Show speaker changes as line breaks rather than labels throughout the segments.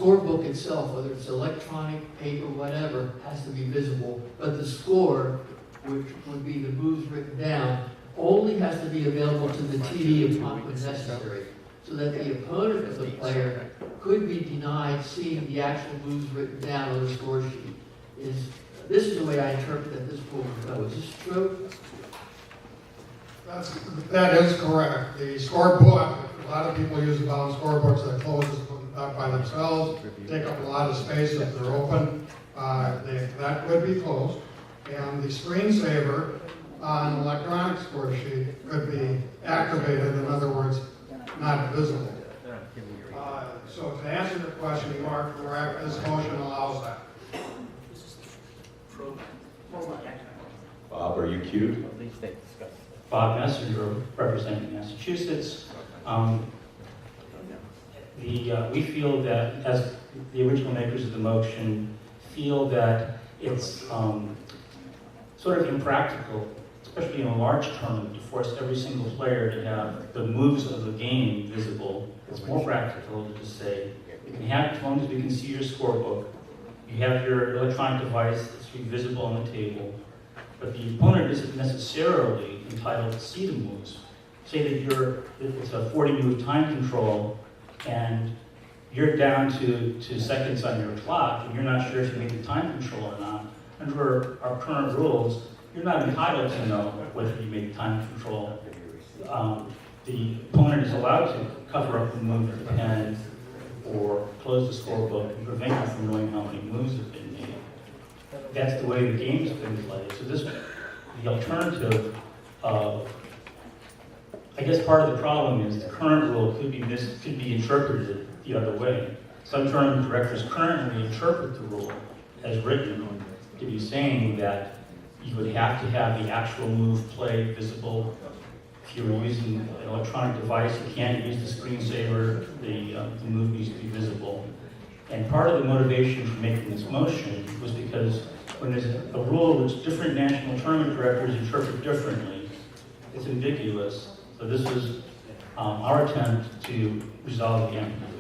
scorebook itself, whether it's electronic, paper, whatever, has to be visible, but the score, which would be the moves written down, only has to be available to the TV upon when necessary, so that the opponent of the player could be denied seeing the actual moves written down on the score sheet. This is the way I interpret that this rule would go. Is this true?
That is correct. The scorebook, a lot of people use the bound scorebooks that close up by themselves, take up a lot of space if they're open. That would be closed. And the screensaver on an electronic score sheet could be activated, in other words, not visible. So to answer your question, you are correct. This motion allows that.
Bob, are you queued?
Bob Messenger, representing Massachusetts. We feel that, as the original makers of the motion, feel that it's sort of impractical, especially in a large tournament, to force every single player to have the moves of the game visible. It's more practical to just say, you can have it as long as we can see your scorebook. You have your electronic device that's visible on the table, but the opponent isn't necessarily entitled to see the moves. Say that it's a 40-move time control, and you're down to seconds on your clock, and you're not sure if you made the time control or not. Under our current rules, you're not entitled to know whether you made time control. The opponent is allowed to cover up the move with the pen or close the scorebook and prevent you from knowing how many moves have been made. That's the way the game's been played. So the alternative of, I guess part of the problem is the current rule could be interpreted the other way. Some tournament directors currently interpret the rule as written to be saying that you would have to have the actual move play visible. If you were using an electronic device, you can't use the screensaver, the move needs to be visible. And part of the motivation for making this motion was because when there's a rule which different national tournament directors interpret differently, it's ambiguous. So this was our attempt to resolve the ambiguity.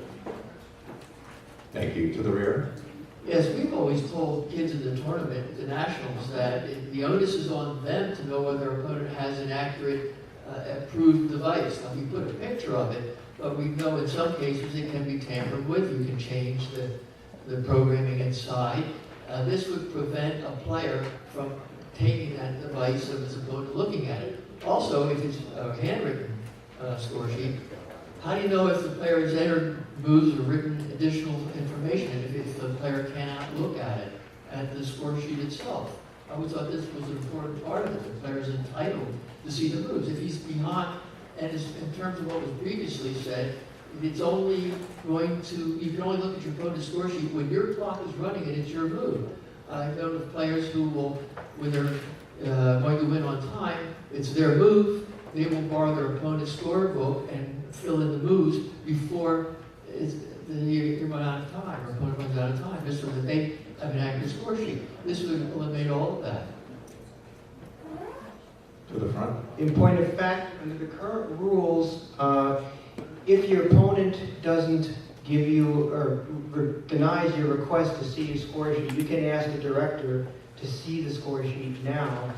Thank you. To the rear.
Yes, we've always told kids in the tournament, the nationals, that the onus is on them to know whether their opponent has an accurate, approved device. Now, we put a picture of it, but we know in some cases it can be tampered with. You can change the programming inside. This would prevent a player from taking that device of his opponent looking at it. Also, if it's a handwritten score sheet, how do you know if the player has entered moves or written additional information if the player cannot look at it, at the score sheet itself? I always thought this was an important part of it. The player is entitled to see the moves. If he's behind, and in terms of what was previously said, it's only going to, you can only look at your opponent's score sheet when your clock is running and it's your move. I know of players who will, when they're going to win on time, it's their move, they will borrow their opponent's scorebook and fill in the moves before you run out of time, or opponent runs out of time, just so that they have an accurate score sheet. This would eliminate all of that.
To the front.
In point of fact, under the current rules, if your opponent doesn't give you or denies your request to see your score sheet, you can ask the director to see the score sheet now,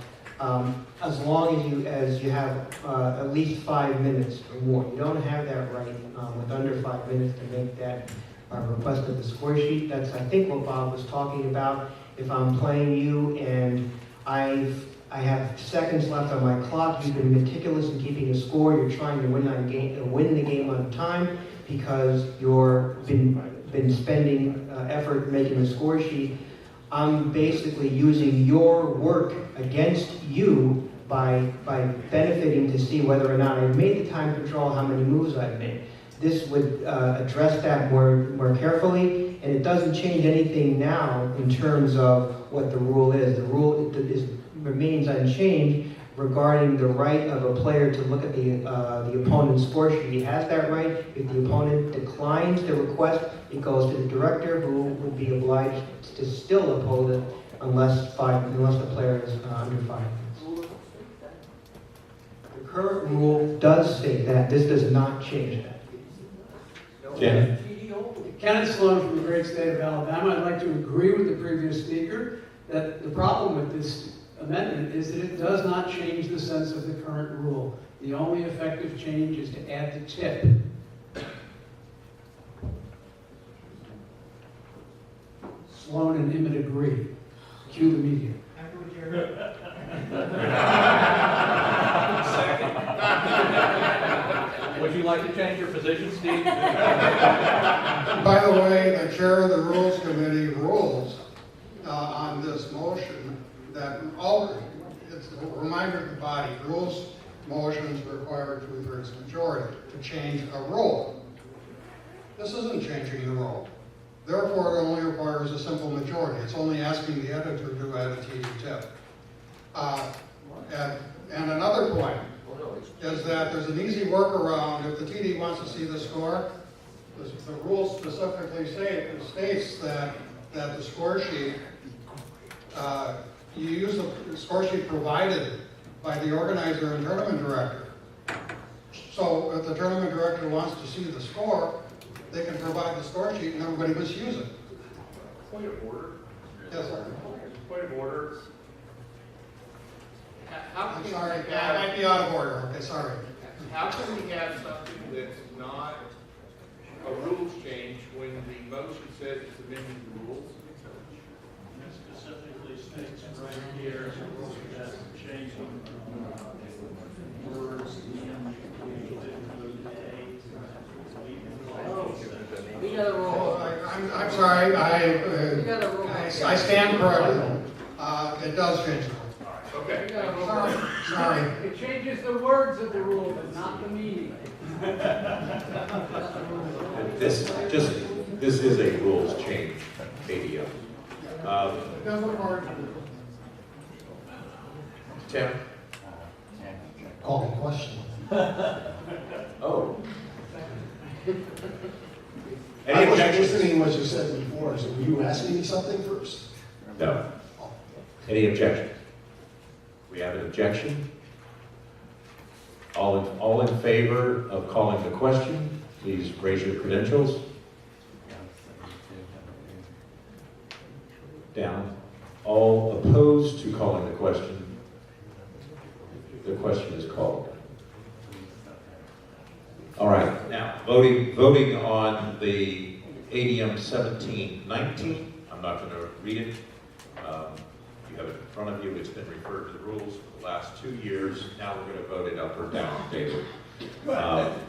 as long as you have at least 5 minutes or more. You don't have that right with under 5 minutes to make that request of the score sheet. That's, I think, what Bob was talking about. If I'm playing you and I have seconds left on my clock, you've been meticulous in keeping a score, you're trying to win the game on time because you've been spending effort making a score sheet. I'm basically using your work against you by benefiting to see whether or not I've made the time control, how many moves I've made. This would address that more carefully, and it doesn't change anything now in terms of what the rule is. The rule remains unchanged regarding the right of a player to look at the opponent's score sheet. He has that right. If the opponent declines the request, it goes to the director, who would be obliged to still oppose it unless the player is under 5 minutes. The current rule does state that. This does not change that.
Jen?
Kenneth Sloan from the great state of Alabama. I'd like to agree with the previous speaker that the problem with this amendment is that it does not change the sense of the current rule. The only effective change is to add the tip. Sloan and Emmett agree. Cue the media.
Would you like to change your position, Steve?
By the way, the chair of the Rules Committee rules on this motion that it's a reminder to the body, rules motions require 2/3 majority to change a rule. This isn't changing the rule. Therefore, it only requires a simple majority. It's only asking the editor to add a TD tip. And another point is that there's an easy workaround. If the TD wants to see the score, the rule specifically states that the score sheet, you use the score sheet provided by the organizer and tournament director. So if the tournament director wants to see the score, they can provide the score sheet and everybody must use it.
Point of order.
Yes, sir.
Point of order. How
I'm
can
sorry,
we
that might
have,
be out of order. Okay, sorry.
how can we have something that's not a rules change when the motion says it's amending the rules?
It specifically states right here that changing words in
We got a
Oh,
roll.
I'm sorry,
We got a roll.
I stand corrected. It does change the rule.
Okay.
We got a roll.
Sorry.
It changes the words of the rule, but not the meaning.
This is a rules change, ADM. Tim?
Call the question.
Oh.
I
Any
was
objections?
listening to what you said before, so were you asking me something first?
No. Any objections? We have an objection? All in favor of calling the question, please raise your credentials. Down. All opposed to calling the question, the question is called. All right, now, voting on the ADM 1719. I'm not going to read it. You have it in front of you. It's been referred to the rules for the last 2 years. Now we're going to vote it up or down, David.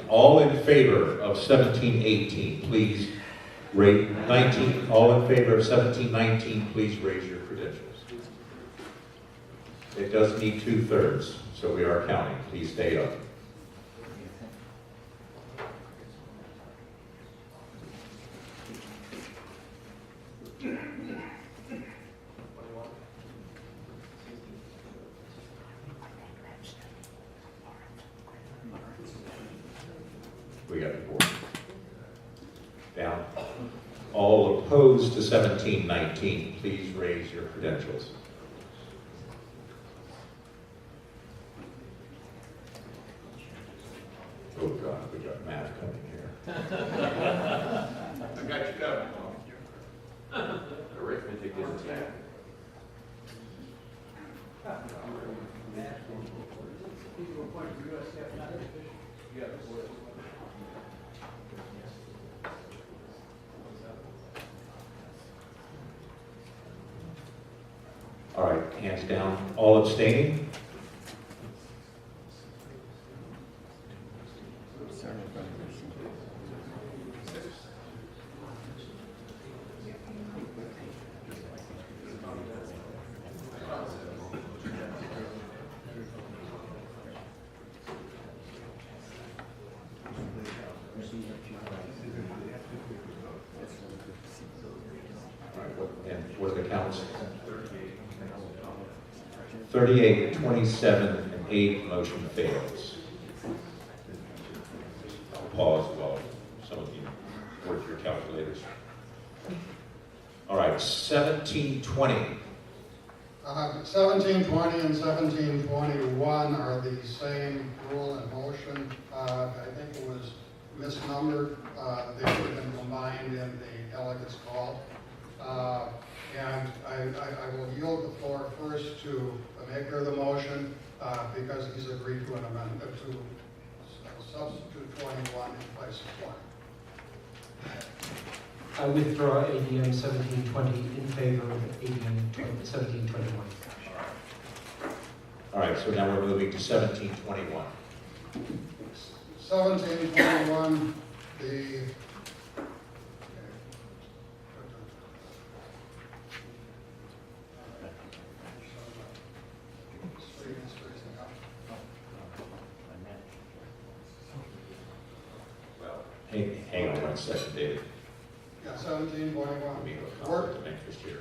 All in favor of 1718, please raise 19. All in favor of 1719, please raise your credentials. It does need 2/3, so we are counting. Please stay up. We got the board. Down. All opposed to 1719, please raise your credentials. Oh God, we got math coming here.
I got you covered.
Arithmetic is math. All right, hands down. All abstaining? All right, what are the counts? 38, 27, and 8, motion fails. I'll pause while some of you work your calculators. All right, 1720.
1720 and 1721 are the same rule and motion. I think it was misnumbered. They should have been combined in the delegates call. And I will yield the floor first to the maker of the motion because he's agreed to an amendment to substitute 21 in place of 1.
I withdraw ADM 1720 in favor of ADM 1721.
All right, so now we're moving to 1721.
1721, the
Well, hang on one second, David.
yeah, 1721.
Let me go
Work.
conflict of interest here.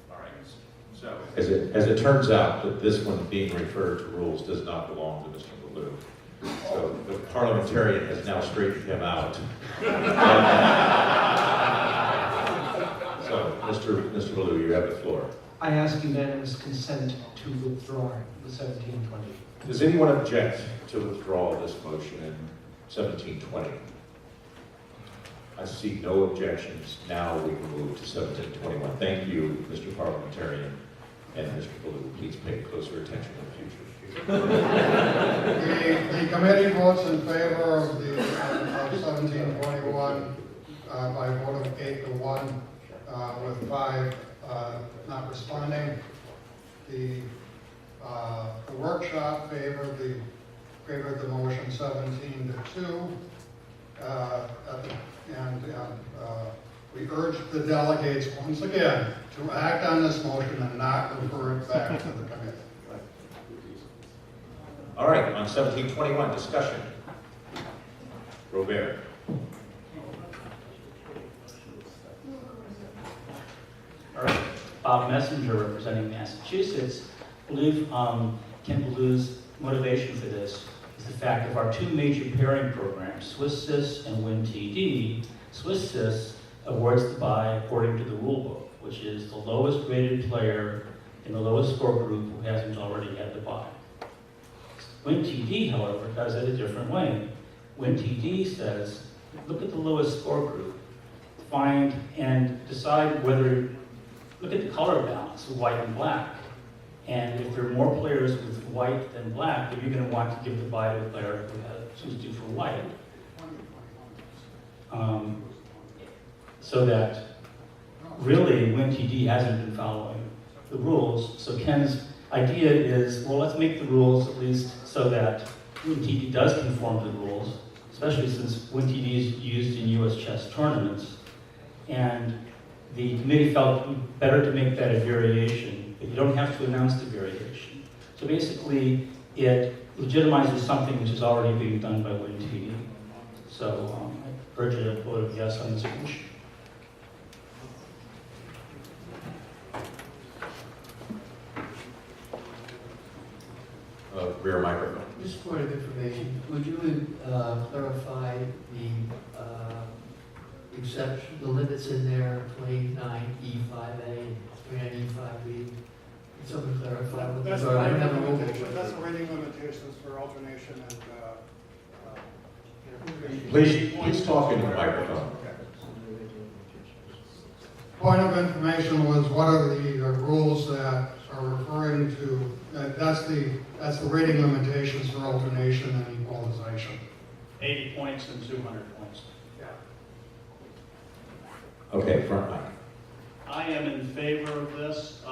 All right. So, as it turns out, that this one being referred to rules does not belong to Mr. Baloo. So the parliamentarian has now straightened him out. So, Mr. Baloo, you have the floor.
I ask unanimous consent to withdraw the 1720.
Does anyone object to withdraw this motion in 1720? I see no objections. Now we can move to 1721. Thank you, Mr. Parliamentarian, and Mr. Baloo. Please pay closer attention in the future.
The committee votes in favor of the of 1721 by a vote of 8 to 1, with 5 not responding. The workshop favored the motion 17 to 2, and we urge the delegates once again to act on this motion and not refer it back to the committee.
All right, on 1721, discussion. Robert.
All right, Bob Messenger, representing Massachusetts. I believe Ken Baloo's motivation for this is the fact of our two major pairing programs, SwissSys and WinTD. SwissSys awards the buy according to the rule book, which is the lowest rated player in the lowest score group who hasn't already had the buy. WinTD, however, does it a different way. WinTD says, look at the lowest score group, find and decide whether, look at the color balance of white and black. And if there are more players with white than black, then you're going to want to give the buy to a player who's due for white. So that really WinTD hasn't been following the rules. So Ken's idea is, well, let's make the rules at least so that WinTD does conform to the rules, especially since WinTD is used in US chess tournaments. And the committee felt better to make that a variation, but you don't have to announce the variation. So basically, it legitimizes something which is already being done by WinTD. So I urge a vote of yes on this motion.
Rear microphone.
Just point of information, would you clarify the exception, the limits in there, 29E5A and 29E5B? Can someone clarify what those are? I don't have a rule book.
That's the rating limitations for alternation and
Please talk into the microphone.
Point of information was what are the rules that are referring to, that's the rating limitations for alternation and equalization.
80 points and 200 points.
Okay, front mic.
I am in favor of this,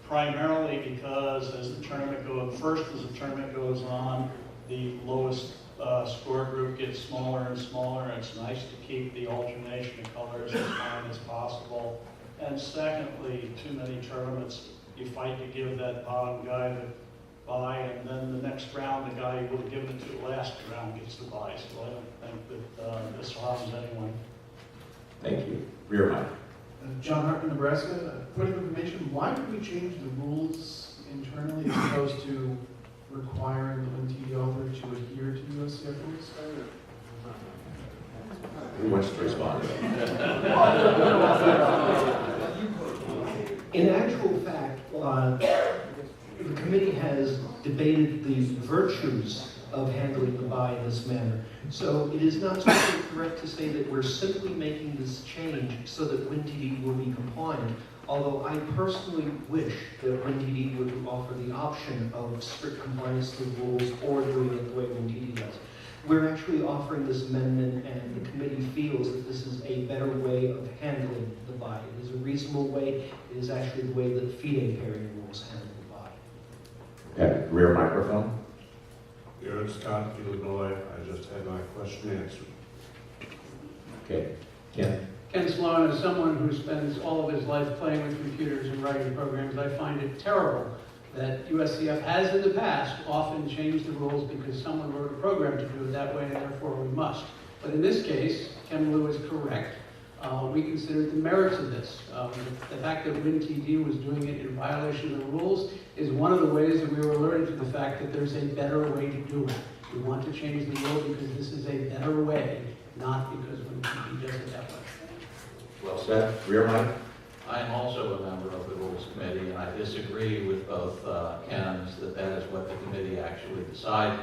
primarily because as the tournament goes on, the lowest score group gets smaller and smaller. It's nice to keep the alternation of colors as fine as possible. And secondly, too many tournaments, you fight to give that bottom guy the buy, and then the next round, the guy you would have given it to last round gets the buy. So I don't think that this harms anyone.
Thank you. Rear mic.
John Hartman, Nebraska. Point of information, why did we change the rules internally as opposed to
requiring the NTD author to adhere to USCF rules?
Who wants to respond?
In actual fact, the committee has debated the virtues of handling the buy in this manner. So it is not totally correct to say that we're simply making this change so that WinTD will be compliant, although I personally wish that WinTD would offer the option of strict compliance to the rules or doing it the way WinTD does. We're actually offering this amendment, and the committee feels that this is a better way of handling the buy. It is a reasonable way. It is actually the way that FIDE pairing rules handle the buy.
Yeah, rear microphone.
Garrett Scott, Illinois. I just had my question answered.
Okay, Ken.
Ken Sloan, as someone who spends all of his life playing with computers and writing programs, I find it terrible that USCF has in the past often changed the rules because someone wrote a program to do it that way, and therefore we must. But in this case, Ken Liu is correct. We considered the merits of this. The fact that WinTD was doing it in violation of the rules is one of the ways that we were alerted to the fact that there's a better way to do it. We want to change the rule because this is a better way, not because WinTD does it that way.
Well said. Rear mic.
I am also a member of the Rules Committee, and I disagree with both Ken's that that is what the committee actually decided.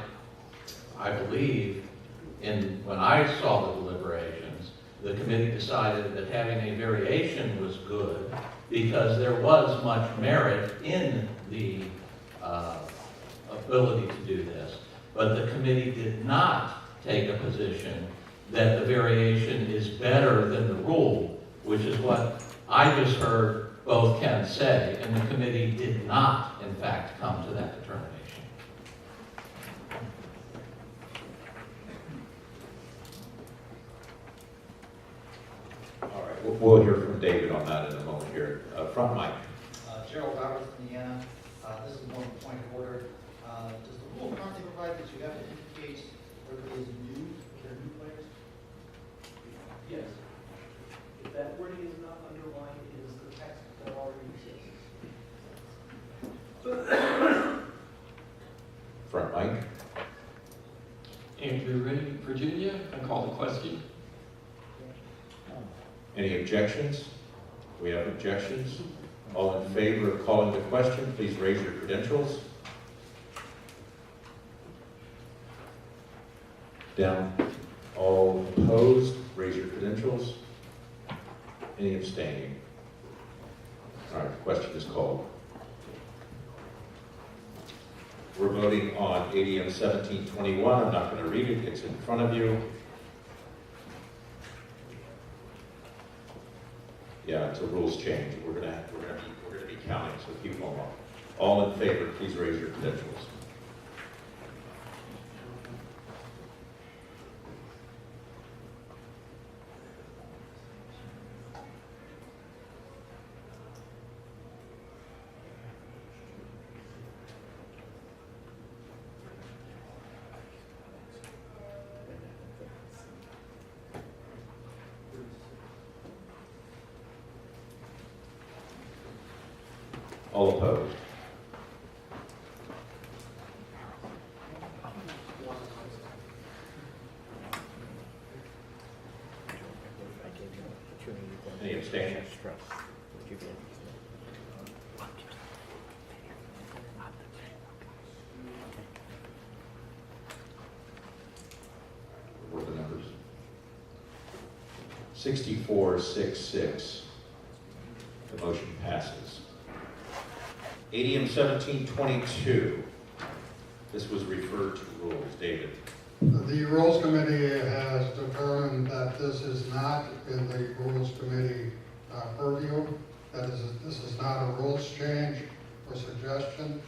I believe when I saw the deliberations, the committee decided that having a variation was good because there was much merit in the ability to do this. But the committee did not take a position that the variation is better than the rule, which is what I just heard both Ken say, and the committee did not, in fact, come to that determination.
All right, we'll hear from David on that in a moment here. Front mic.
Gerald Roberts, Indiana. This is more of a point of order. Does the rule currently provide that you have to indicate whether it is new, if they're new players?
Yes. If that wording is not underlined, it is the text that already exists.
Front mic.
Andrew Ray, Virginia. I call the question.
Any objections? We have objections. All in favor of calling the question, please raise your credentials. Down. All opposed, raise your credentials. Any abstaining? All right, the question is called. We're voting on ADM 1721. I'm not going to read it. It's in front of you. Yeah, it's a rules change. We're gonna be counting, so keep going on. All in favor, please raise your credentials. All opposed? Any abstaining? What are the numbers? 64-6-6. The motion passes. ADM 1722. This was referred to rules. David.
The Rules Committee has determined that this is not in the Rules Committee purview. That is, this is not a rules change or suggestion.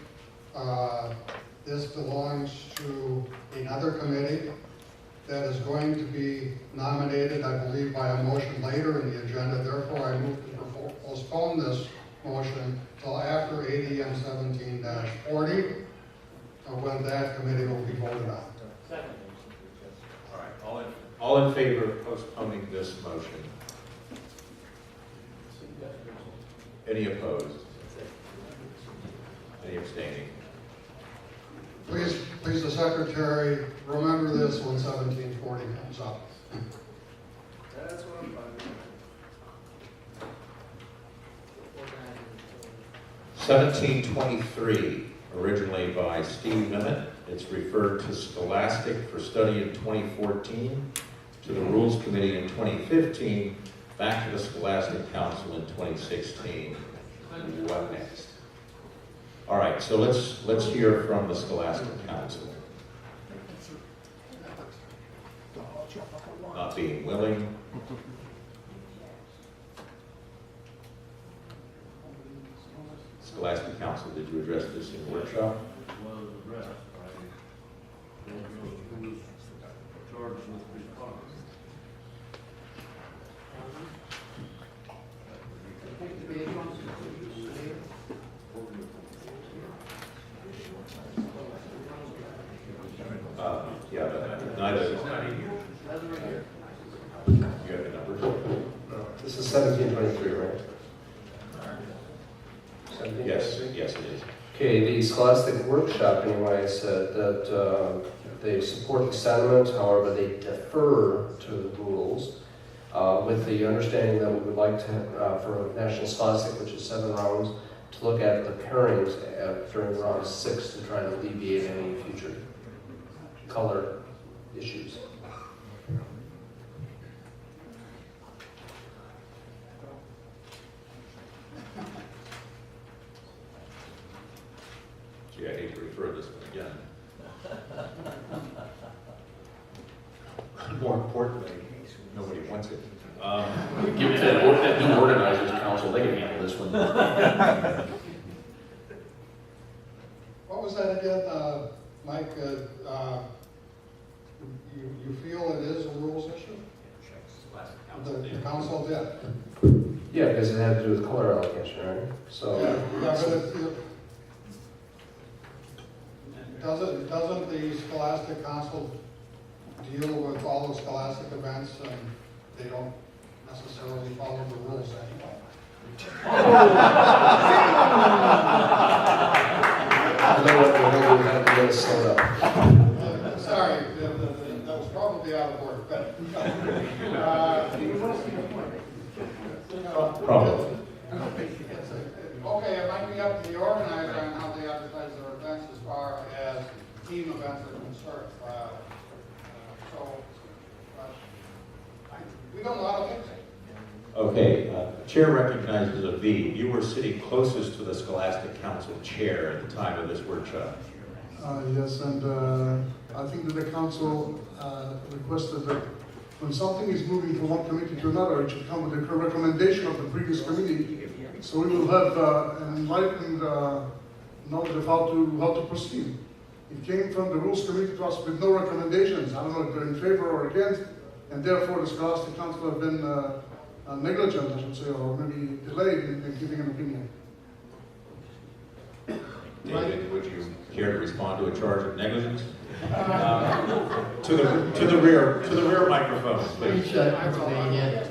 This belongs to another committee that is going to be nominated, I believe, by a motion later in the agenda. Therefore, I move to postpone this motion till after ADM 17-40, when that committee will be voted on.
Second. All right. All in favor of postponing this motion? Any opposed? Any abstaining?
please, the secretary, remember this when 1740 comes up.
That's what I'm finding.
1723, originally by Steve Memmott. It's referred to Scholastic for study in 2014, to the Rules Committee in 2015, back to the Scholastic Council in 2016. What next? All right, so let's hear from the Scholastic Council. Not being willing. Scholastic Council, did you address this in the workshop?
Was addressed. I don't know who was charged with response.
Yeah, but neither. You have the numbers?
This is 1723, right?
Yes, yes it is.
Okay, the Scholastic Workshop anyway said that they support the sentiment, however, they defer to the rules with the understanding that we would like to, for National Scholastic, which is 7 rounds, to look at the pairings during round 6 to try to alleviate any future color issues.
Gee, I hate to refer this one again. More importantly, nobody wants it.
Give it to that new organizers council, they can handle this one.
What was that again, Mike? You feel it is a rules issue? The council did.
Yeah, because it had to do with color allocation, right? So.
Yeah, but doesn't the Scholastic Council deal with all the scholastic events and they don't necessarily follow the rules anyway?
I know what we're going to have to Minnesota.
Sorry, that was probably out of order, but.
Probably.
Okay, it might be up to the organizer on how they advertise their events as far as team events are concerned. We don't know how to fix it.
Okay, Chair recognizes a V. You were sitting closest to the Scholastic Council chair at the time of this workshop.
Yes, and I think that the council requested that when something is moving from one committee to another, it should come with a recommendation of the previous committee, so we will have an enlightened knowledge of how to proceed. It came from the Rules Committee to us with no recommendations. I don't know if they're in favor or against, and therefore the Scholastic Council have been negligent, I should say, or maybe delayed in giving an opinion.
David, would you care to respond to a charge of negligence? To the rear microphone, please.
Pennsylvania,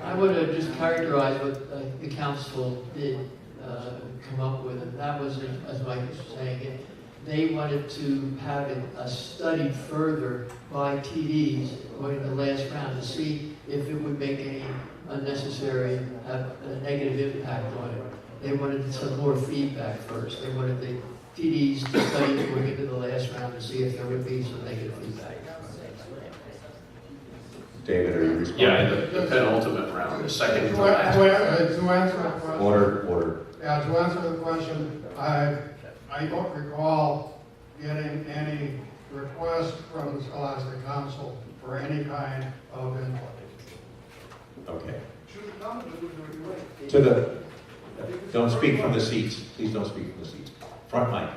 I would just characterize what the council did come up with, and that was, as Mike was saying, they wanted to have it studied further by TDs going to the last round to see if it would make any unnecessary, have a negative impact on it. They wanted some more feedback first. They wanted the TDs to study it going into the last round to see if there would be some negative feedback.
David, are you responding?
Yeah, in the penultimate round, the second
To
round.
answer the question.
Order.
Yeah, to answer the question, I don't recall getting any request from the Scholastic Council for any kind of input.
Okay. To the, don't speak from the seats. Please don't speak from the seats. Front mic.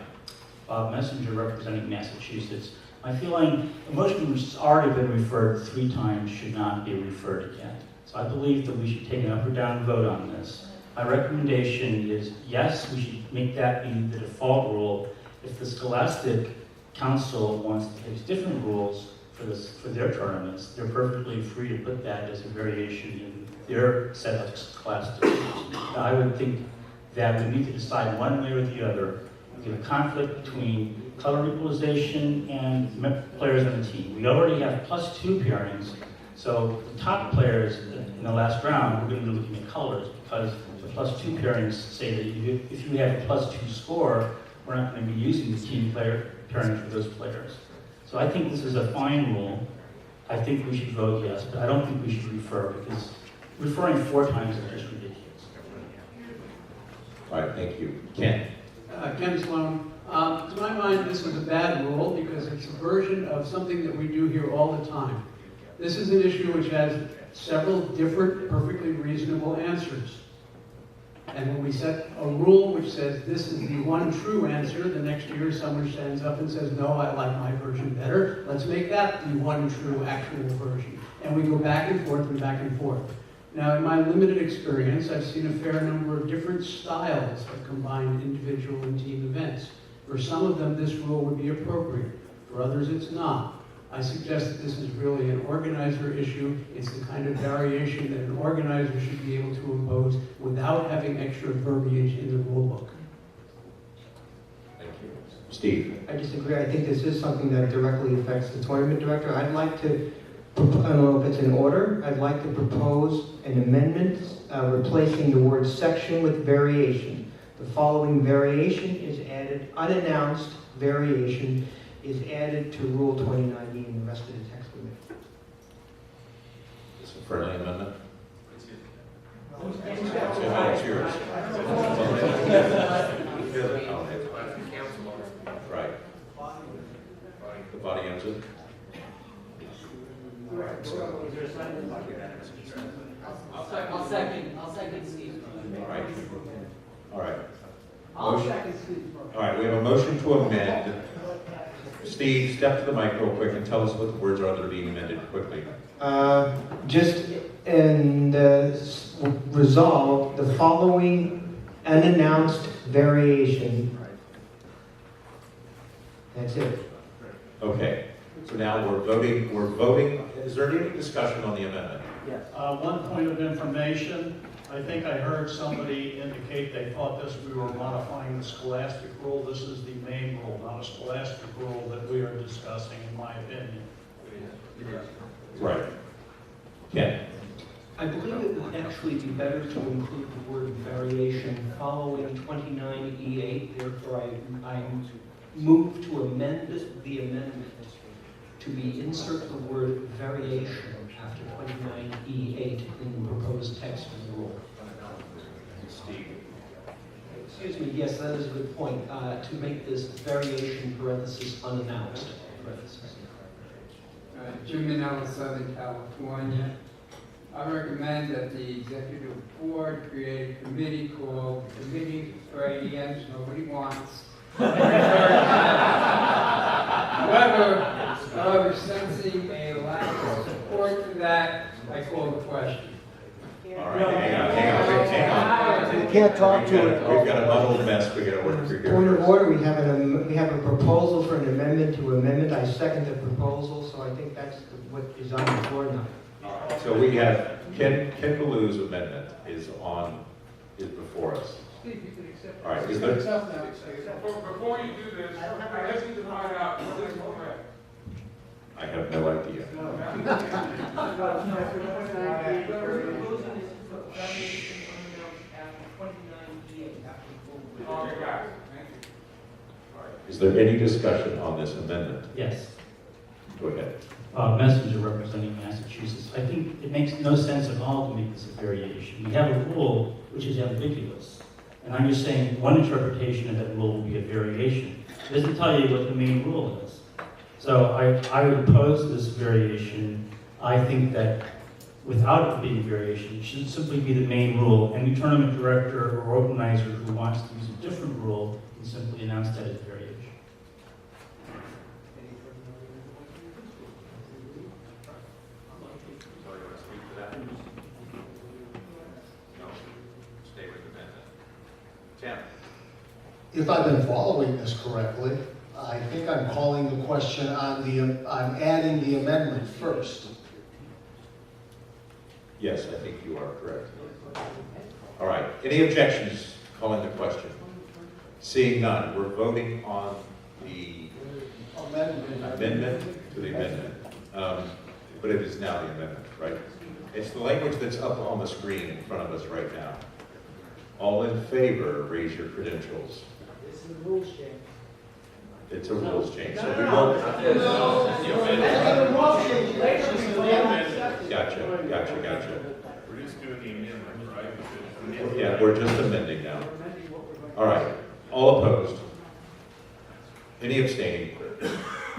Bob Messenger, representing Massachusetts. My feeling, a motion which has already been referred 3 times should not be referred again. So I believe that we should take an up or down vote on this. My recommendation is, yes, we should make that be the default rule. If the Scholastic Council wants to use different rules for their tournaments, they're perfectly free to put that as a variation in their set of scholastic rules. Now, I would think that we need to decide one way or the other We have conflict between color equalization and players on the team. We already have +2 pairings, so the top players in the last round, we're going to be looking at colors because the +2 pairings say that if you have a +2 score, we're not going to be using the team player pairings for those players. So I think this is a fine rule. I think we should vote yes, but I don't think we should refer because referring 4 times is just ridiculous.
All right, thank you. Ken?
Ken Sloan. To my mind, this is a bad rule because it's a version of something that we do here all the time. This is an issue which has several different, perfectly reasonable answers. And when we set a rule which says this is the one true answer, the next year someone stands up and says, no, I like my version better. Let's make that the one true actual version. And we go back and forth and back and forth. Now, in my limited experience, I've seen a fair number of different styles of combined individual and team events. For some of them, this rule would be appropriate. For others, it's not. I suggest that this is really an organizer issue. It's the kind of variation that an organizer should be able to impose without having extra verbiage in the rule book.
Thank you. Steve?
I disagree. I think this is something that directly affects the tournament director. I'd like to, I don't know if it's in order, I'd like to propose an amendment replacing the word section with variation. The following variation is added, unannounced variation is added to Rule 29E and the rest of the text of it.
Is this a friendly amendment? It's yours. Right. The body owns it.
I'll second Steve.
All right. All right.
I'll
Motion.
second Steve.
All right, we have a motion to amend. Steve, step to the mic real quick and tell us what the words are that are being amended quickly.
Just in the resolve, the following unannounced variation. That's it.
Okay, so now we're voting. Is there any discussion on the amendment?
Yes.
One point of information, I think I heard somebody indicate they thought we were modifying the scholastic rule. This is the main rule, not a scholastic rule that we are discussing, in my opinion.
Right. Ken?
I believe it would actually be better to include the word variation following 29E8. Therefore, I move to amend the amendment to be insert the word variation after 29E8 in the proposed text of the rule.
Steve?
Excuse me, yes, that is a good point. To make this variation parenthesis unannounced parenthesis.
Jim Manella, Southern California. I recommend that the executive board create a committee called the Committee for ADMs Nobody Wants. However, sensing a lack of support for that, I call the question.
All right, hang on.
You can't talk to it.
We've got a muddled mess we got to work through here.
Point of order, we have a proposal for an amendment to amendment. I second the proposal, so I think that's what is on the floor now.
So we have Ken Ballou's amendment is before us. All right, is there?
Before you do this, I just need to find out, is this correct?
I have no idea.
Okay, got it. Thank you.
Is there any discussion on this amendment?
Yes.
Go ahead.
Messenger representing Massachusetts. I think it makes no sense at all to make this a variation. We have a rule which is ambiguous. And I'm just saying one interpretation of that rule will be a variation. It doesn't tell you what the main rule is. So I would oppose this variation. I think that without it being a variation, it should simply be the main rule. Any tournament director or organizer who wants to use a different rule can simply announce that as a variation.
If I've been following this correctly, I think I'm calling the question on I'm adding the amendment first.
Yes, I think you are correct. All right, any objections calling the question? Seeing none, we're voting on the amendment to the amendment. But it is now the amendment, right? It's the language that's up on the screen in front of us right now. All in favor, raise your credentials.
This is a rules change.
It's a rules change. So we
No.
won't. Gotcha.
We're just doing the amendment, right?
Yeah, we're just amending now. All right. All opposed? Any abstaining?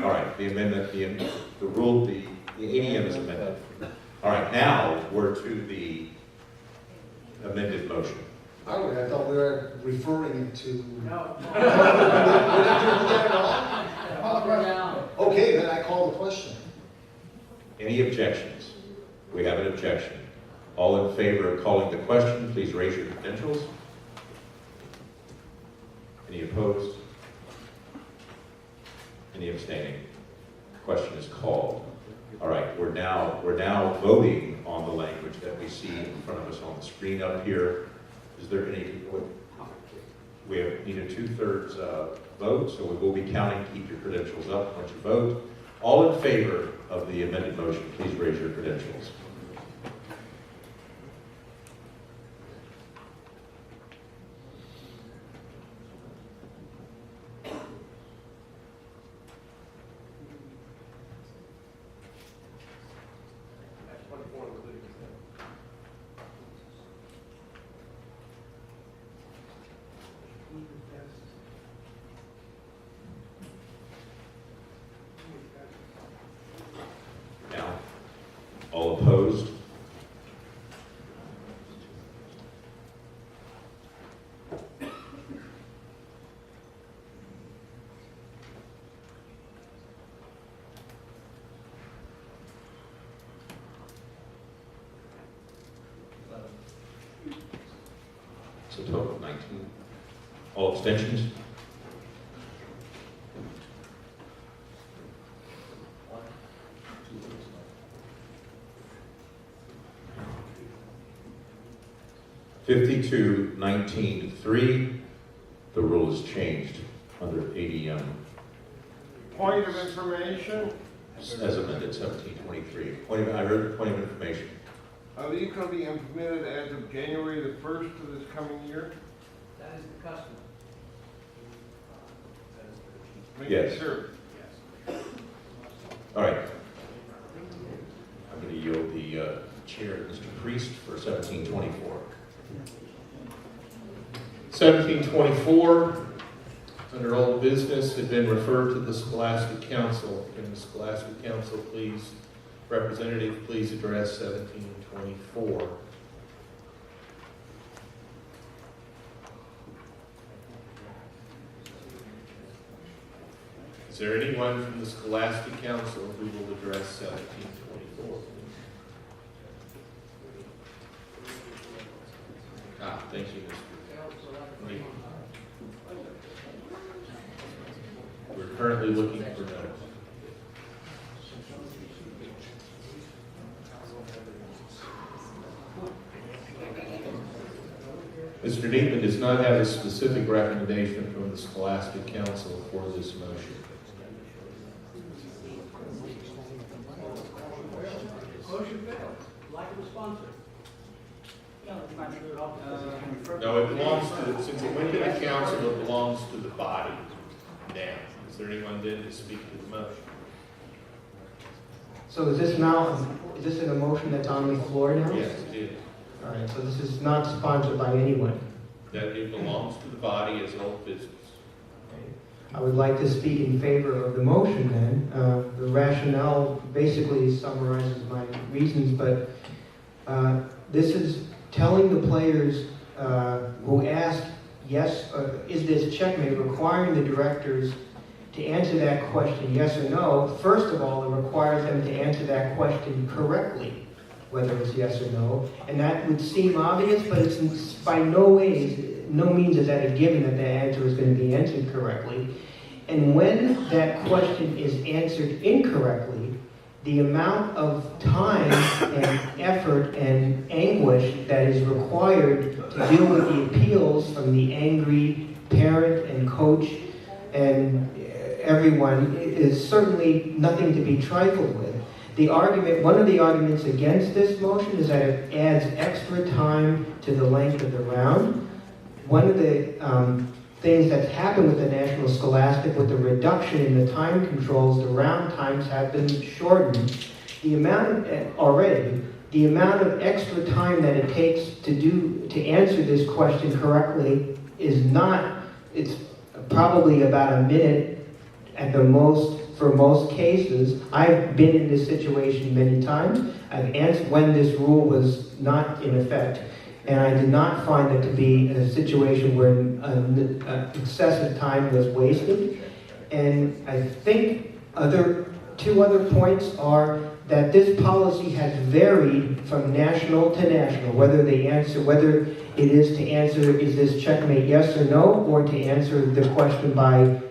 All right. The amendment, the rule, the ADM is amended. All right. Now we're to the amended motion.
I thought we were referring to.
No.
Okay, then I call the question.
Any objections? We have an objection. All in favor of calling the question, please raise your credentials. Any opposed? Any abstaining? Question is called. All right, we're now voting on the language that we see in front of us on the screen up here. Is there any? We need a 2/3 vote, so we will be counting. Keep your credentials up once you vote. All in favor of the amended motion, please raise your credentials. Now, all opposed? It's a total of 19. All abstentions? (52, 19, 3). The rule is changed under ADM
Point of information,
as amended 1723. I heard the point of information.
are these going to be implemented as of January the 1st of this coming year?
That is the custom.
Yes.
Sure.
All right. I'm going to yield the chair to Mr. Priest for 1724.
1724, under old business, had been referred to the Scholastic Council. Can the Scholastic Council please, representative, please address 1724. Is there anyone from the Scholastic Council who will address 1724? Thank you, Mr. Lee. We're currently looking for notes. Mr. Diekman does not have a specific recommendation from the Scholastic Council for this motion.
Motion failed. Lack of a sponsor.
No, it belongs to, since it went to the council, it belongs to the body now. Is there anyone then to speak to the motion?
So is this now, is this an motion that's on the floor now?
Yes, it is.
All right, so this is not sponsored by anyone.
That it belongs to the body as old business.
I would like to speak in favor of the motion then. The rationale basically summarizes my reasons, but this is telling the players who ask, yes, is this checkmate, requiring the directors to answer that question, yes or no. First of all, it requires them to answer that question correctly, whether it's yes or no. And that would seem obvious, but it's by no means is that a given that the answer is going to be answered correctly. And when that question is answered incorrectly, the amount of time and effort and anguish that is required to deal with the appeals from the angry parent and coach and everyone is certainly nothing to be trifled with. One of the arguments against this motion is that it adds extra time to the length of the round. One of the things that's happened with the National Scholastic, with the reduction in the time controls, the round times have been shortened. The amount of extra time that it takes to answer this question correctly is not, it's probably about a minute at the most for most cases. I've been in this situation many times. I've answered when this rule was not in effect, and I did not find it to be a situation where excessive time was wasted. And I think two other points are that this policy has varied from national to national, whether it is to answer, is this checkmate yes or no, or to answer the question by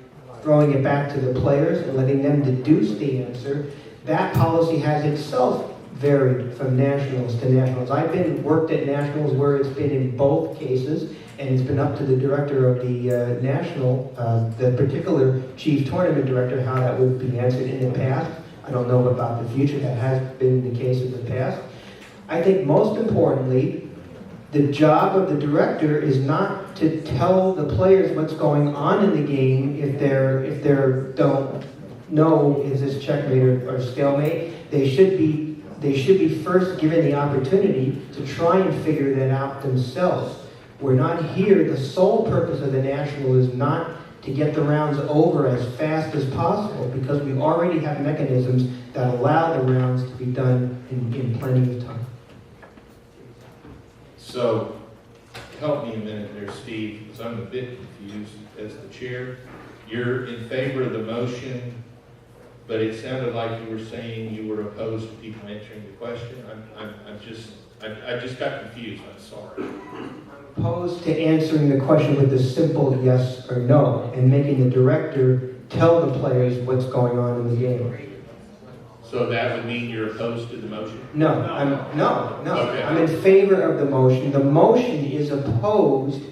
throwing it back to the players and letting them deduce the answer. That policy has itself varied from nationals to nationals. I've worked at nationals where it's been in both cases, and it's been up to the director of the national, the particular chief tournament director, how that would be answered in the past. I don't know about the future. That has been the case in the past. I think most importantly, the job of the director is not to tell the players what's going on in the game if they don't know is this checkmate or stalemate. They should be first given the opportunity to try and figure that out themselves. We're not here. The sole purpose of the national is not to get the rounds over as fast as possible, because we already have mechanisms that allow the rounds to be done in plenty of time.
So, help me a minute there, Steve, because I'm a bit confused as the chair. You're in favor of the motion, but it sounded like you were saying you were opposed to people answering the question. I just got confused. I'm sorry.
Opposed to answering the question with a simple yes or no, and making the director tell the players what's going on in the game.
So that would mean you're opposed to the motion?
No.
Okay.
I'm in favor of the motion. The motion is opposed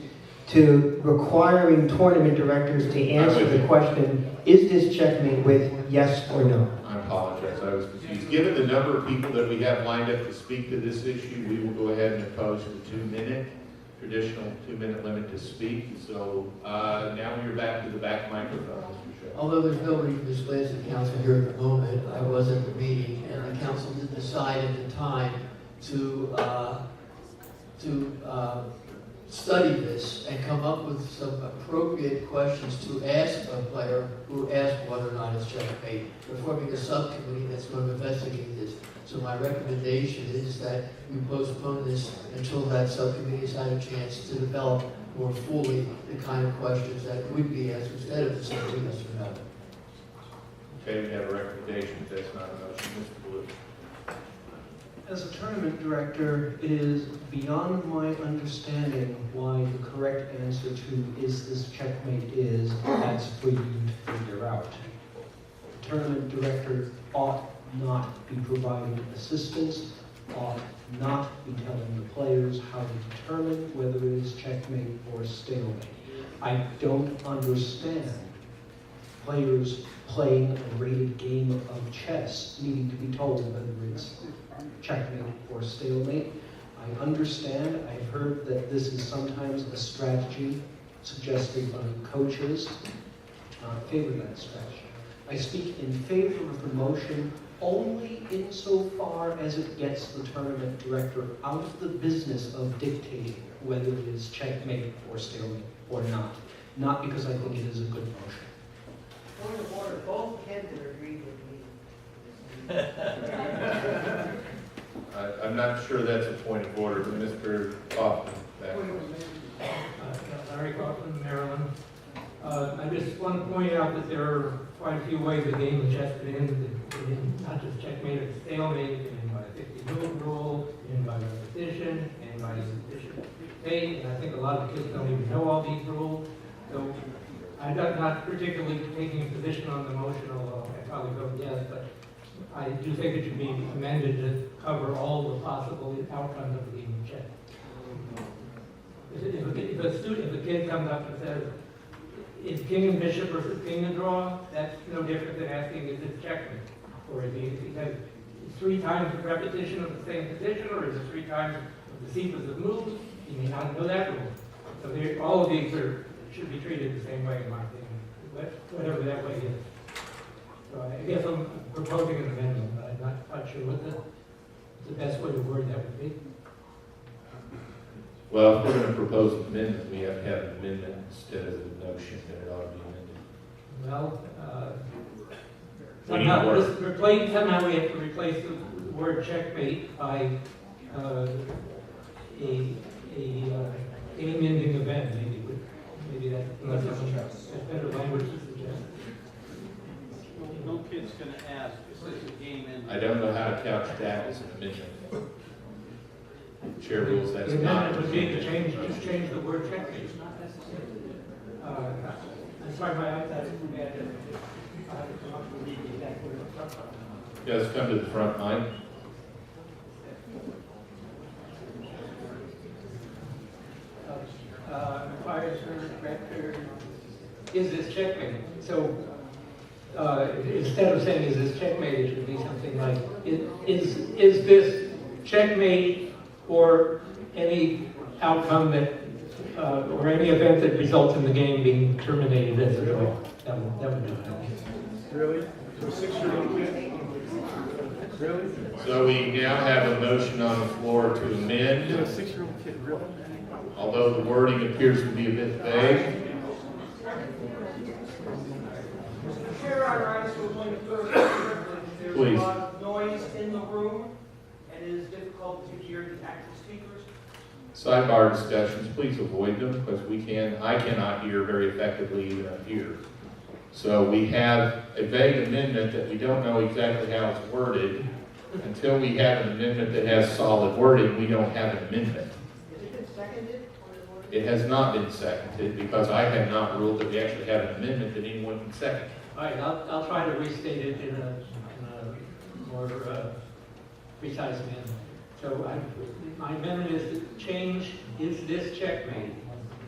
to requiring tournament directors to answer the question, is this checkmate with yes or no?
I apologize, I was confused. Given the number of people that we have lined up to speak to this issue, we will go ahead and oppose the traditional 2-minute limit to speak. So now we're back to the back microphone, Mr. Shea.
Although there's nobody from this place at the council here at the moment, I was at the meeting, and the council did decide at the time to study this and come up with some appropriate questions to ask a player who asked whether or not it's checkmate. We're forming a subcommittee that's going to investigate this. So my recommendation is that we postpone this until that subcommittee has had a chance to develop more fully the kind of questions that would be asked instead of the simple yes or no.
Okay, we have a recommendation, if that's not a motion. Mr. Blue.
As a tournament director, it is beyond my understanding why the correct answer to is this checkmate is, that's for you to figure out. The tournament director ought not be providing assistance, ought not be telling the players how to determine whether it is checkmate or stalemate. I don't understand players playing a rated game of chess needing to be told whether it's checkmate or stalemate. I understand, I've heard that this is sometimes a strategy suggested by coaches. I favor that strategy. I speak in favor of the motion only insofar as it gets the tournament director out of the business of dictating whether it is checkmate or stalemate or not because I think it is a good motion.
Point of order, both candidates agreed with me.
I'm not sure that's a point of order, but Mr. Kaufman.
Larry Kaufman, Maryland. I just want to point out that there are quite a few ways the game of chess can end, not just checkmate or stalemate, it can end by a 50-move rule, end by repetition, end by sufficient fate, and I think a lot of kids don't even know all these rules. So I'm not particularly taking a position on the motion, although I probably vote yes, but I do think it should be amended to cover all the possible outcomes of the game of chess. If a kid comes up and says, is king and bishop versus king and draw, that's no different than asking is it checkmate? Or is it because it's 3 times the repetition of the same position, or is it 3 times the sequence of moves? You may not know that rule. So all of these should be treated the same way, in my opinion, whatever that way is. So I guess I'm proposing an amendment, but I'm not quite sure what the best way to word that would be.
Well, if we're going to propose an amendment, we have to have an amendment instead of the notion that it ought to be amended.
Well,
We need more.
somehow we have to replace the word checkmate by a game-ending event, maybe. Maybe that's better language to suggest.
No kid's gonna ask, is this a game ending?
I don't know how to couch that as an amendment. Chair rules that's
The
not.
amendment would be to change the word checkmate. It's not necessary. I'm sorry, my eyesight is too bad. I have to come up with the exact word.
Yes, come to the front, Mike.
Fire director, is this checkmate? So instead of saying is this checkmate, it should be something like, is this checkmate or any outcome that, or any event that results in the game being terminated as a draw? That would do it.
Really? For a 6-year-old kid? Really?
So we now have a motion on the floor to amend.
For a 6-year-old kid, really?
Although the wording appears to be a bit vague.
Chair, I rise to a point of clarification. There's a
Please.
lot of noise in the room, and it is difficult to hear the active speakers.
Sidebar discussions, please avoid them because I cannot hear very effectively even up here. So we have a vague amendment that we don't know exactly how it's worded. Until we have an amendment that has solid wording, we don't have an amendment.
Has it been seconded?
It has not been seconded because I have not ruled that we actually have an amendment that anyone can second.
All right, I'll try to restate it in a more precise manner. So my amendment is to change is this checkmate,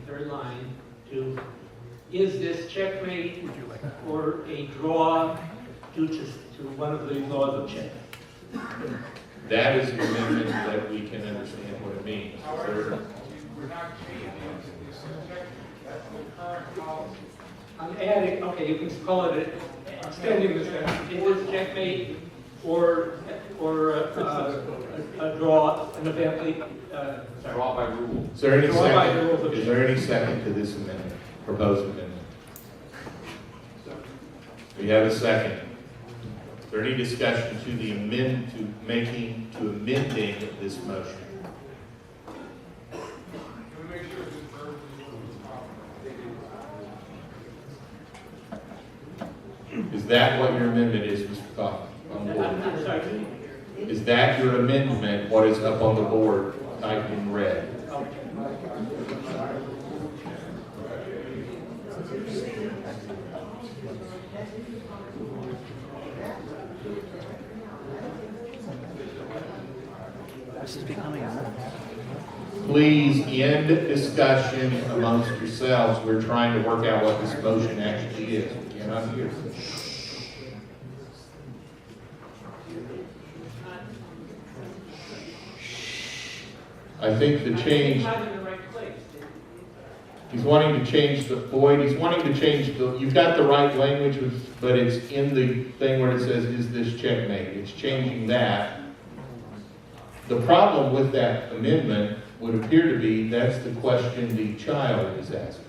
third line, to is this checkmate or a draw due to one of the laws of chess?
That is an amendment that we can understand what it means.
However, we're not changing this section. That's the current policy.
I'm adding, okay, you can call it extending the section. Is this checkmate or a draw, an event?
Draw by rule.
Is there any
Draw by the rules
second?
of
Is there any second to this amendment, proposed amendment? We have a second. Is there any discussion to amending this motion?
Can we make sure this verb
Is that what your amendment is, Mr. Coffin? On the board?
I'm sorry.
Is that your amendment, what is up on the board, typed in red?
This is becoming a
Please end discussion amongst yourselves. We're trying to work out what this motion actually is. We cannot hear. I think the change,
Not in the right place.
he's wanting to change the, Boyd, he's wanting to change the, you've got the right language, but it's in the thing where it says, is this checkmate? It's changing that. The problem with that amendment would appear to be that's the question the child is asking.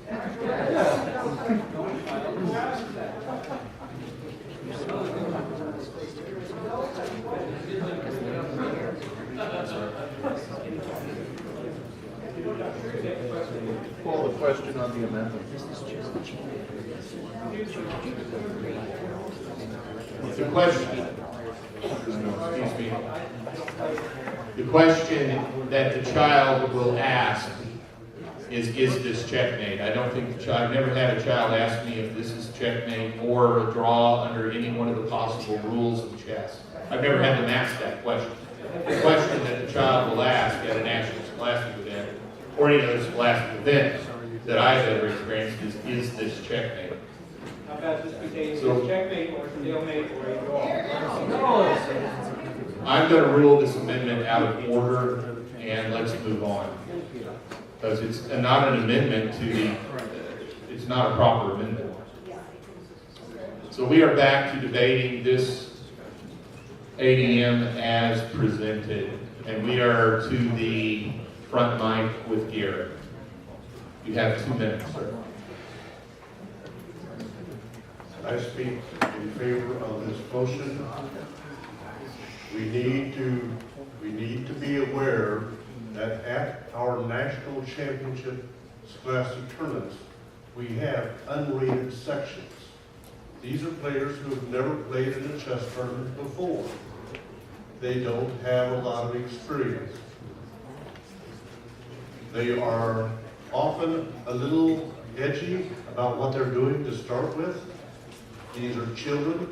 Call the question on the amendment.
The question, excuse me, the question that the child will ask is this checkmate? I don't think I've never had a child ask me if this is checkmate or a draw under any one of the possible rules of chess. I've never had them ask that question. The question that the child will ask at a national scholastic event or any other scholastic event that I have ever experienced is this checkmate.
How about this became
So-
checkmate or stalemate or a draw?
I'm going to rule this amendment out of order, and let's move on. Because it's not an amendment to the, it's not a proper amendment. So we are back to debating this ADM as presented, and we are to the front mic with Garrett. You have 2 minutes, sir.
I speak in favor of this motion. We need to be aware that at our national championship scholastic tournaments, we have unrated sections. These are players who have never played in a chess tournament before. They don't have a lot of experience. They are often a little edgy about what they're doing to start with. These are children.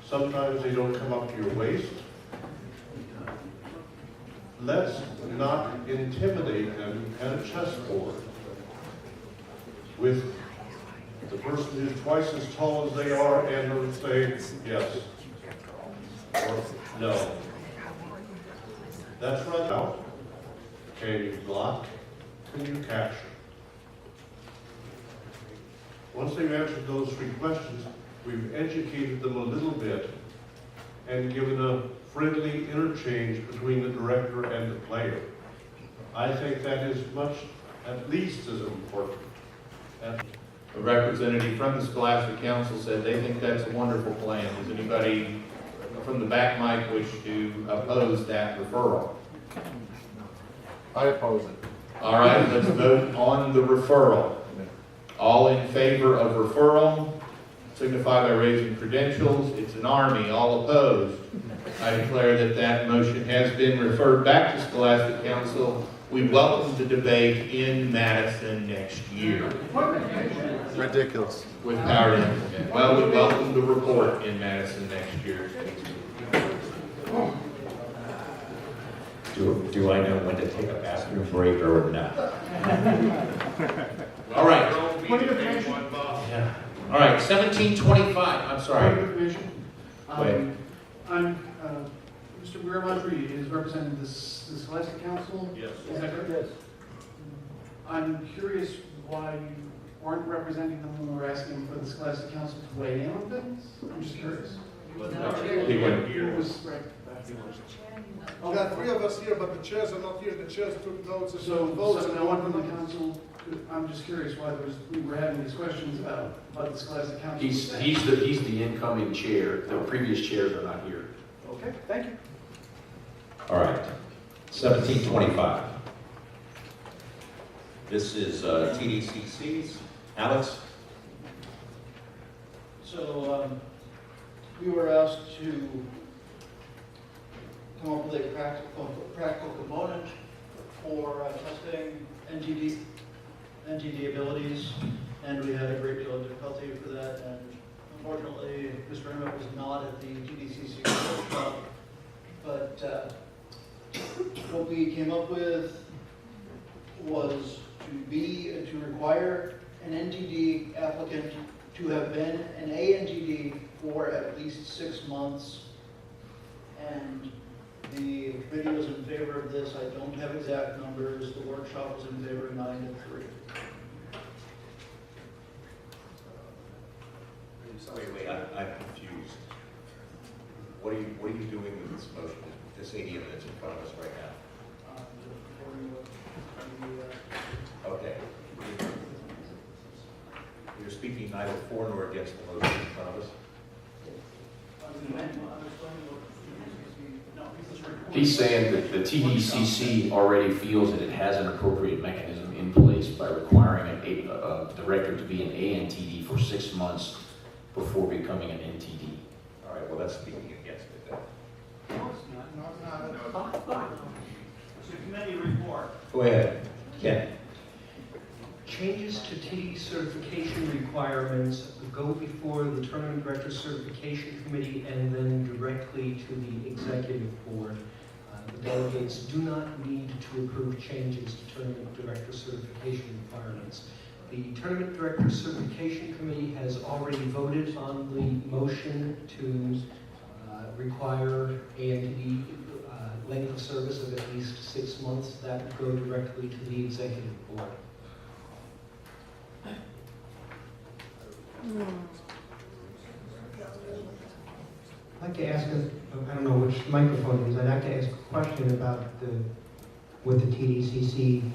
Sometimes they don't come up to your waist. Let's not intimidate them at a chessboard with the person who's twice as tall as they are and they'll say yes or no. That's run out. Can you block? Can you capture? Once they've answered those 3 questions, we've educated them a little bit and given a friendly interchange between the director and the player. I think that is at least as important.
A representative from the Scholastic Council said they think that's a wonderful plan. Does anybody from the back mic wish to oppose that referral?
I oppose it.
All right, let's vote on the referral. All in favor of referral, signify by raising credentials. It's an army. All opposed. I declare that that motion has been referred back to Scholastic Council. We welcome the debate in Madison next year.
Ridiculous.
With power to implement. Well, we welcome the report in Madison next year.
Do I know when to take a bathroom break or not?
All right.
Yeah.
All right, 1725, I'm sorry.
I'm, Mr. Guerra-Madrid is representing the Scholastic Council?
Yes.
Is that correct? Yes. I'm curious why you weren't representing them when we were asking for the Scholastic Council to weigh in on things? I'm just curious.
He went here.
It was right.
There are 3 of us here, but the chairs are not here. The chairs took notes and
So
votes.
no one from the council, I'm just curious why we were having these questions about the Scholastic Council.
He's the incoming chair. The previous chairs are not here.
Okay, thank you.
All right, 1725. This is TDCC's. Alex?
So, we were asked to come up with a practical component for testing NTD abilities, and we had a great deal of difficulty for that, and unfortunately, Mr. Emmett was not at the TDCC workshop, but what we came up with was to require an NTD applicant to have been an ANTD for at least 6 months, and the committee was in favor of this. I don't have exact numbers. The workshop was in favor 9-3.
Wait, I'm confused. What are you doing with this motion, this ADM that's in front of us right now? Okay. You're speaking neither for nor against the motion in front of us?
He's saying that the TDCC already feels that it has an appropriate mechanism in place by requiring a director to be an ANTD for 6 months before becoming an NTD.
All right, well, that's speaking against it then.
It's a committee report.
Go ahead, Ken.
Changes to TD certification requirements go before the Tournament Director Certification Committee and then directly to the Executive Board. The delegates do not need to approve changes to tournament director certification requirements. The tournament director certification committee has already voted on the motion to require A&E length of service of at least 6 months. That would go directly to the executive board.
I'd like to ask, I don't know which microphone it is, I'd like to ask a question about what the TDCC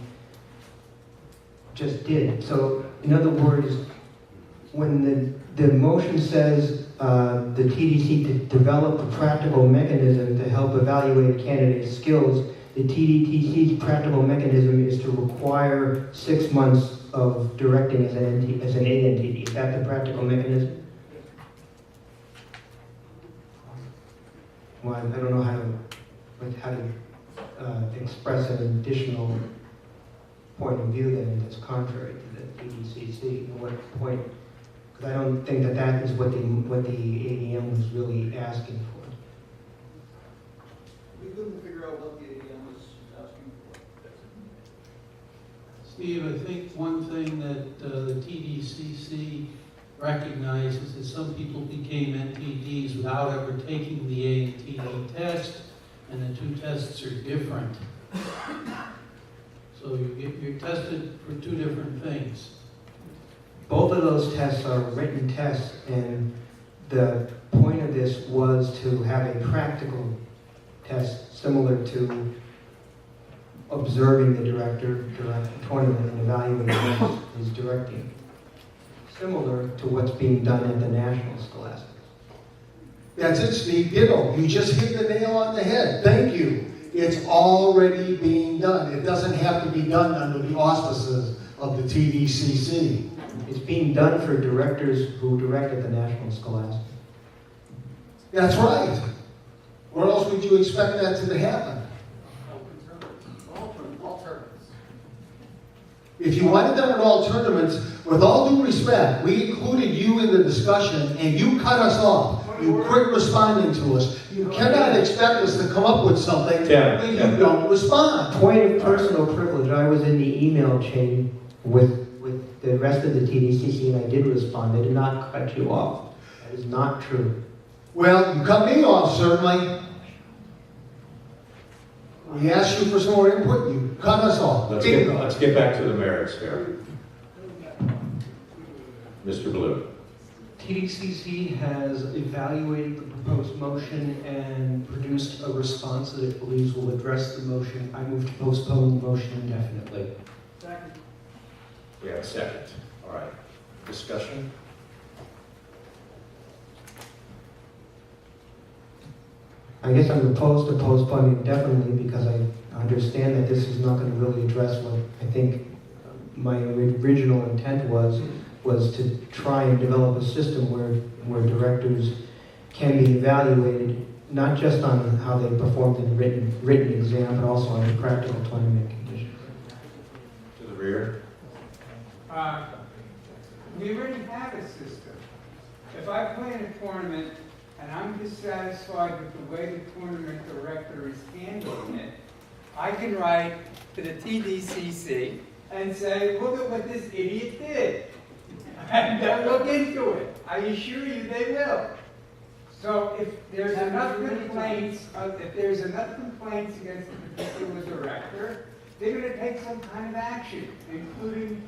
just did. So, in other words, when the motion says the TDC to develop a practical mechanism to help evaluate a candidate's skills, the TDCC's practical mechanism is to require 6 months of directing as an ANTD. Is that the practical mechanism? Well, I don't know how to express an additional point of view then that's contrary to the TDCC. At what point? Because I don't think that is what the ADM was really asking for.
We couldn't figure out what the ADM was asking for.
Steve, I think one thing that the TDCC recognizes is some people became NTDs without ever taking the ANTD test, and the two tests are different. So you're tested for two different things.
Both of those tests are written tests, and the point of this was to have a practical test similar to observing the director direct the tournament and evaluating his directing. Similar to what's being done at the National Scholastics.
That's it, Steve. Ditto. You just hit the nail on the head. Thank you. It's already being done. It doesn't have to be done under the auspices of the TDCC.
It's being done for directors who direct at the National Scholastic.
That's right. Where else would you expect that to happen? If you wanted them in all tournaments, with all due respect, we included you in the discussion and you cut us off. You quit responding to us. You cannot expect us to come up with something when you don't respond.
Point of personal privilege, I was in the email chain with the rest of the TDCC and I did respond. I did not cut you off. That is not true.
Well, you cut me off, certainly. We asked you for some more input, you cut us off.
Let's get back to the merits here. Mr. Blue.
TDCC has evaluated the proposed motion and produced a response that it believes will address the motion. I move to postpone the motion indefinitely.
Second.
We have a second. All right. Discussion?
I guess I'm opposed to postponing indefinitely because I understand that this is not going to really address what I think my original intent was to try and develop a system where directors can be evaluated not just on how they performed in the written exam, but also on the practical tournament conditions.
To the rear.
We already have a system. If I play in a tournament and I'm dissatisfied with the way the tournament director is handling it, I can write to the TDCC and say, look at what this idiot did. And they'll look into it. I assure you they will. So if there's enough complaints against a particular director, they're going to take some kind of action, including,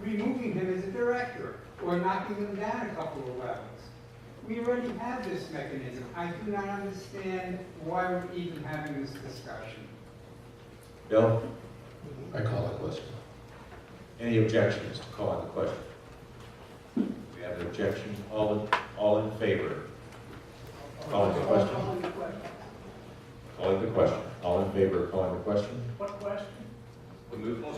removing him as a director or knocking him down a couple of levels. We already have this mechanism. I do not understand why we're even having this discussion.
Bill?
I call the question.
Any objections to calling the question? We have an objection. All in favor? Calling the question. Calling the question. All in favor of calling the question?
What question?
We move to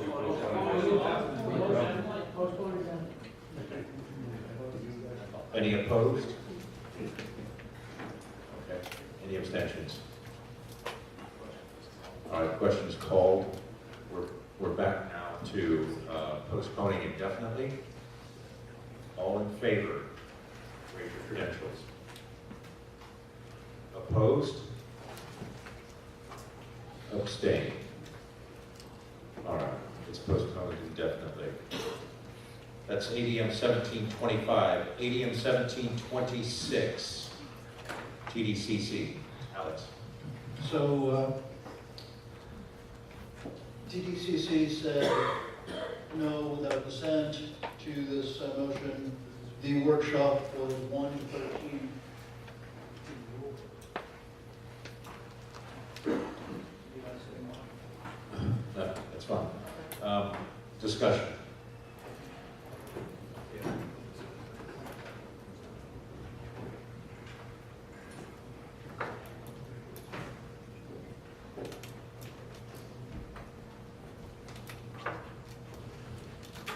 Any opposed? Okay. Any abstentions? All right, the question is called. We're back now to postponing indefinitely. All in favor, raise your credentials. Opposed? abstain? All right, it's postponed indefinitely. That's ADM 1725. ADM 1726. TDCC. Alex.
So, TDCC said no without dissent to this motion. The workshop was 1 to 13.
No, that's fine. Discussion.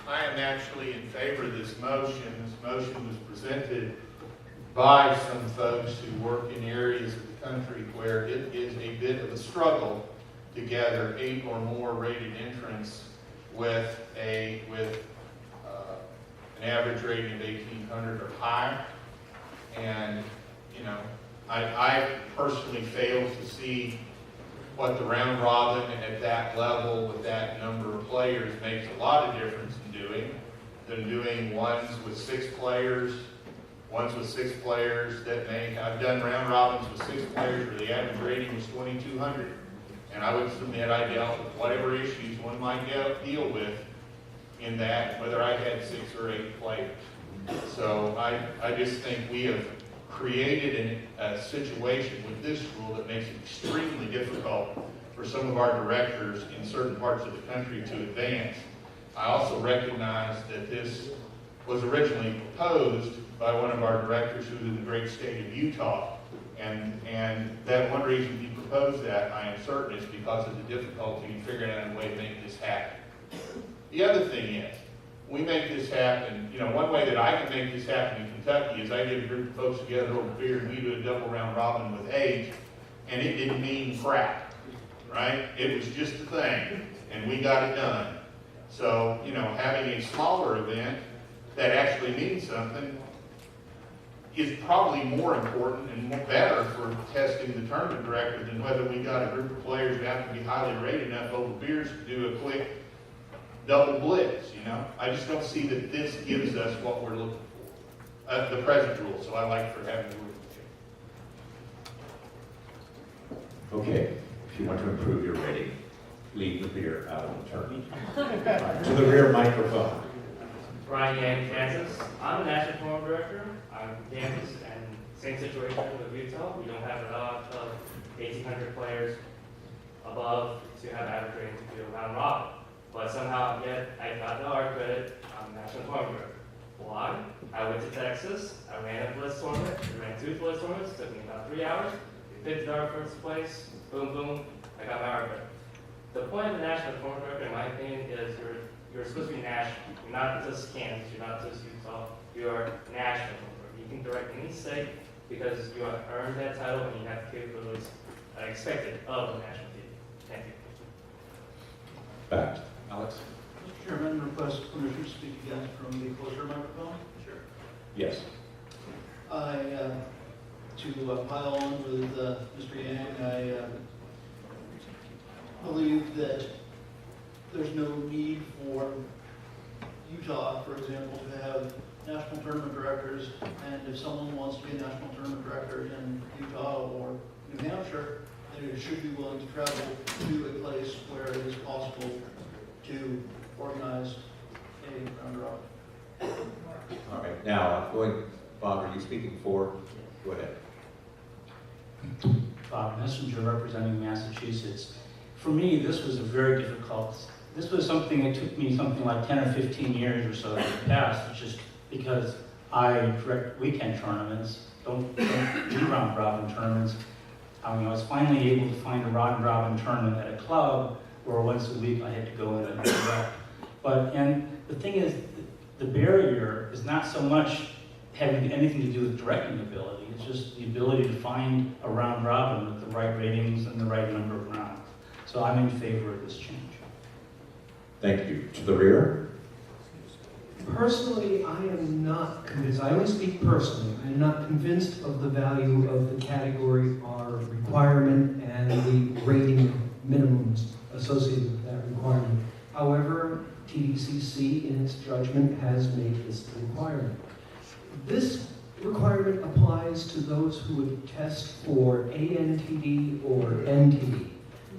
I am actually in favor of this motion. This motion was presented by some folks who work in areas of the country where it is a bit of a struggle to gather 8 or more rated entrants with an average rating of 1,800 or higher. And, you know, I personally fail to see what the round robin at that level with that number of players makes a lot of difference in doing than doing ones with 6 players that may have done round robins with 6 players where the average rating was 2,200. And I would submit I dealt with whatever issues one might deal with in that, whether I had 6 or 8 players. So I just think we have created a situation with this rule that makes it extremely difficult for some of our directors in certain parts of the country to advance. I also recognize that this was originally proposed by one of our directors who was in the great state of Utah. And that one reason he proposed that, I am certain, is because of the difficulty in figuring out a way to make this happen. The other thing is, we make this happen, you know, one way that I can make this happen in Kentucky is I get a group of folks together over beer and we do a double round robin with age, and it didn't mean crap, right? It was just a thing, and we got it done. So, you know, having a smaller event that actually means something is probably more important and more better for testing the tournament director than whether we got a group of players who have to be highly rated enough over beers to do a quick double blitz, you know? I just don't see that this gives us what we're looking for. The present rule, so I like for having the rule change.
Okay, if you want to improve your rating, leave the beer out of the tournament. Right, to the rear microphone.
Brian Yang, Kansas. I'm the National Tournament Director. I'm from Kansas, and same situation with Utah. We don't have a lot of 1,800 players above to have average rating to do a round robin. But somehow, yet, I got the R credit. I'm the National Tournament Director. Why? I went to Texas. I ran a blitz tournament. We ran 2 blitz tournaments. Took me about 3 hours. We picked our first place. Boom, boom. I got my R credit. The point of the National Tournament Director, in my opinion, is you're supposed to be national. You're not just Kansas. You're not just Utah. You are national. You can direct any state because you have earned that title and you have capabilities expected of the national team. Thank you.
Back. Alex?
Mr. Chairman, request permission to speak again from the closer microphone. Sure.
Yes.
To pile on with Mr. Yang, I believe that there's no need for Utah, for example, to have national tournament directors, and if someone wants to be a national tournament director in Utah or New Hampshire, then it should be willing to travel to a place where it is possible to organize a round robin.
All right, now, Bob, are you speaking for? Go ahead.
Bob Messenger, representing Massachusetts. For me, this was a very difficult, this was something that took me something like 10 or 15 years or so to pass, just because I direct weekend tournaments, don't do round robin tournaments. I mean, I was finally able to find a round robin tournament at a club where once a week I had to go in and direct. And the thing is, the barrier is not so much having anything to do with directing ability, it's just the ability to find a round robin with the right ratings and the right number of rounds. So I'm in favor of this change.
Thank you. To the rear?
Personally, I am not convinced. I only speak personally. I am not convinced of the value of the category R requirement and the rating minimum requirement. This requirement applies to those who would test for ANTD or NTD.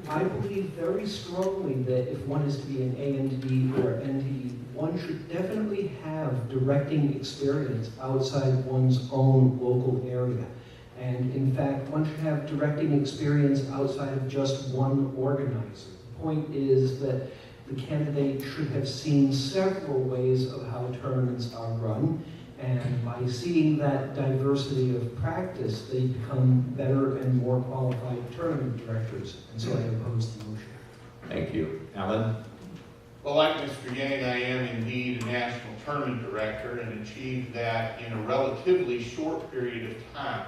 I believe very strongly that if one is to be an ANTD or NTD, one should definitely have directing experience outside one's own local area. And in fact, one should have directing experience outside of just one organizer. The point is that the candidate should have seen several ways of how tournaments are run, and by seeing that diversity of practice, they become better and more qualified tournament directors. And so I oppose the motion.
Thank you. Alan?
Well, like Mr. Yang, I am indeed a national tournament director and achieved that in a relatively short period of time.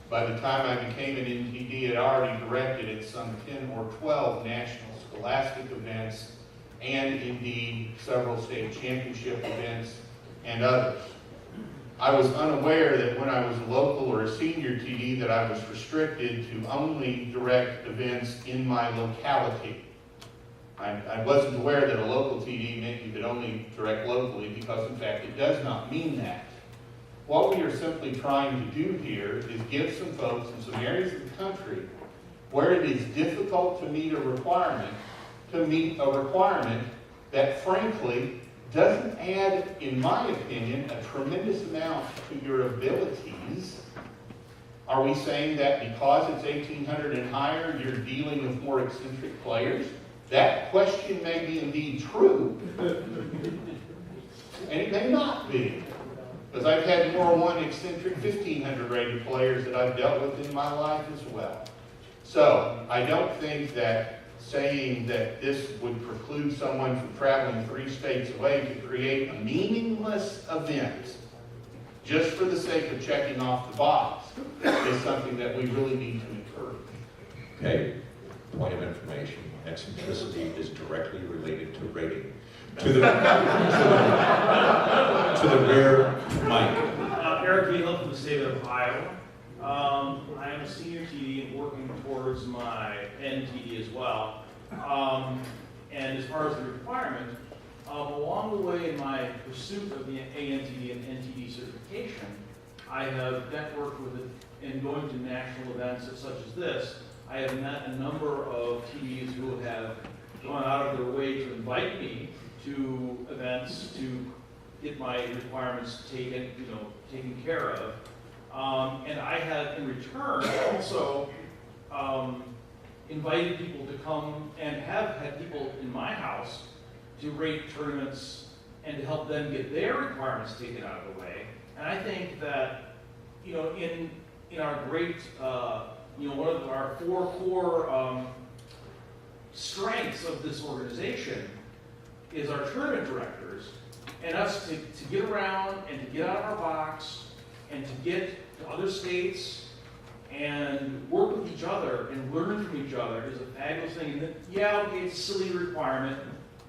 By the time I became an NTD, I'd already directed at some 10 or 12 national scholastic events and indeed several state championship events and others. I was unaware that when I was a local or a senior TD that I was restricted to only direct events in my locality. I wasn't aware that a local TD meant you could only direct locally, because in fact it does not mean that. What we are simply trying to do here is give some folks in some areas of the country where it is difficult to meet a requirement, that frankly doesn't add, in my opinion, a tremendous amount to your abilities. Are we saying that because it's 1,800 and higher, you're dealing with more eccentric players? That question may be indeed true, and it may not be. Because I've had more one eccentric 1,500 rated players that I've dealt with in my life as well. So I don't think that saying that this would preclude someone from traveling 3 states away to create a meaningless event just for the sake of checking off the box is something that we really need to encourage.
Okay, point of information. Eccentricity is directly related to rating. To the rear mic.
Eric Beal from the state of Iowa. I am a senior TD and working towards my NTD as well. And as far as the requirement, along the way in my pursuit of the ANTD and NTD certification, I have networked with it and going to national events such as this. I have met a number of TDs who have gone out of their way to invite me to events to get my requirements taken care of. And I have, in return, also invited people to come and have had people in my house to rate tournaments and to help them get their requirements taken out of the way. And I think that, in our great, one of our 4 core strengths of this organization is our tournament directors, and us to get around and to get out of our box and to get to other states and work with each other and learn from each other is a fabulous thing. And yeah, okay, it's a silly requirement,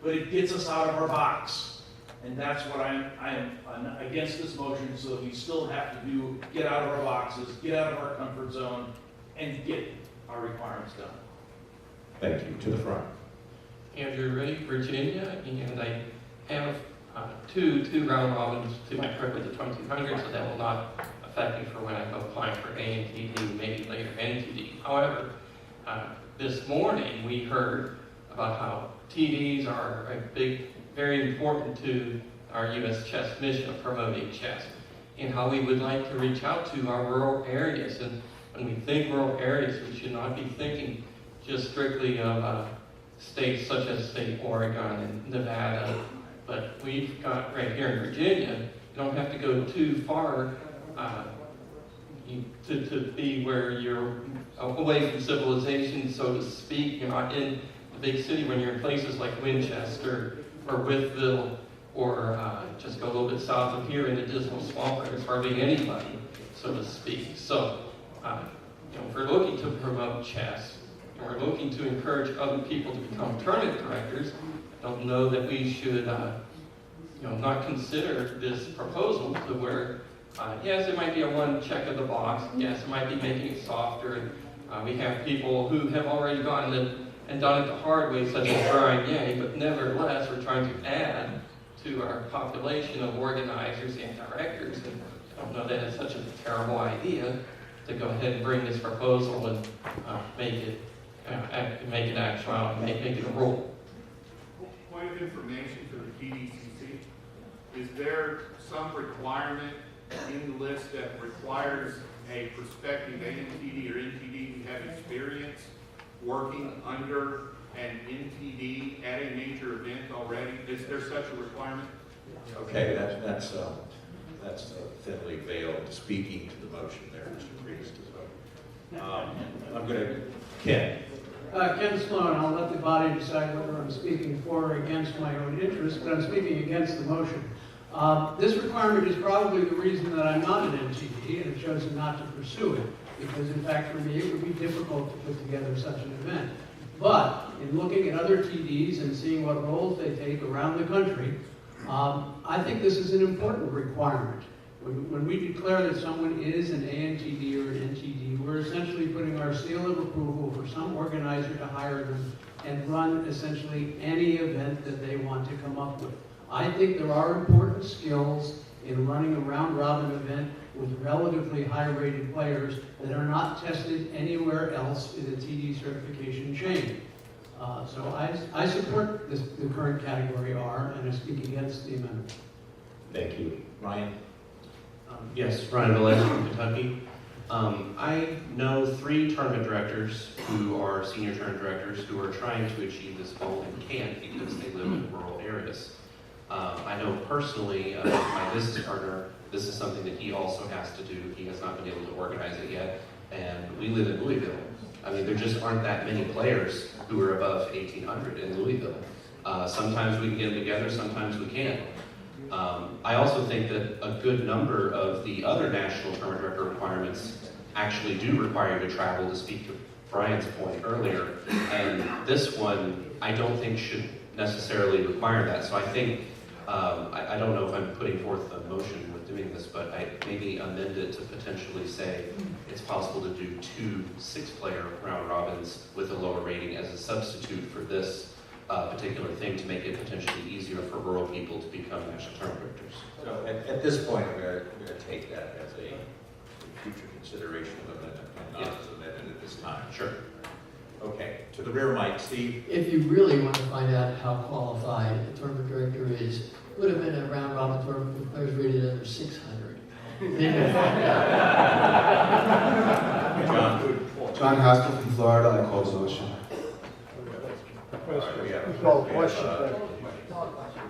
but it gets us out of our box. And that's what I am against this motion, so that we still have to get out of our boxes, get out of our comfort zone, and get our requirements done.
Thank you. To the front.
Andrew Ray, Virginia, and I have two round robins to my credit with the 2200, so that will not affect me for when I'm applying for ANTD, maybe later NTD. However, this morning we heard about how TDs are very important to our U.S. chess mission of promoting chess, and how we would like to reach out to our rural areas. And when we think rural areas, we should not be thinking just strictly of states such as, say, Oregon and Nevada, but we've got right here in Virginia, you don't have to go too far to be where you're away from civilization, so to speak. You're not in the big city when you're in places like Winchester or Wytheville, or just go a little bit south of here in the Dismal Swamp where there's hardly anybody, so to speak. So, if we're looking to promote chess, and we're looking to encourage other people to become tournament directors, I don't know that we should, not consider this proposal to where, yes, it might be a one check of the box. Yes, it might be making it softer. And, we have people who have already gone and done it the hard way, such as Brian Yang, but nevertheless, we're trying to add to our population of organizers and directors. And I don't know that it's such a terrible idea to go ahead and bring this proposal and make it actual, make it a rule.
Point of information for the TDCC. Is there some requirement in the list that requires a prospective ANTD or NTD to have experience working under an NTD at a major event already? Is there such a requirement?
Okay, that's thinly veiled speaking to the motion there, Mr. Priest, as well. I'm going to, Ken.
Ken Sloan, I'll let the body decide whether I'm speaking for or against my own interests, but I'm speaking against the motion. This requirement is probably the reason that I'm not an NTD and have chosen not to pursue it, because in fact for me it would be difficult to put together such an event. But in looking at other TDs and seeing what roles they take around the country, I think this is an important requirement. When we declare that someone is an ANTD or an NTD, we're essentially putting our seal of approval for some organizer to hire them and run essentially any event that they want to come up with. I think there are important skills in running a round-robin event with relatively high-rated players that are not tested anywhere else in the TD certification chain. So I support the current category R, and I speak against the amendment.
Thank you. Ryan?
Yes, Ryan Velez from Kentucky. I know 3 tournament directors who are senior tournament directors who are trying to achieve this goal and can't because they live in rural areas. I know personally, my business partner, this is something that he also has to do. He has not been able to organize it yet, and we live in Louisville. I mean, there just aren't that many players who are above 1,800 in Louisville. Sometimes we can get them together, sometimes we can't. I also think that a good number of the other national tournament director requirements actually do require you to travel, to speak to Brian's point earlier, and this one I don't think should necessarily require that. So I think, I don't know if I'm putting forth a motion with doing this, but I maybe amend it to potentially say it's possible to do 2 6-player round robins with a lower rating as a substitute for this particular thing to make it potentially easier for rural people to become national tournament directors.
So at this point, I'm going to take that as a future consideration of amendment and not as amended at this time.
Sure.
Okay, to the rear mic, Steve.
If you really want to find out how qualified a tournament director is, would have been a round robin tournament with players rated under 600. Then you'll find out.
John Haskell from Florida. I call the motion.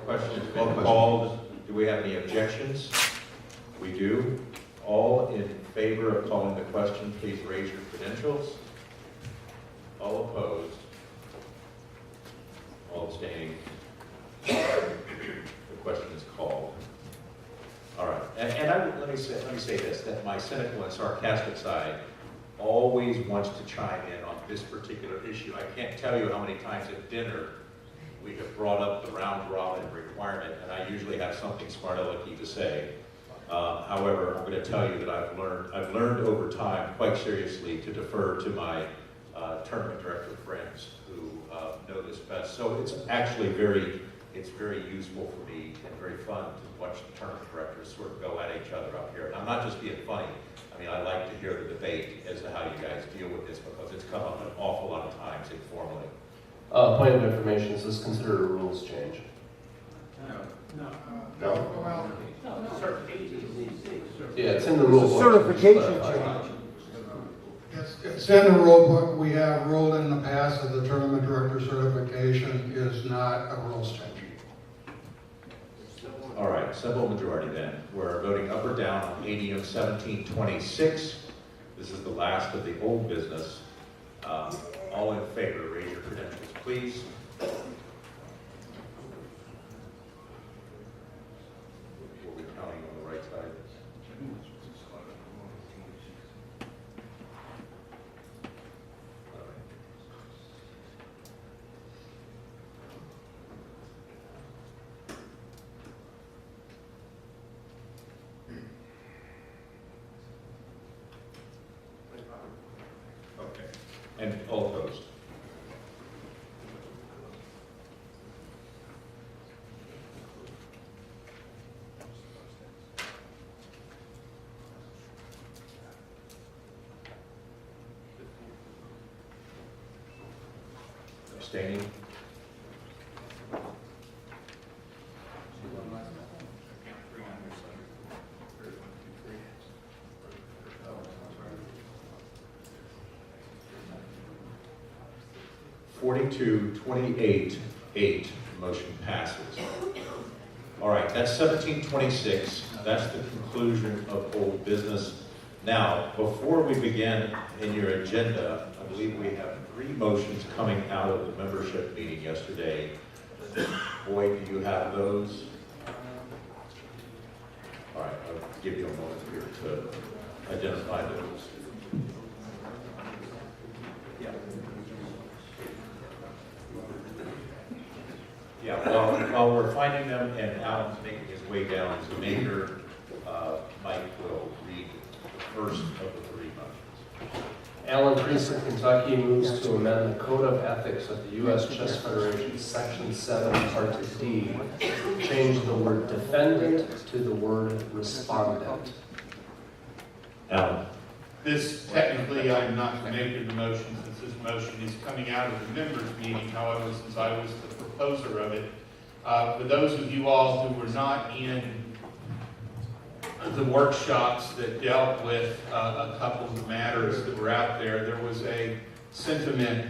Questions been called. Do we have any objections? We do. All in favor of calling the question, please raise your credentials. All opposed? All abstaining? The question is called. All right. And let me say this, that my cynical and sarcastic side always wants to chime in on this particular issue. I can't tell you how many times at dinner we have brought up the round robin requirement, and I usually have something smart alecky to say. However, I'm going to tell you that I've learned over time quite seriously to defer to my tournament director friends who know this best. So it's actually very useful for me and very fun to watch the tournament directors sort of go at each other up here. And I'm not just being funny. I mean, I like to hear the debate as to how you guys deal with this because it's come up an awful lot of times informally.
Point of information, is this considered a rules change?
No.
Yeah, it's in the rule book.
Certification change.
It's in the rule book. We have ruled in the past that the tournament director certification is not a rules change.
All right, simple majority then. We're voting up or down on ADM 1726. This is the last of the old business. All in favor, raise your credentials, please. Were we counting on the right side? Okay. And all opposed? Abstaining? Forty-two, 28, 8, motion passes. All right, that's 1726. That's the conclusion of old business. Now, before we begin in your agenda, I believe we have 3 motions coming out of the membership meeting yesterday. Boyd, do you have those? All right, I'll give you a moment here to identify those. Yeah. Yeah, while we're finding them and Alan's making his way down to Maker, Mike will read the first of the 3 motions.
Alan Priest of Kentucky moves to amend the Code of Ethics of the U.S. Chess Federation, Section 7, Part D, change the word defendant to the word respondent.
Alan.
This, technically, I'm not making the motion since this motion is coming out of the members' meeting. However, since I was the proposer of it, for those of you all who were not in the workshops that dealt with a couple of the matters that were out there, there was a sentiment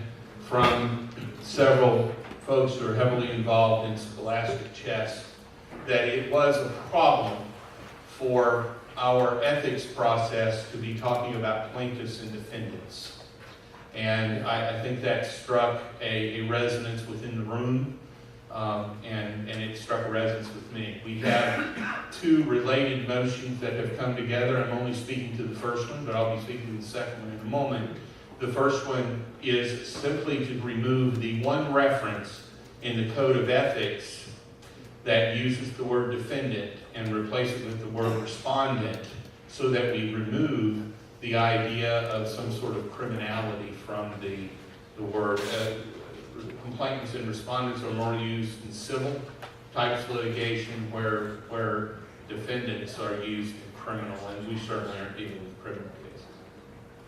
from several folks who are heavily involved in scholastic chess that it was a problem for our ethics process to be talking about plaintiffs and defendants. And I think that struck a resonance within the room, and it struck a resonance with me. We have 2 related motions that have come together. I'm only speaking to the first one, but I'll be speaking to the second one in a moment. The first one is simply to remove the one reference in the Code of Ethics that uses the word defendant and replace it with the word respondent, so that we remove the idea of some sort of criminality from the word. Complainants and respondents are more used in civil types of litigation where defendants are used in criminal, and we certainly aren't dealing with criminal cases.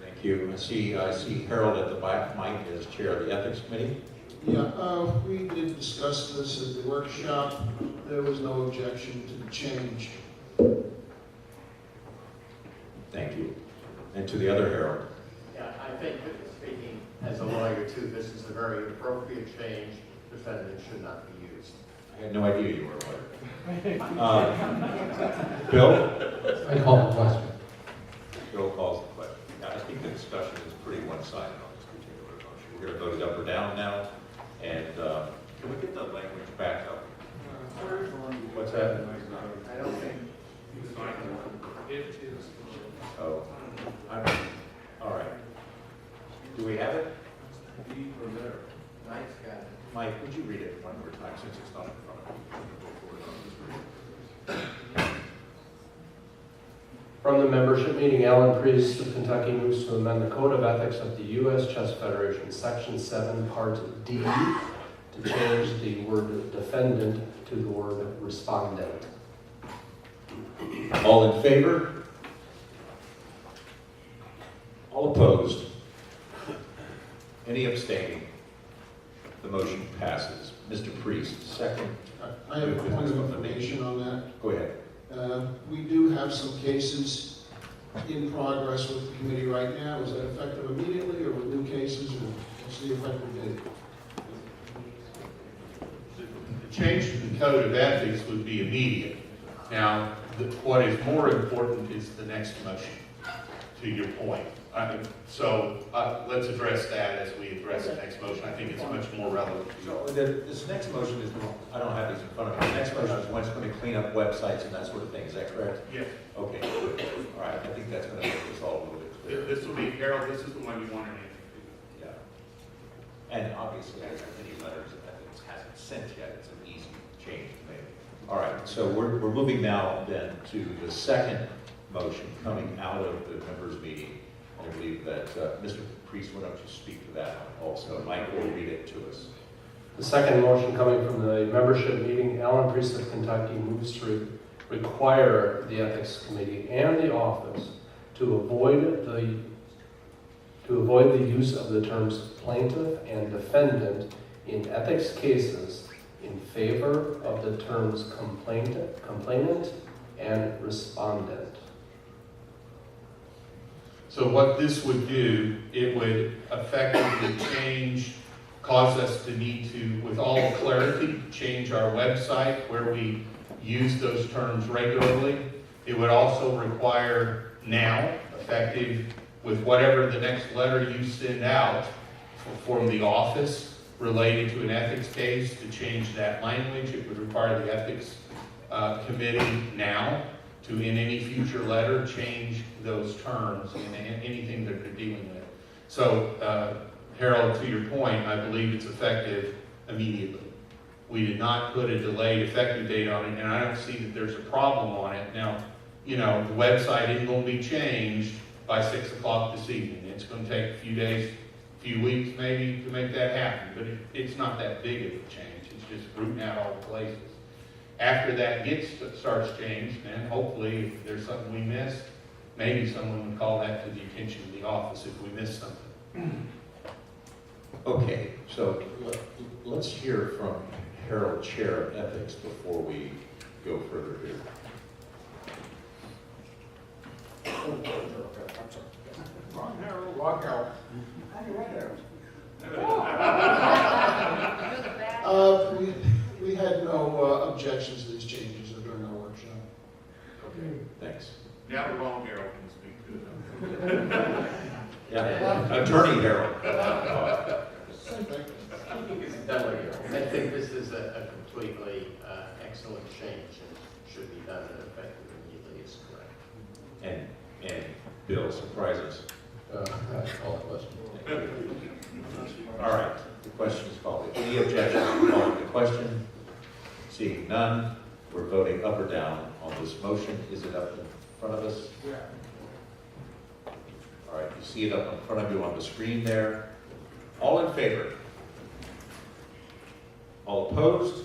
Thank you. I see Harold at the back. Mike is chair of the ethics committee.
Yeah, we did discuss this at the workshop. There was no objection to the change.
Thank you. And to the other Harold.
Yeah, I think that speaking as a lawyer too, this is a very appropriate change. Defendant should not be used.
I had no idea you were a lawyer. Bill?
I call the question.
Bill calls the question. Now, I think the discussion is pretty one-sided on this particular motion. We're going to vote it up or down now. And can we get the language back up? What's that?
I don't think.
Oh, all right. Do we have it?
Mike's got it.
Mike, would you read it one more time since it's not in front of me?
From the membership meeting, Alan Priest of Kentucky moves to amend the Code of Ethics of the U.S. Chess Federation, Section 7, Part D, to change the word defendant to the word respondent.
All in favor? All opposed? Any abstaining? The motion passes. Mr. Priest, second.
I have a point of information on that.
Go ahead.
We do have some cases in progress with the committee right now. Is that effective immediately, or with new cases, or what's the effective date?
The change to the Code of Ethics would be immediate. Now, what is more important is the next motion, to your point. So let's address that as we address the next motion. I think it's much more relevant.
So this next motion is, I don't have these in front of me. The next motion is one's going to clean up websites and that sort of thing. Is that correct?
Yes.
Okay. All right. I think that's going to make this all a little bit clearer.
This will be, Harold, this is the one you wanted me to do.
Yeah. And obviously, as any letters of ethics hasn't sent yet, it's an easy change to make. All right. So we're moving now then to the second motion coming out of the members' meeting. I believe that Mr. Priest, why don't you speak to that also? Mike will read it to us.
The second motion coming from the membership meeting, Alan Priest of Kentucky moves to require the Ethics Committee and the office to avoid the use of the terms plaintiff and defendant in ethics cases in favor of the terms complainant and respondent.
So what this would do, it would effectively cause us to need to, with all clarity, change our website where we use those terms regularly. It would also require now, effective with whatever the next letter you send out from the office related to an ethics case, to change that language. It would require the ethics committee now to, in any future letter, change those terms in anything that they're dealing with. So, Harold, to your point, I believe it's effective immediately. We did not put a delayed effective date on it, and I don't see that there's a problem on it. Now, you know, the website isn't going to be changed by 6 o'clock this evening. It's going to take a few days, a few weeks maybe to make that happen, but it's not that big of a change. It's just rooting out all the places. After that starts changed, then hopefully if there's something we missed, maybe someone would call that to the attention of the office if we missed something.
Okay, so let's hear from Harold, Chair of Ethics, before we go further here.
Ron Harold, walk out. We had no objections to these changes during our workshop.
Okay, thanks.
Now the wrong Harold can speak to it.
Yeah, Attorney Harold.
I think this is a completely excellent change and should be done and effective immediately is correct.
And Bill, surprise us.
Call it question.
All right, the question is called. Any objections to calling the question? Seeing none, we're voting up or down on this motion. Is it up in front of us?
Yeah.
All right, you see it up in front of you on the screen there. All in favor? All opposed?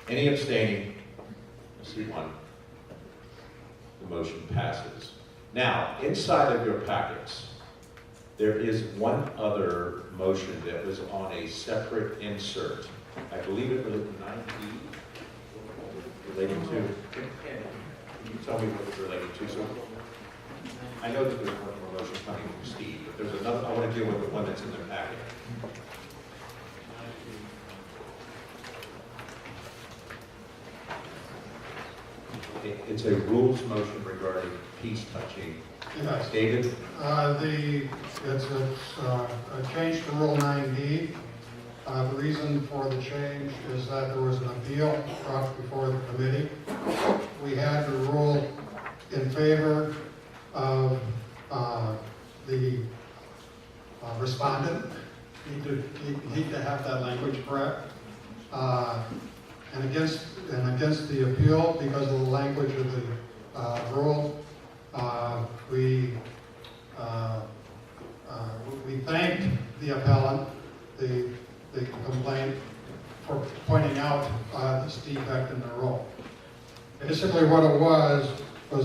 Any abstaining? I see one. The motion passes. Now, inside of your packets, there is one other motion that was on a separate insert. I believe it was 9E, relating to. Can you tell me what it's relating to? So, I know that there's one more motion coming from Steve, but there's another. I want to deal with the one that's in their packet. It's a rules motion regarding peace touching.
Yes.
David?
It's a change to Rule 9D. The reason for the change is that there was an appeal brought before the committee. We had to rule in favor of the respondent. Need to have that language correct. And against the appeal because of the language of the rule. We thanked the appellant, the complaint, for pointing out this defect in the rule. Basically what it was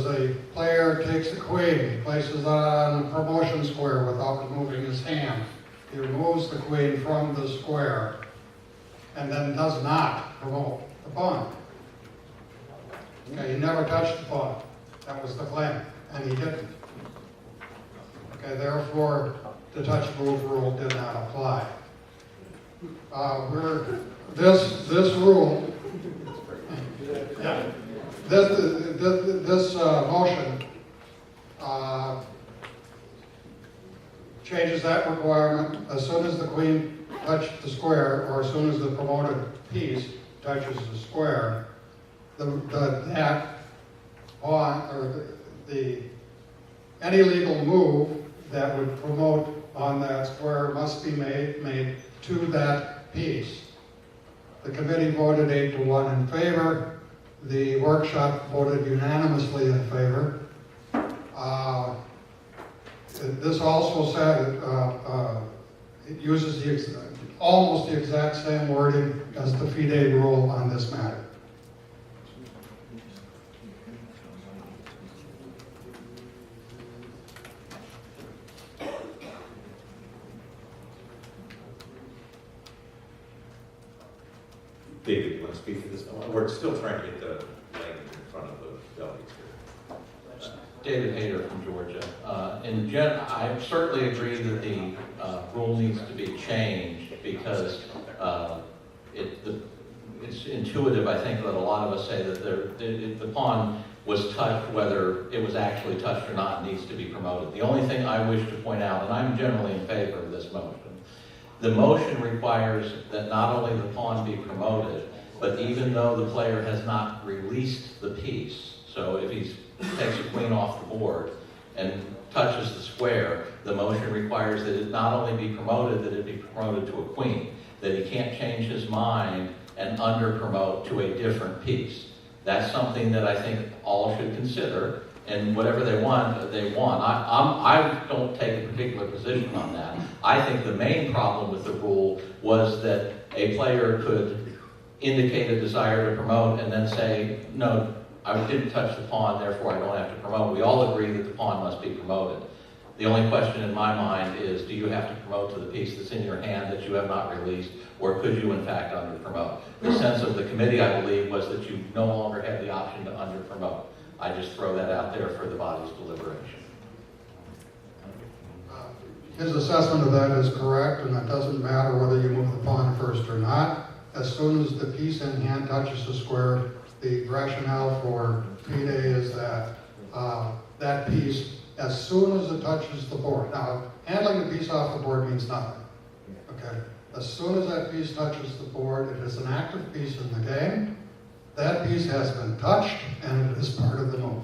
a player takes a queen, places it on a promotion square without removing his hand. He removes the queen from the square and then does not promote the pawn. Okay, he never touched the pawn. That was the claim, and he didn't. Okay, therefore, the touch move rule did not apply. This rule, this motion changes that requirement as soon as the queen touched the square, or as soon as the promoted piece touches the square, that pawn, or any legal move that would promote on that square must be made to that piece. The committee voted 8-1 in favor. The workshop voted unanimously in favor. This also said it uses almost the exact same wording as the FIDE rule on this matter.
David, you want to speak to this? We're still trying to get the language in front of the delegates here.
David Hayter from Georgia. I certainly agree that the rule needs to be changed because it's intuitive, I think, that a lot of us say that the pawn was touched, whether it was actually touched or not, needs to be promoted. The only thing I wish to point out, and I'm generally in favor of this motion, the motion requires that not only the pawn be promoted, but even though the player has not released the piece, so if he takes a queen off the board and touches the square, the motion requires that it not only be promoted, that it be promoted to a queen, that he can't change his mind and under-promote to a different piece. That's something that I think all should consider, and whatever they want, they want. I don't take a particular position on that. I think the main problem with the rule was that a player could indicate a desire to promote and then say, no, I didn't touch the pawn, therefore I don't have to promote. We all agree that the pawn must be promoted. The only question in my mind is, do you have to promote to the piece that's in your hand that you have not released, or could you in fact under-promote? The sense of the committee, I believe, was that you no longer had the option to under-promote. I just throw that out there for the body's deliberation.
His assessment of that is correct, and it doesn't matter whether you move the pawn first or not. As soon as the piece in hand touches the square, the rationale for P-Day is that that piece, as soon as it touches the board. Now, handling the piece off the board means nothing. Okay? As soon as that piece touches the board, it is an active piece in the game. That piece has been touched, and it is part of the move.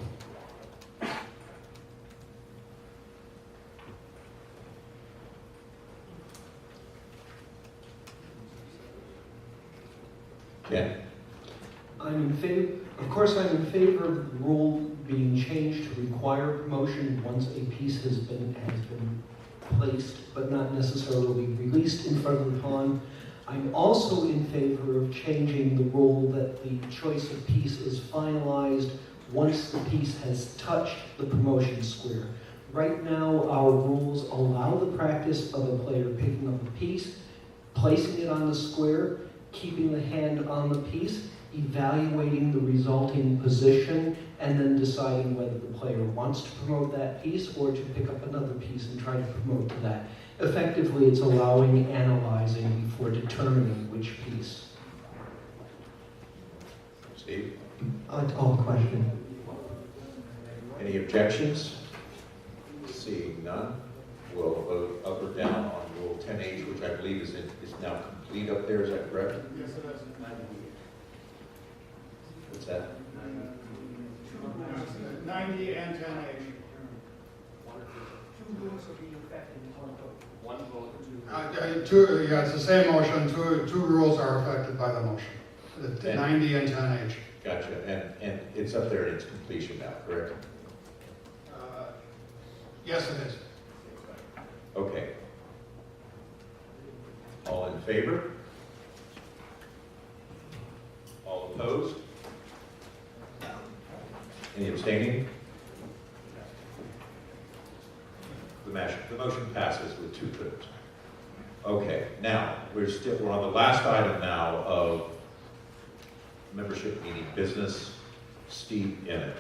Yeah.
I'm in favor, of course I'm in favor of the rule being changed to require promotion once a piece has been placed, but not necessarily released in front of the pawn. I'm also in favor of changing the rule that the choice of piece is finalized once the piece has touched the promotion square. Right now, our rules allow the practice of a player picking up a piece, placing it on the square, keeping the hand on the piece, evaluating the resulting position, and then deciding whether the player wants to promote that piece or to pick up another piece and try to promote to that. Effectively, it's allowing analyzing before determining which piece.
Steve?
I'd call the question.
Any objections? Seeing none, we'll vote up or down on Rule 10H, which I believe is now complete up there. Is that correct?
Yes, it is.
What's that?
90 and 10H.
Two rules will be affected in one vote.
One vote.
It's the same motion. Two rules are affected by the motion. The 90 and 10H.
Gotcha. And it's up there in its completion now, correct?
Yes, it is.
Okay. All in favor? All opposed? Any abstaining? The motion passes with 2/3. Okay, now we're on the last item now of membership meeting business. Steve Emmett.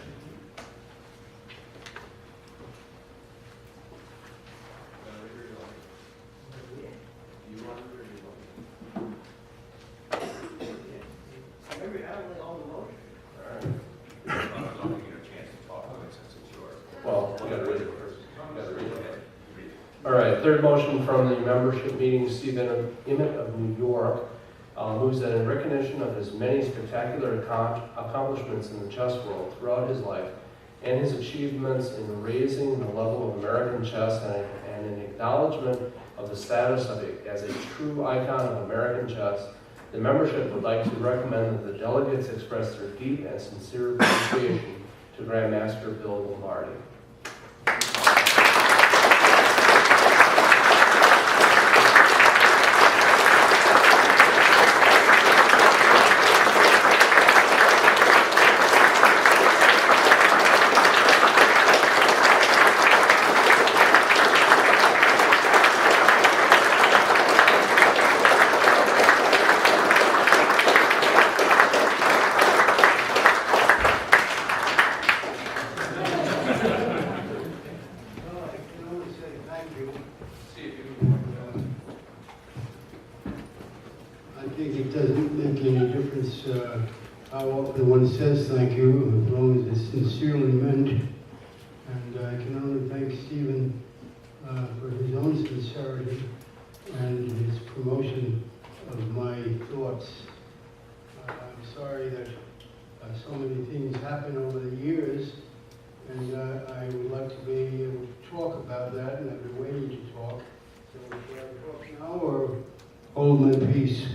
All right, third motion from the membership meeting, Steve Emmett of New York, moves that in recognition of his many spectacular accomplishments in the chess world throughout his life and his achievements in raising the level of American chess and in acknowledgement of the status of it as a true icon of American chess, the membership would like to recommend that the delegates express their deep and sincere appreciation to Grandmaster Bill Lombardi.
think it doesn't make any difference how often one says thank you, as long as it's sincerely meant. And I can only thank Stephen for his own sincerity and his promotion of my thoughts. I'm sorry that so many things happen over the years, and I would like to be able to talk about that, and I've been waiting to talk. So should I talk now or hold my peace?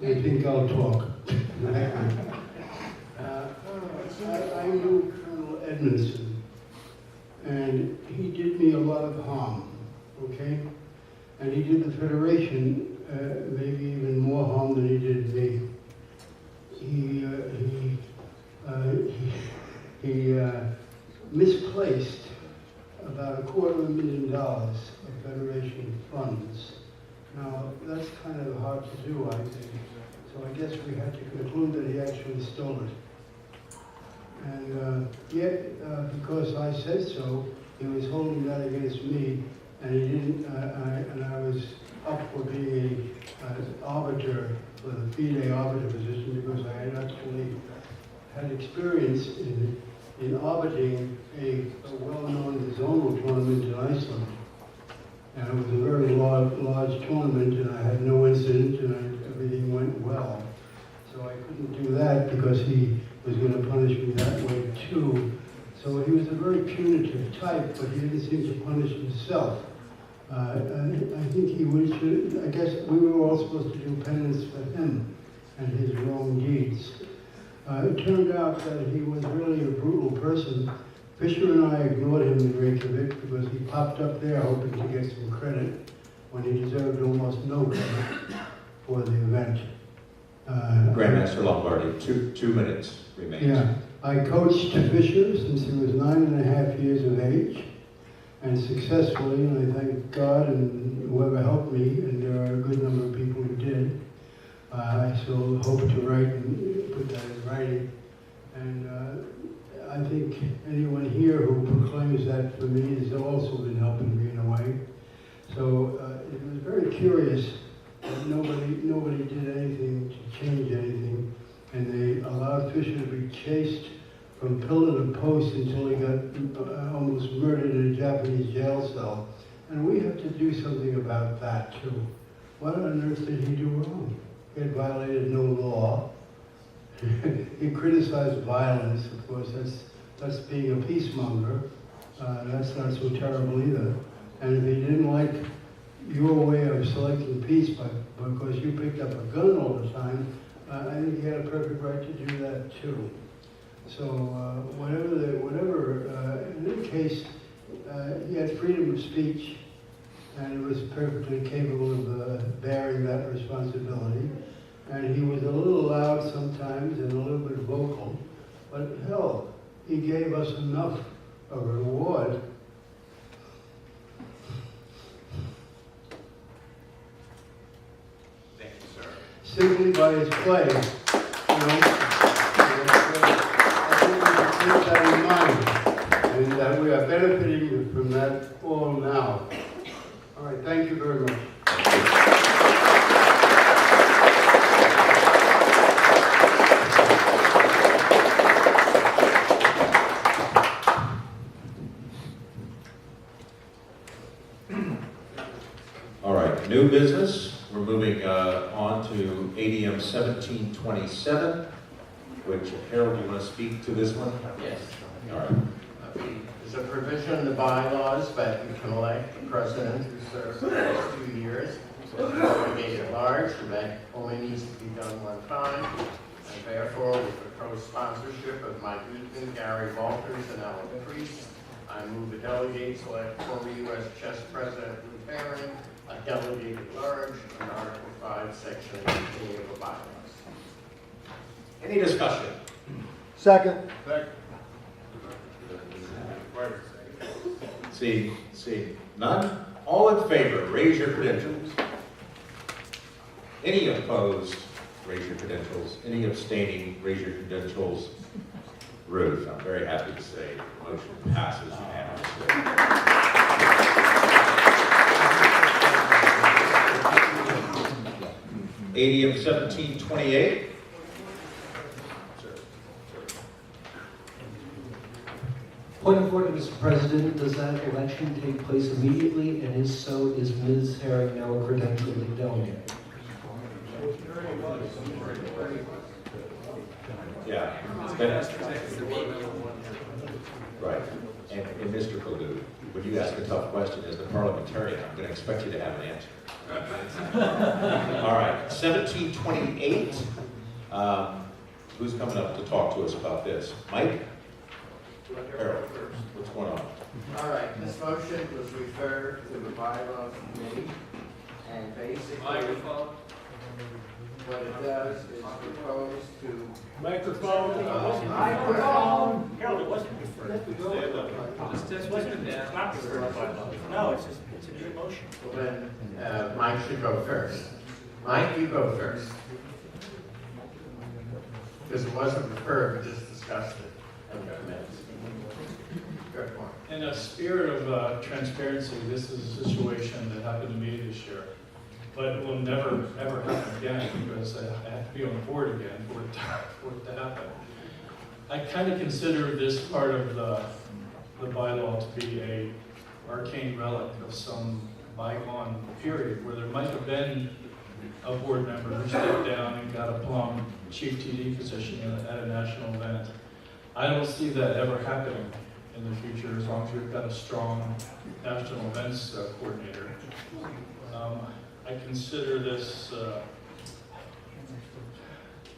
I think I'll talk. I knew Colonel Edmondson, and he did me a lot of harm, okay? And he did the Federation maybe even more harm than he did me. He misplaced about $250,000 of Federation funds. Now, that's kind of hard to do, I think. So I guess we had to conclude that he actually stole it. And yet, because I said so, he was holding that against me, and he didn't. And I was up for being an arbiter for the FIDE arbiter position because I had actually had experience in arbitering a well-known zonal tournament in Iceland. And it was a very large tournament, and I had no incident, and everything went well. So I couldn't do that because he was going to punish me that way too. So he was a very punitive type, but he didn't seem to punish himself. I think I guess we were all supposed to do penance for him and his wrong deeds. It turned out that he was really a brutal person. Fisher and I ignored him in Reykjavik because he popped up there hoping to get some credit when he deserved almost no credit for the event.
Grandmaster Lombardi, two minutes remains.
Yeah, I coached Fisher since he was 9.5 years of age, and successfully, and I thank God and whoever helped me, and there are a good number of people who did. I still hope to write and put that in writing. And I think anyone here who proclaims that for me has also been helping me in a way. So it was very curious that nobody did anything to change anything, and they allowed Fisher to be chased from pillar to post until he got almost murdered in a Japanese jail cell. And we have to do something about that too. What on earth did he do wrong? He had violated no law. He criticized violence, of course, that's being a peacemonger. That's not so terrible either. And if he didn't like your way of selecting peace because you picked up a gun all the time, I think he had a perfect right to do that too. So in any case, he had freedom of speech, and he was perfectly capable of bearing that responsibility. And he was a little loud sometimes and a little bit vocal, but hell, he gave us enough of a reward.
Thank you, sir.
Simply by his play, you know. I think we should keep that in mind, and that we are benefiting from that all now. All right, thank you very much.
All right, new business. We're moving on to ADM 1727, which, Harold, you want to speak to this one?
Yes.
All right.
There's a provision in the bylaws that you can elect a president who serves for the next 2 years. So it's delegated at large, and that only needs to be done one time. And therefore, with the co-sponsorship of Mike Eaton, Gary Walters, and Alan Priest, I move the delegates elect former U.S. Chess President Ruth Herring, a delegate at large, in Article 5, Section 18 of the bylaws.
Any discussion?
Second.
See none? All in favor, raise your credentials. Any opposed, raise your credentials. Any abstaining, raise your credentials. Ruth, I'm very happy to say the motion passes unanimously. ADM 1728.
Point of order, Mr. President, does that election take place immediately, and if so, is Ms. Herring now a credentialed delegate?
Yeah. Right. And Mr. Perdue, when you ask a tough question as the parliamentarian, I'm going to expect you to have an answer. All right, 1728. Who's coming up to talk to us about this? Mike? Harold, what's going on?
All right, this motion was referred to the bylaws committee, and basically what it does is propose to...
Microphone.
Harold, it wasn't referred. This wasn't, it's not referred to. No, it's a new motion.
Well, then, Mike should go first. Mike, you go first. Because it wasn't referred, we just discussed it in the minutes. Good point.
In a spirit of transparency, this is a situation that happened to me this year. But it will never, ever happen again because I have to be on the board again for it to happen. I kind of consider this part of the bylaw to be a arcane relic of some bygone period where there might have been a board member who stepped down and got a plum chief TD position at a national event. I don't see that ever happening in the future as long as we've got a strong national events coordinator. I consider this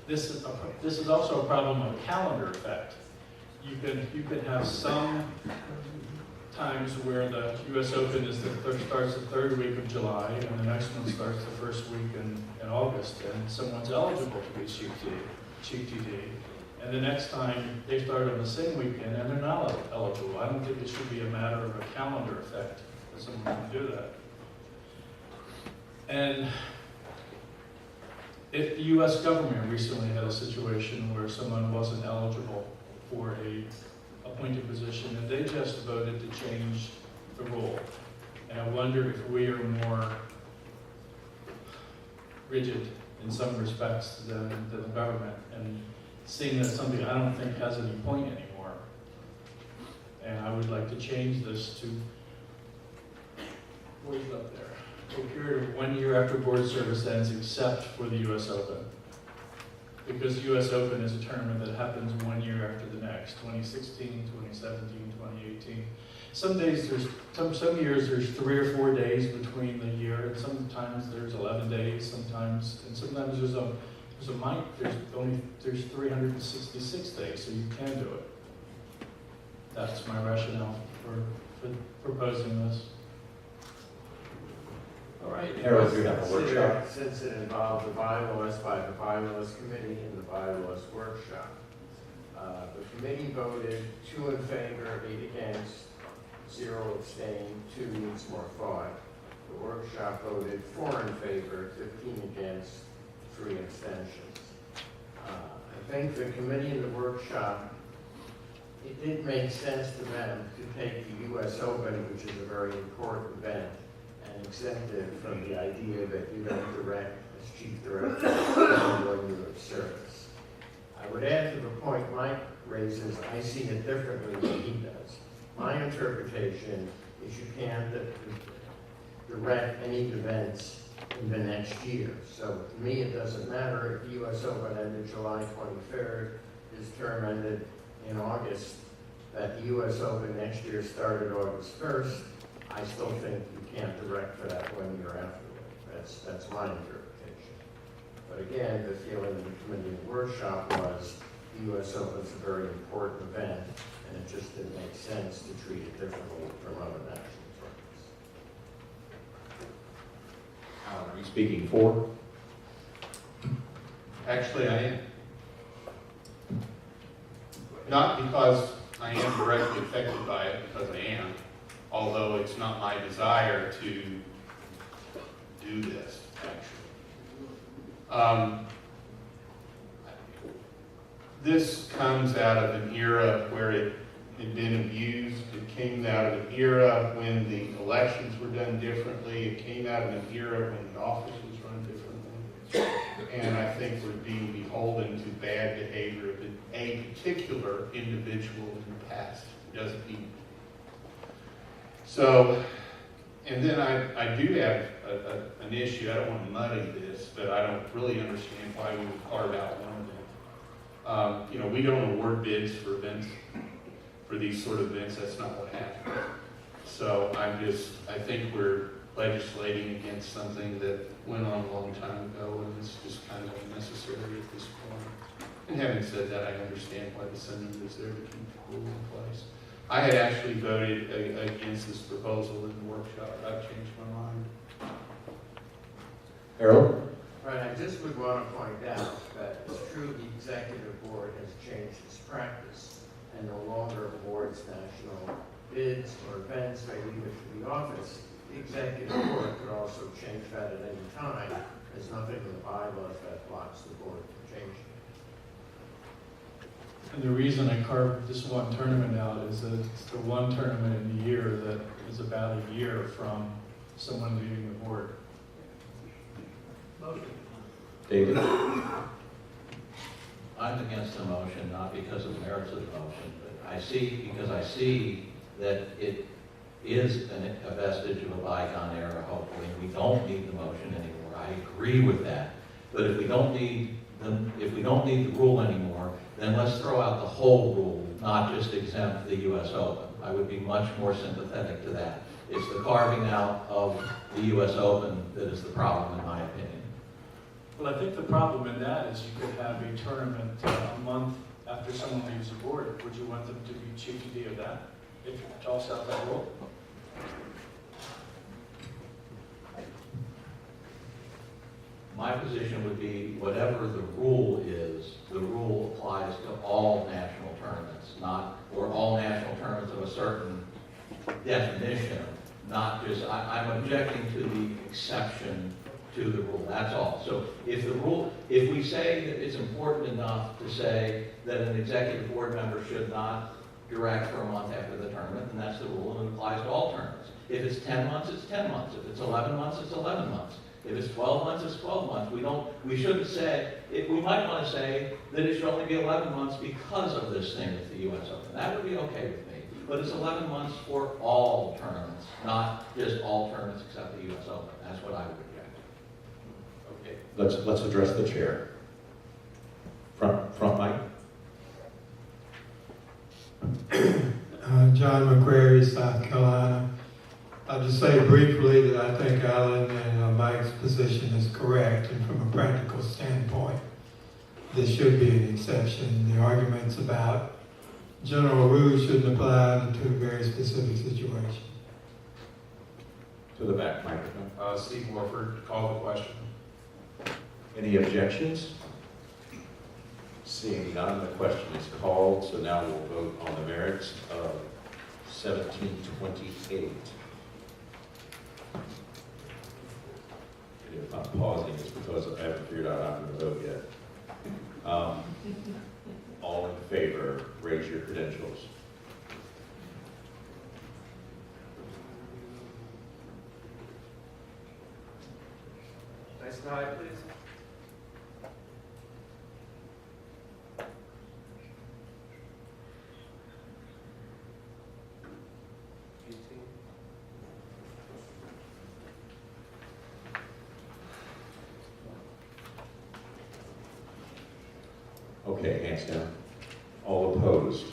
this is also a problem of calendar effect. You could have some times where the U.S. Open starts the third week of July, and the next one starts the first week in August, and someone's eligible to be chief TD. And the next time they start on the same weekend, and they're not eligible. I don't think it should be a matter of a calendar effect that someone can do that. And if the U.S. government recently had a situation where someone wasn't eligible for a appointed position, and they just voted to change the rule. And I wonder if we are more rigid in some respects than the government, and seeing that something I don't think has any point anymore. And I would like to change this to, what is up there? A period of 1 year after board service ends, except for the U.S. Open. Because the U.S. Open is a tournament that happens 1 year after the next, 2016, 2017, 2018. Some days some years there's 3 or 4 days between the year, and sometimes there's 11 days, sometimes there's 366 days, so you can do it. That's my rationale for proposing this.
All right,
Harold, you have a workshop.
Since it involved the bylaws by the bylaws committee and the bylaws workshop, the committee voted 2 in favor, 8 against, 0 abstained, 2 needs more thought. The workshop voted 4 in favor, 15 against, 3 abstentions. I think the committee and the workshop, it did make sense to them to take the U.S. Open, which is a very important event, and exempt it from the idea that you don't direct as chief director when you're of service. I would add to the point Mike raises, I see it differently than he does. My interpretation is you can't direct any events in the next year. So to me, it doesn't matter if the U.S. Open ended July 23rd, his term ended in August, that the U.S. Open next year started August 1st. I still think you can't direct for that 1 year afterward. That's my interpretation. But again, the feeling of the committee and workshop was the U.S. Open is a very important event, and it just didn't make sense to treat it differently from other national tournaments.
Alan, are you speaking for?
Actually, I am. Not because I am directly affected by it, because I am, although it's not my desire to do this, actually. This comes out of an era where it had been abused. It came out of an era when the elections were done differently. It came out of an era when the office was run differently. And I think we're being beholden to bad behavior of a particular individual in the past. It doesn't mean. So, and then I do have an issue. I don't want to muddy this, but I don't really understand why we would carve out one of them. You know, we don't award bids for events, for these sort of events. That's not what happened. So I think we're legislating against something that went on a long time ago, and it's just kind of unnecessary at this point. And having said that, I understand why the Senate is there to keep the rule in place. I had actually voted against this proposal in the workshop. I've changed my mind.
Harold?
Right, I just would want to point out that it's true the executive board has changed its practice and no longer awards national bids or events. They leave it to the office. The executive board could also change that at any time. There's nothing in the bylaws that blocks the board from changing.
And the reason I carved this one tournament out is that it's the one tournament in the year that is about a year from someone leaving the board.
David?
I'm against the motion, not because of the merits of the motion, but I see that it is a vestige of a bygone era, hopefully. We don't need the motion anymore. I agree with that. But if we don't need the rule anymore, then let's throw out the whole rule, not just exempt the U.S. Open. I would be much more sympathetic to that. It's the carving out of the U.S. Open that is the problem, in my opinion.
Well, I think the problem in that is you could have a tournament a month after someone leaves the board. Would you want them to be chiefly of that if you toss out that rule?
My position would be whatever the rule is, the rule applies to all national tournaments, or all national tournaments of a certain definition, not just, I'm objecting to the exception to the rule, that's all. So if we say that it's important enough to say that an executive board member should not direct for a month after the tournament, then that's the rule and it applies to all tournaments. If it's 10 months, it's 10 months. If it's 11 months, it's 11 months. If it's 12 months, it's 12 months. We shouldn't say, we might want to say that it should only be 11 months because of this thing with the U.S. Open. That would be okay with me. But it's 11 months for all tournaments, not just all tournaments except the U.S. Open. That's what I would reject.
Okay, let's address the chair. Front mic.
John McQuarrie, South Carolina. I'll just say briefly that I think Alan and Mike's position is correct, and from a practical standpoint, this should be an exception. The arguments about general rules shouldn't apply to a very specific situation.
To the back microphone.
Steve Morford, call the question.
Any objections? Seeing none, the question is called, so now we'll vote on the merits of 1728. If I'm pausing, it's because I haven't figured out how I'm going to vote yet. All in favor, raise your credentials.
Next slide, please.
Okay, hands down. All opposed?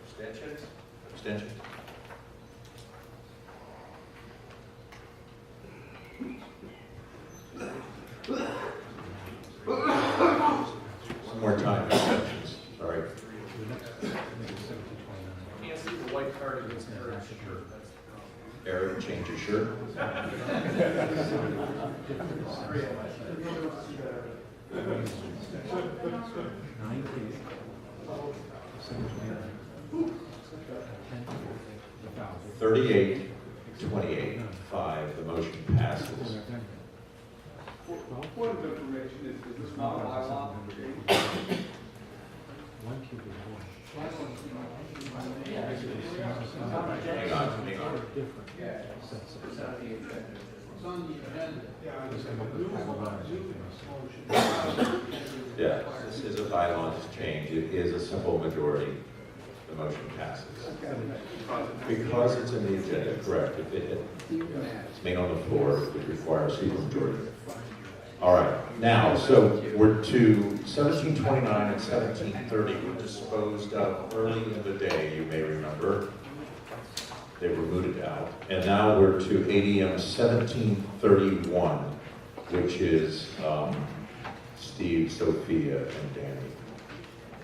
Abstentions?
Abstentions? One more time, abstentions. Sorry.
Can't see the white card against Eric's shirt.
Eric, change your shirt. 38-28, 5, the motion passes.
Point of information is this not a bylaw?
Hang on.
It's on the agenda.
Yeah, this is a bylaw change. It is a simple majority. The motion passes. Because it's in the agenda, correct. It's made on the floor, which requires supermajority. All right, now, so we're to 1729 and 1730 were disposed of early in the day, you may remember. They were mooted out. And now we're to ADM 1731, which is Steve, Sophia, and Danny.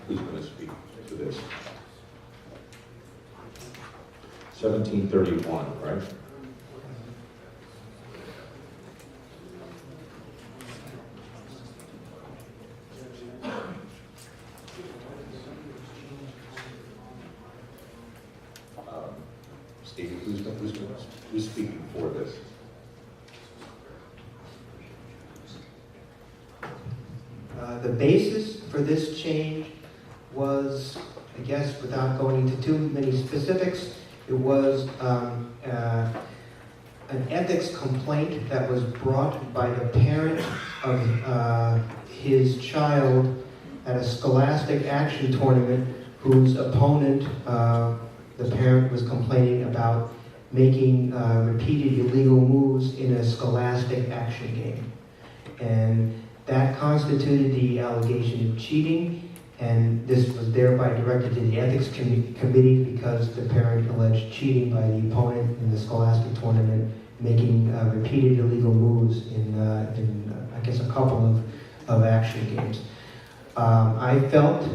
Who's going to speak to this? 1731, right? Steve, who's speaking for this?
The basis for this change was, I guess, without going into too many specifics, it was an ethics complaint that was brought by the parent of his child at a scholastic action tournament whose opponent, the parent was complaining about making repeated illegal moves in a scholastic action game. And that constituted the allegation of cheating, and this was thereby directed to the ethics committee because the parent alleged cheating by the opponent in the scholastic tournament, making repeated illegal moves in I guess, a couple of action games. I felt,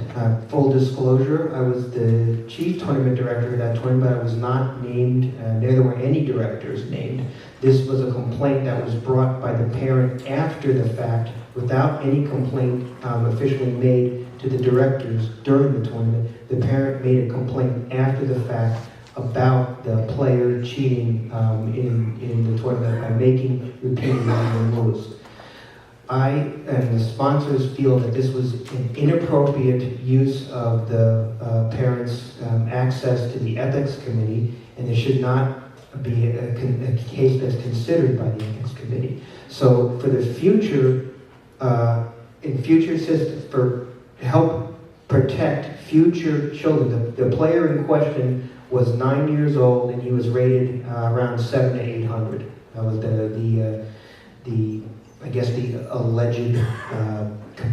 full disclosure, I was the chief tournament director of that tournament. I was not named, neither were any directors named. This was a complaint that was brought by the parent after the fact, without any complaint officially made to the directors during the tournament. The parent made a complaint after the fact about the player cheating in the tournament by making repeated illegal moves. I and the sponsors feel that this was an inappropriate use of the parents' access to the ethics committee, and there should not be a case that's considered by the ethics committee. So for the future, in future systems, to help protect future children, the player in question was 9 years old and he was rated around 700 to 800. That was the I guess the alleged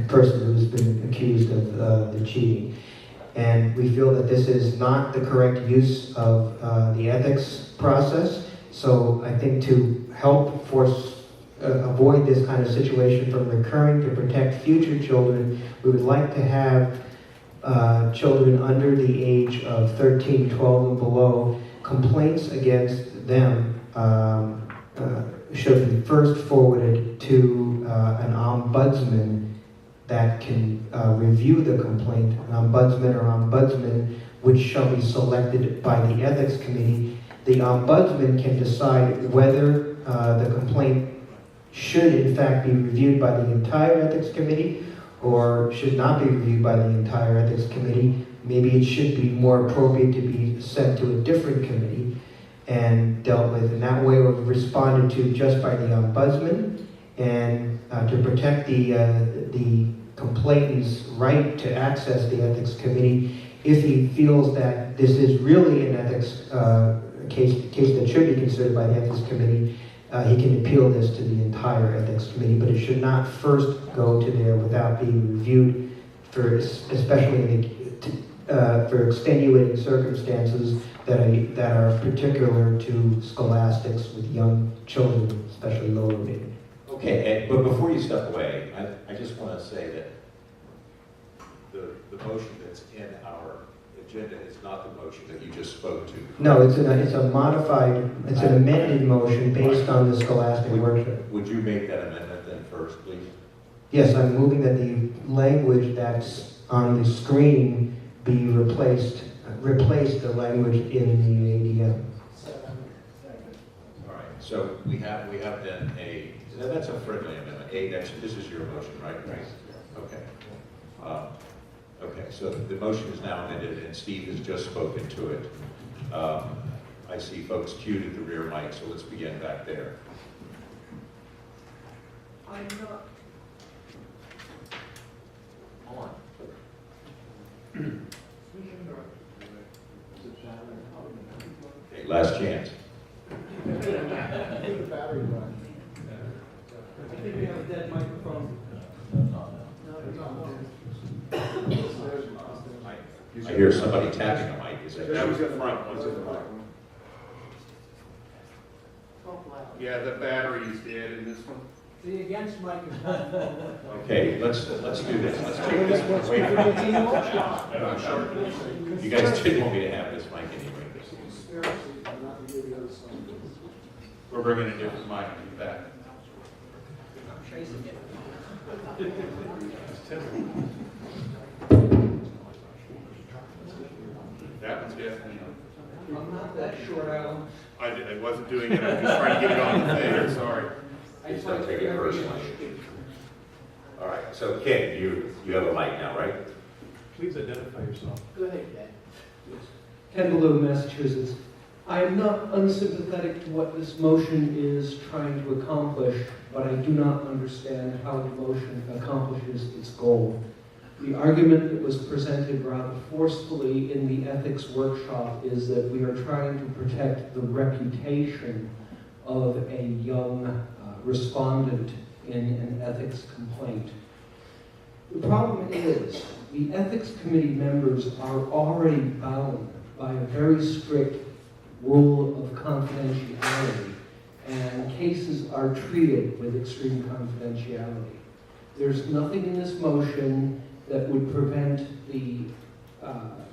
person who's been accused of the cheating. And we feel that this is not the correct use of the ethics process. So I think to help avoid this kind of situation from recurring, to protect future children, we would like to have children under the age of 13, 12 and below, complaints against them should be first forwarded to an ombudsman that can review the complaint, an ombudsman or ombudsman which shall be selected by the ethics committee. The ombudsman can decide whether the complaint should in fact be reviewed by the entire ethics committee or should not be reviewed by the entire ethics committee. Maybe it should be more appropriate to be sent to a different committee and dealt with. And that way it was responded to just by the ombudsman, and to protect the complainant's right to access the ethics committee. If he feels that this is really an ethics case that should be considered by the ethics committee, he can appeal this to the entire ethics committee, but it should not first go to there without being reviewed especially for extenuating circumstances that are particular to scholastics with young children, especially lower rated.
Okay, but before you step away, I just want to say that the motion that's in our agenda is not the motion that you just spoke to.
No, it's a modified, it's an amended motion based on the scholastic workshop.
Would you make that amendment then first, please?
Yes, I'm moving that the language that's on the screen be replace the language in the ADM.
So we have then that's a friendly amendment. This is your motion, right? Right. Okay. Okay, so the motion is now amended, and Steve has just spoken to it. I see folks queued at the rear mic, so let's begin back there.
I'm not.
Hold on. Okay, last chance.
I think we have a dead microphone.
I hear somebody tapping a mic. Is that
That was in front, was in front. Yeah, the battery is dead in this one.
The against mic is not.
Okay, let's do this. Let's take this away from you guys didn't want me to have this mic anyway.
We're bringing a different mic back. That one's definitely.
I'm not that short, Alan.
I wasn't doing it, I'm just trying to get it on the thing, I'm sorry.
Please don't take it personally. All right, so Ken, you have a mic now, right?
Please identify yourself.
Go ahead, Ken.
Ken Ballou, Massachusetts. I am not unsympathetic to what this motion is trying to accomplish, but I do not understand how the motion accomplishes its goal. The argument that was presented rather forcefully in the ethics workshop is that we are trying to protect the reputation of a young respondent in an ethics complaint. The problem is the ethics committee members are already bound by a very strict rule of confidentiality, and cases are treated with extreme confidentiality. There's nothing in this motion that would prevent the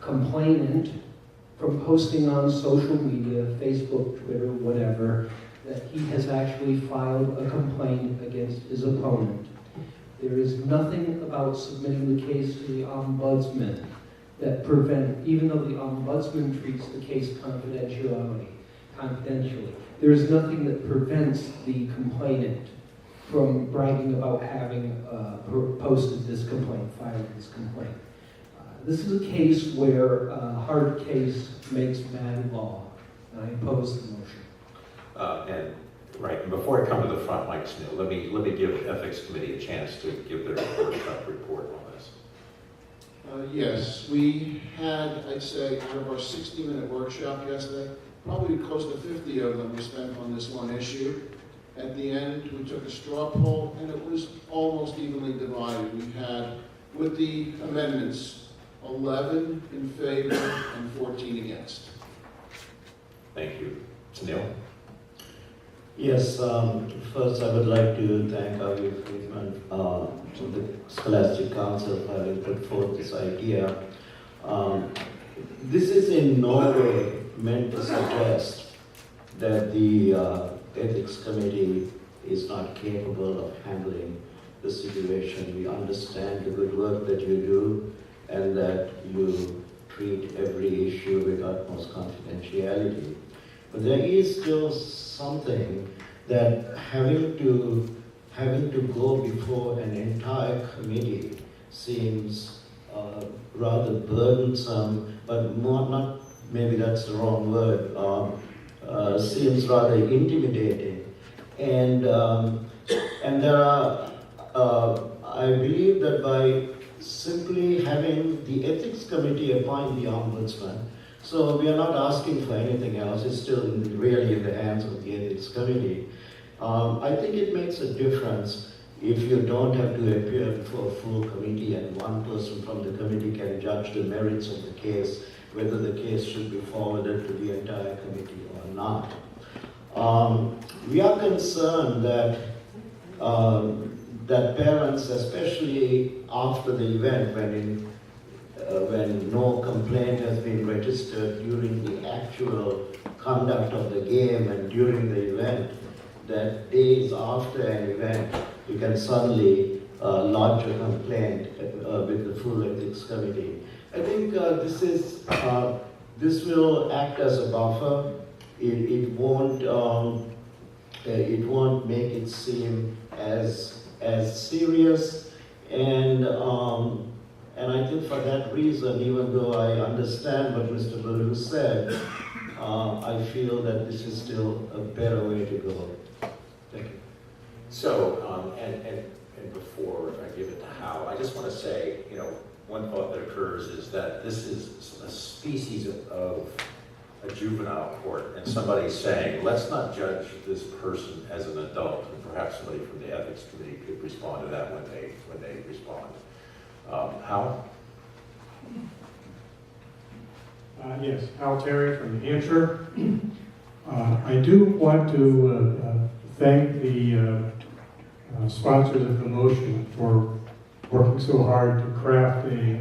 complainant from posting on social media, Facebook, Twitter, whatever, that he has actually filed a complaint against his opponent. There is nothing about submitting the case to the ombudsman that prevent, even though the ombudsman treats the case confidentially, there is nothing that prevents the complainant from bragging about having posted this complaint, filed this complaint. This is a case where a hard case makes bad law, and I oppose the motion.
And before I come to the front, Mike Snow, let me give the Ethics Committee a chance to give their workshop report on this.
Yes, we had, I'd say, out of our 60-minute workshop yesterday, probably close to 50 of them were spent on this one issue. At the end, we took a straw poll, and it was almost evenly divided. We had, with the amendments, 11 in favor and 14 against.
Thank you. Sunil?
Yes, first I would like to thank our youth movement to the Scholastic Council for having put forth this idea. This is in no way meant to suggest that the Ethics Committee is not capable of handling the situation. We understand the good work that you do and that you treat every issue with utmost confidentiality. But there is still something that having to go before an entire committee seems rather burdensome, but not maybe that's the wrong word. Seems rather intimidating, and there are. I believe that by simply having the ethics committee appoint the ombudsman. So we are not asking for anything else. It's still really in the hands of the ethics committee. I think it makes a difference if you don't have to appear before a full committee and one person from the committee can judge the merits of the case, whether the case should be forwarded to the entire committee or not. We are concerned that that parents, especially after the event, when no complaint has been registered during the actual conduct of the game and during the event, that days after an event, you can suddenly lodge a complaint with the full ethics committee. I think this will act as a buffer. It won't it won't make it seem as serious. And I think for that reason, even though I understand what Mr. Ballou said, I feel that this is still a better way to go. Thank you.
So, and before I give it to Hal, I just want to say, one thought that occurs is that this is a species of a juvenile court, and somebody saying, let's not judge this person as an adult, and perhaps somebody from the ethics committee could respond to that when they respond. Hal?
Yes, Hal Terry from New Hampshire. I do want to thank the sponsors of the motion for working so hard to craft a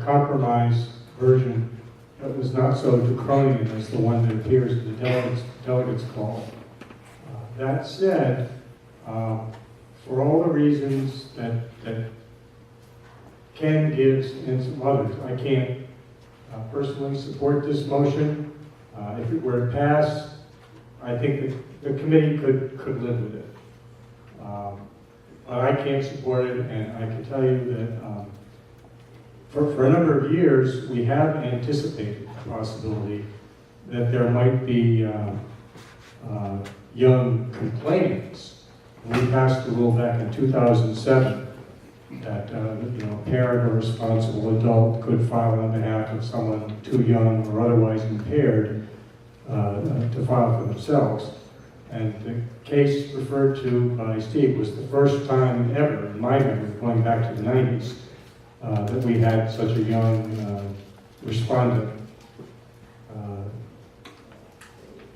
compromise version that was not so draconian as the one that appears in the delegates call. That said, for all the reasons that Ken gives and some others, I can't personally support this motion. If it were passed, I think the committee could live with it. But I can't support it, and I can tell you that for a number of years, we have anticipated the possibility that there might be young complainants. We passed a rule back in 2007 that a parent or responsible adult could file on behalf of someone too young or otherwise impaired to file for themselves. And the case referred to by Steve was the first time ever, in my memory, going back to the 90s, that we had such a young respondent.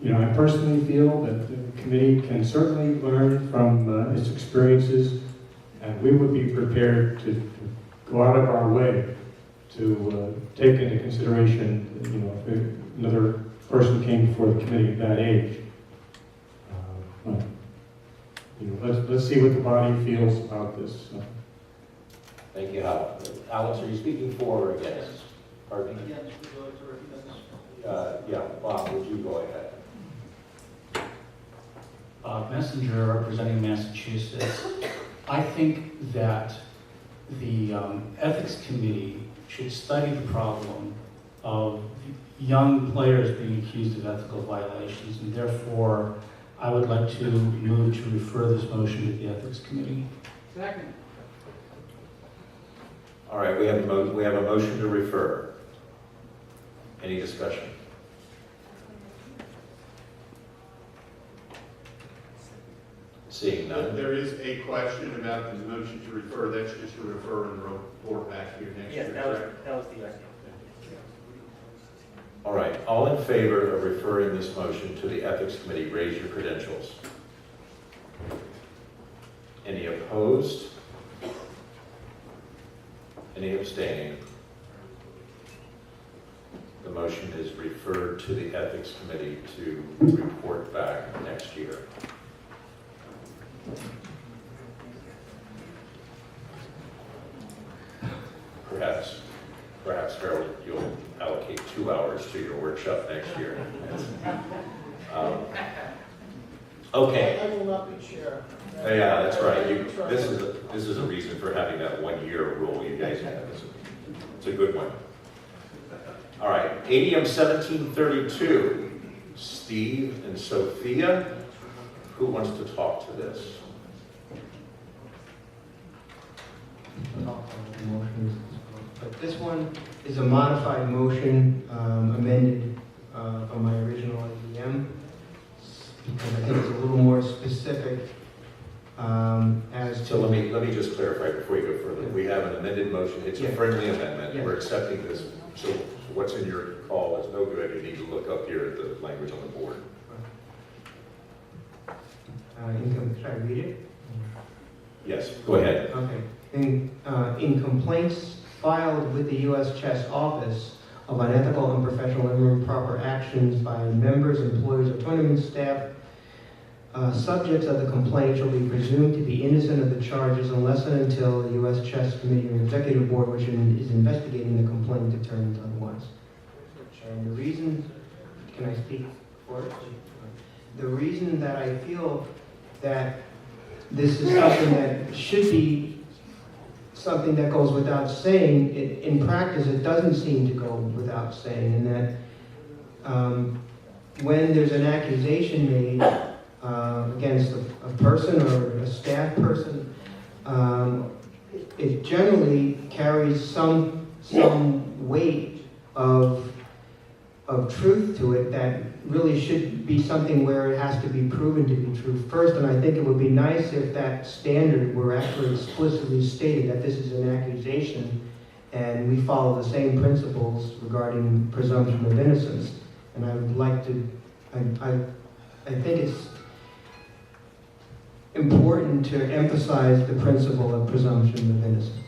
I personally feel that the committee can certainly learn from its experiences, and we would be prepared to go out of our way to take into consideration, if another person came before the committee at that age. Let's see what the body feels about this.
Thank you, Hal. Alex, are you speaking for or against? Pardon me?
Yes, would you like to recognize?
Yeah, Bob, would you go ahead?
Messenger representing Massachusetts. I think that the Ethics Committee should study the problem of young players being accused of ethical violations, and therefore I would like to move to refer this motion to the Ethics Committee.
Second.
All right, we have a motion to refer. Any discussion? Seeing none.
There is a question about the motion to refer. That's just to refer and report back here next year.
That was the idea.
All right, all in favor of referring this motion to the Ethics Committee, raise your credentials. Any opposed? Any abstaining? The motion is referred to the Ethics Committee to report back next year. Perhaps, Harold, you'll allocate 2 hours to your workshop next year. Okay.
I will not be chair.
Yeah, that's right. This is a reason for having that 1 year rule you guys have. It's a good one. All right, ADM 1732, Steve and Sophia. Who wants to talk to this?
But this one is a modified motion, amended from my original ADM, because I think it's a little more specific as to...
So let me just clarify before you go further. We have an amended motion. It's a friendly amendment.
Yeah.
We're accepting this. So what's in your call is no good. You need to look up here at the language on the board.
Should I read it?
Yes, go ahead.
Okay. In complaints filed with the U.S. Chess Office of unethical, unprofessional, and improper actions by members, employees, or tournament staff, subjects of the complaint shall be presumed to be innocent of the charges unless and until the U.S. Chess Committee or Executive Board, which is investigating the complaint, determines otherwise. And the reason, can I speak for it? The reason that I feel that this is something that should be something that goes without saying. In practice, it doesn't seem to go without saying, and that when there's an accusation made against a person or a staff person, it generally carries some weight of truth to it that really should be something where it has to be proven to be true first. And I think it would be nice if that standard were actually explicitly stated that this is an accusation and we follow the same principles regarding presumption of innocence. And I would like to, I think it's important to emphasize the principle of presumption of innocence.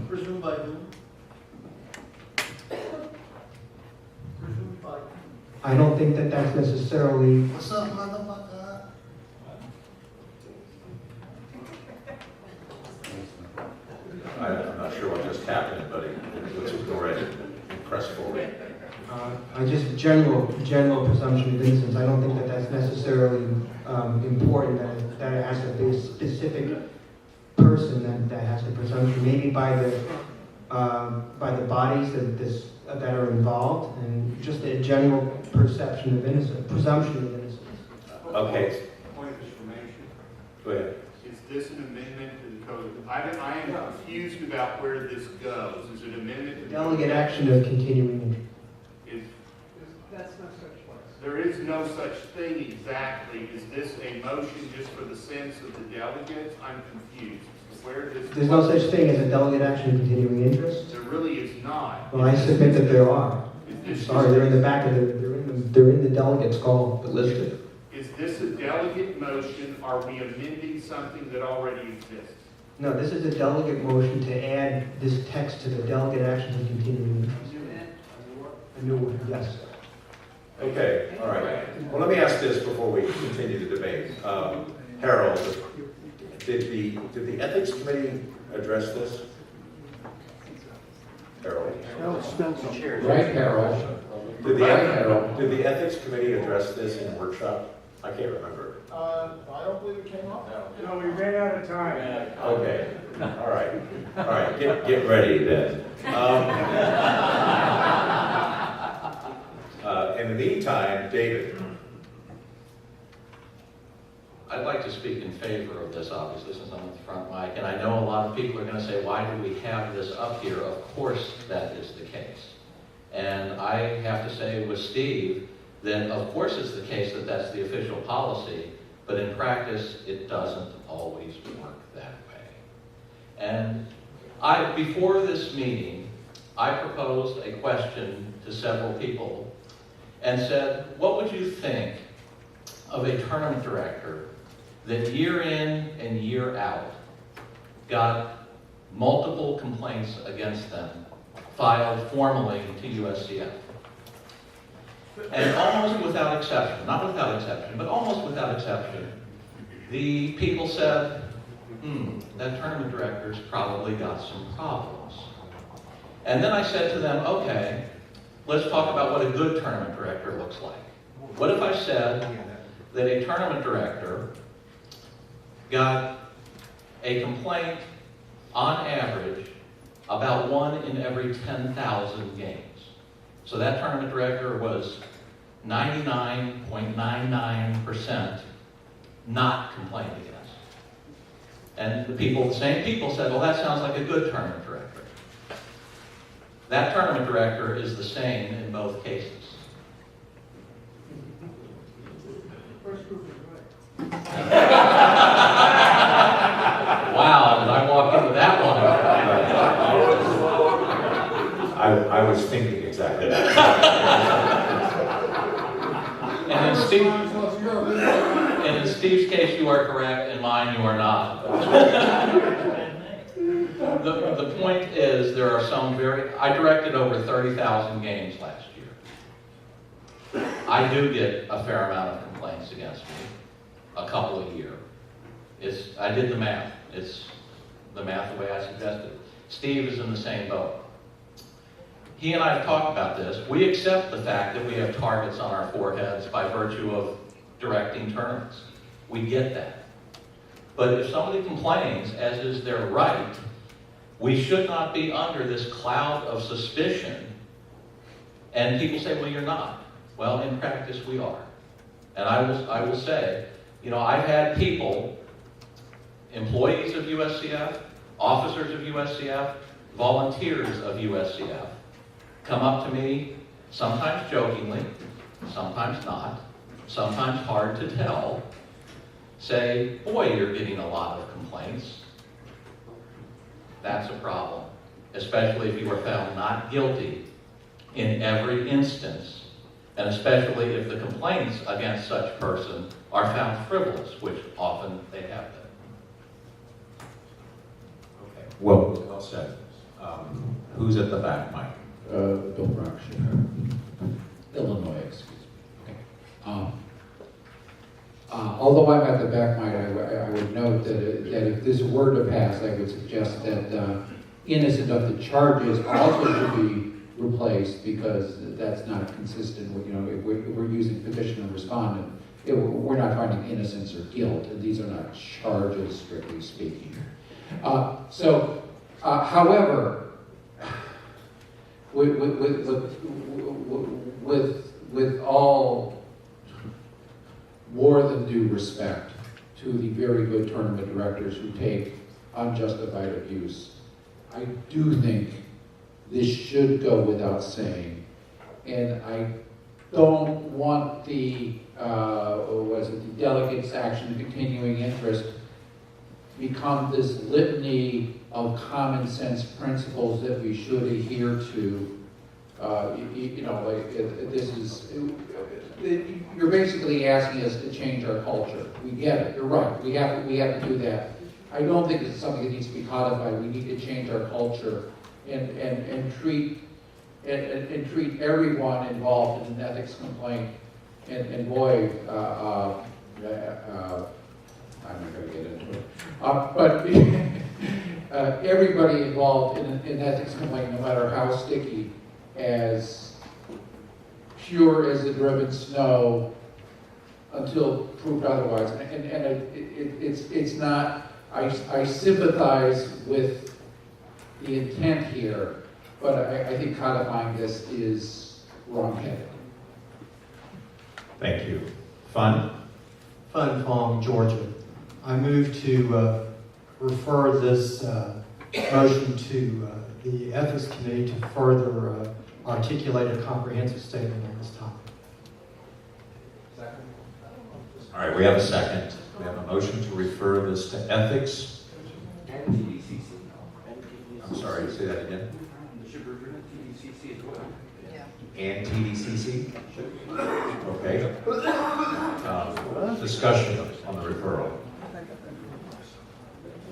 Presumed by whom? Presumed by.
I don't think that that's necessarily.
What's up, motherfucker?
I'm not sure what just happened, but let's go right and press forward.
I just general presumption of innocence. I don't think that that's necessarily important. That it has to be a specific person that has the presumption. Maybe by the bodies that are involved, and just a general perception of innocence, presumption of innocence.
Okay.
Point of information.
Go ahead.
Is this an amendment to the code? I am confused about where this goes. Is it amendment to the
Delegate action of continuing interest.
That's no such place.
There is no such thing exactly. Is this a motion just for the sense of the delegates? I'm confused. Where does
There's no such thing as a delegate action of continuing interest.
There really is not.
Well, I submit that there are.
Is
Sorry, they're in the back of they're in the delegates call listed.
Is this a delegate motion? Are we amending something that already exists?
No, this is a delegate motion to add this text to the delegate action of continuing interest. A new one, yes.
Okay, all right. Well, let me ask this before we continue the debate. Harold, did the ethics committee address this? Harold.
Right, Harold.
Did the ethics committee address this in workshop? I can't remember.
I don't believe it came up.
No, we ran out of time.
Okay, all right. Get ready then. In the meantime, David.
I'd like to speak in favor of this, obviously, since I'm on the front mic, and I know a lot of people are going to say, why do we have this up here? Of course that is the case. And I have to say with Steve, that of course it's the case that that's the official policy, but in practice it doesn't always work that way. And before this meeting, I proposed a question to several people and said, what would you think of a tournament director that year in and year out got multiple complaints against them filed formally to USCF? And almost without exception, not without exception, but almost without exception, the people said, that tournament director's probably got some problems. And then I said to them, okay, let's talk about what a good tournament director looks like. What if I said that a tournament director got a complaint on average about 1 in every 10,000 games? So that tournament director was 99.99% not complained against. And the same people said, well, that sounds like a good tournament director. That tournament director is the same in both cases. Wow, did I walk into that one?
I was thinking exactly that.
And in Steve's case, you are correct. In mine, you are not. The point is, there are some I directed over 30,000 games last year. I do get a fair amount of complaints against me, a couple a year. I did the math. It's the math the way I suggested. Steve is in the same boat. he and I have talked about this. We accept the fact that we have targets on our foreheads by virtue of directing tournaments. We get that. But if somebody complains, as is their right, we should not be under this cloud of suspicion. And people say, well, you're not. Well, in practice, we are. And I will say, you know, I've had people, employees of USCF, officers of USCF, volunteers of USCF, come up to me, sometimes jokingly, sometimes not, sometimes hard to tell, say, boy, you're getting a lot of complaints. That's a problem, especially if you are found not guilty in every instance, and especially if the complaints against such person are found frivolous, which often they have been.
Okay. Well said. Who's at the back, Mike?
Bill Brockshire, Illinois, excuse me. Okay. Although I'm at the back, Mike, I would note that if this were to pass, I would suggest that innocent of the charges also should be replaced, because that's not consistent with, you know, if we're using petition and respondent, we're not finding innocence or guilt, and these are not charges, strictly speaking. However, with all more than due respect to the very good tournament directors who take unjustified abuse, I do think this should go without saying, and I don't want the Delegates' action of continuing interest become this litany of common sense principles that we should adhere to. You're basically asking us to change our culture. We get it. You're right. We have to do that. I don't think this is something that needs to be codified. We need to change our culture and treat everyone involved in an ethics complaint. And boy, I'm not going to get into it. But everybody involved in an ethics complaint, no matter how sticky, as pure as the driven snow until proved otherwise. And it's not, I sympathize with the intent here, but I think codifying this is wrong-headed.
Thank you. Fun?
Fun Fong, Georgia. I move to refer this motion to the Ethics Committee to further articulate a comprehensive statement on this topic.
Second. All right, we have a second. We have a motion to refer this to ethics.
And TDCC.
I'm sorry, say that again.
The sugar agreement, TDCC as well.
And TDCC? Okay. Discussion on the referral.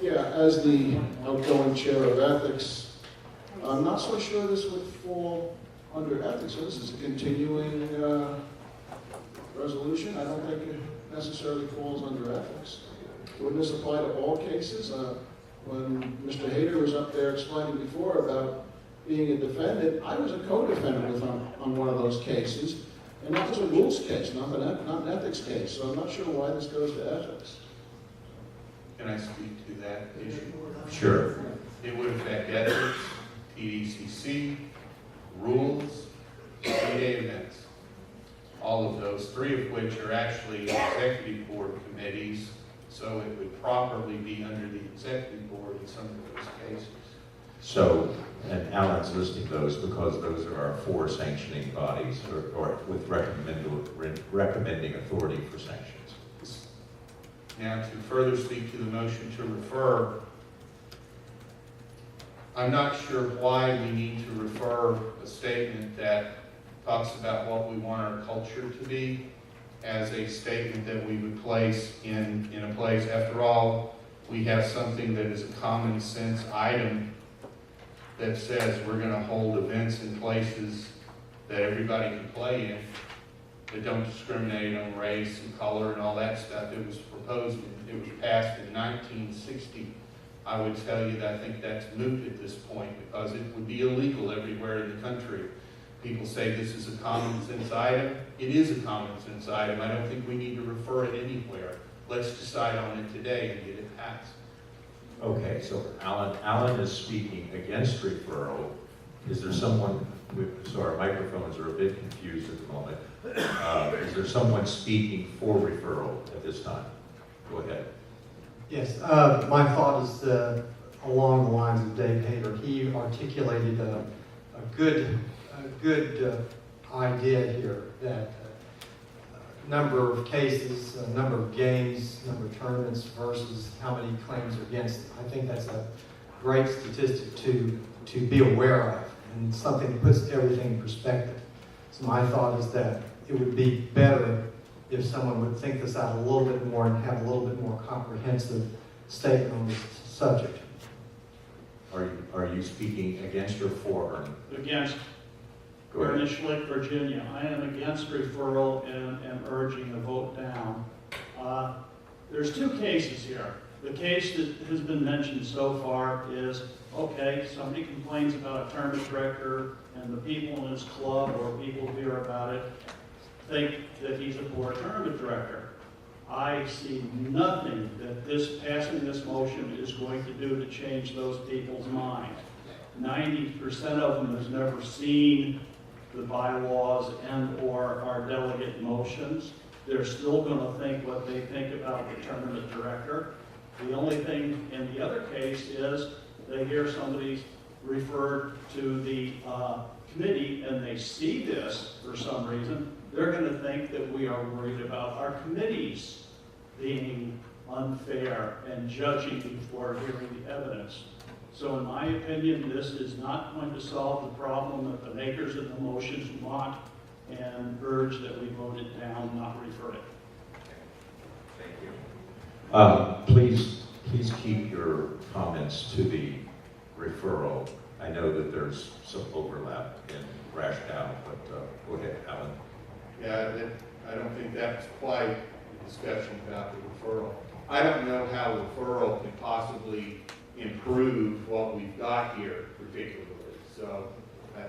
Yeah, as the outgoing chair of ethics, I'm not so sure this would fall under ethics. So this is a continuing resolution. I don't think it necessarily falls under ethics. Wouldn't this apply to all cases? When Mr. Hayter was up there explaining before about being a defendant, I was a co-defendant on one of those cases, and that was a rules case, not an ethics case. So I'm not sure why this goes to ethics.
Can I speak to that issue?
Sure.
It would affect ethics, TDCC, rules, 3-day events. All of those, 3 of which are actually executive board committees, so it would properly be under the executive board in some of those cases.
So, and Alan's listing those because those are our 4 sanctioning bodies, or with recommending authority for sanctions.
Now, to further speak to the motion to refer, I'm not sure why we need to refer a statement that talks about what we want our culture to be as a statement that we would place in a place. After all, we have something that is a common sense item that says we're going to hold events in places that everybody can play in, that don't discriminate on race and color and all that stuff. It was proposed, it was passed in 1960 I would tell you that I think that's moot at this point because it would be illegal everywhere in the country. People say this is a common sense item. It is a common sense item. I don't think we need to refer it anywhere. Let's decide on it today and get it passed.
Okay, so Alan is speaking against referral. Is there someone, so our microphones are a bit confused at the moment. Is there someone speaking for referral at this time? Go ahead.
Yes, my thought is along the lines of Dave Hader. He articulated a good idea here that number of cases, number of games, number of tournaments versus how many claims are against it. I think that's a great statistic to be aware of and something that puts everything in perspective. So my thought is that it would be better if someone would think this out a little bit more and have a little bit more comprehensive statement on this subject.
Are you speaking against or for, Ernie?
Against.
Go ahead.
Initially, Virginia. I am against referral and am urging a vote down. There's two cases here. The case that has been mentioned so far is, okay, somebody complains about a tournament director and the people in his club or people who hear about it think that he's a poor tournament director. I see nothing that passing this motion is going to do to change those people's mind. 90% of them has never seen the bylaws and or our delegate motions. They're still going to think what they think about the tournament director. The only thing in the other case is they hear somebody's referred to the committee and they see this for some reason. They're going to think that we are worried about our committees being unfair and judging before hearing the evidence. So in my opinion, this is not going to solve the problem that the makers of the motions want, and urge that we vote it down, not refer it.
Thank you. Please keep your comments to the referral. I know that there's some overlap in rationale, but go ahead, Alan.
Yeah, I don't think that's quite the discussion about the referral. I don't know how referral can possibly improve what we've got here particularly. So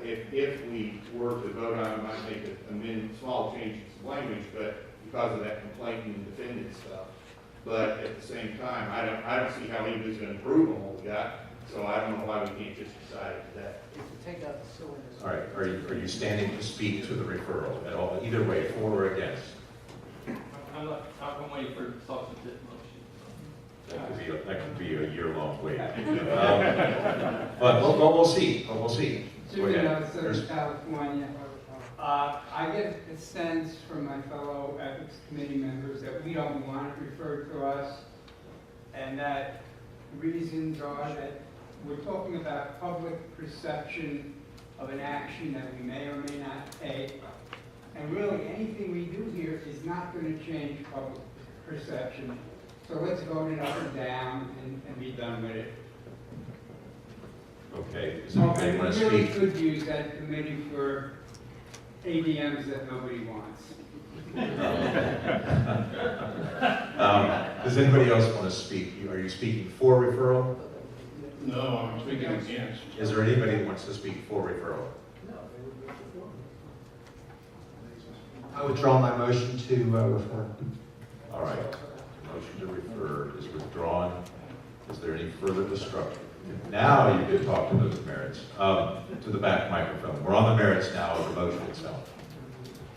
if we were to vote on it, I might make a small change in some language, but because of that complaint and defendant stuff. But at the same time, I don't see how anybody's going to improve on what we got. So I don't know why we can't just decide that.
Take out the cylinders.
All right, are you standing to speak to the referral at all? Either way, for or against?
I'm waiting for substantive motion.
That could be a year-long wait. But we'll see. We'll see.
Southern California. I get a sense from my fellow ethics committee members that we don't want it referred to us, and that the reasons are that we're talking about public perception of an action that we may or may not take, and really anything we do here is not going to change public perception. So let's vote it up or down and be done with it.
Okay. Does anybody want to
really
speak?
could use that committee for ADMs that nobody wants.
Does anybody else want to speak? Are you speaking for referral?
No, I'm speaking against.
Is there anybody who wants to speak for referral?
I withdraw my motion to refer.
All right. The motion to refer is withdrawn. Is there any further discussion? Now you can talk to those merits. To the back microphone. We're on the merits now of the motion itself.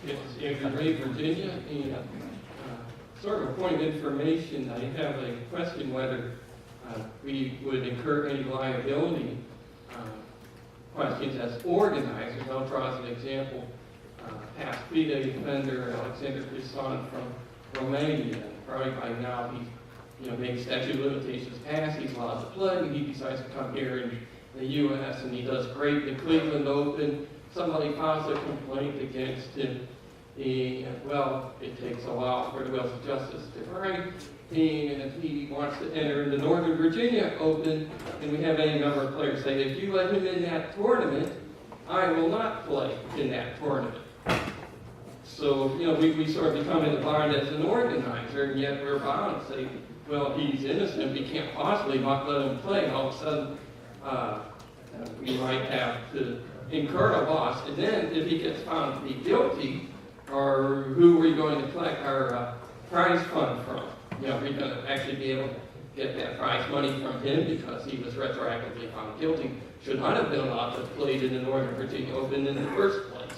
It's Andrew Ray, Virginia, and sort of a point of information. I have a question whether we would incur any liability questions as organizers. I'll draw as an example. Past FIDE defender Alexander Crisson from Romania. Probably by now he's maybe statute of limitations passed, he's allowed to play, and he decides to come here in the U.S. and he does great in the Cleveland Open. Somebody files a complaint against him. Well, it takes a while for the wheels of justice to write. And he wants to enter in the Northern Virginia Open, and we have any number of players say, if you let him in that tournament, I will not play in that tournament. So, we sort of become in the bind as an organizer, and yet we're bound to say, well, he's innocent, we can't possibly not let him play, all of a sudden, we might have to incur a loss, and then if he gets found to be guilty, or who are we going to collect our prize fund from? You know, we're going to actually be able to get that prize money from him because he was retroactively found guilty, should not have been allowed to play in the Northern Virginia Open in the first place.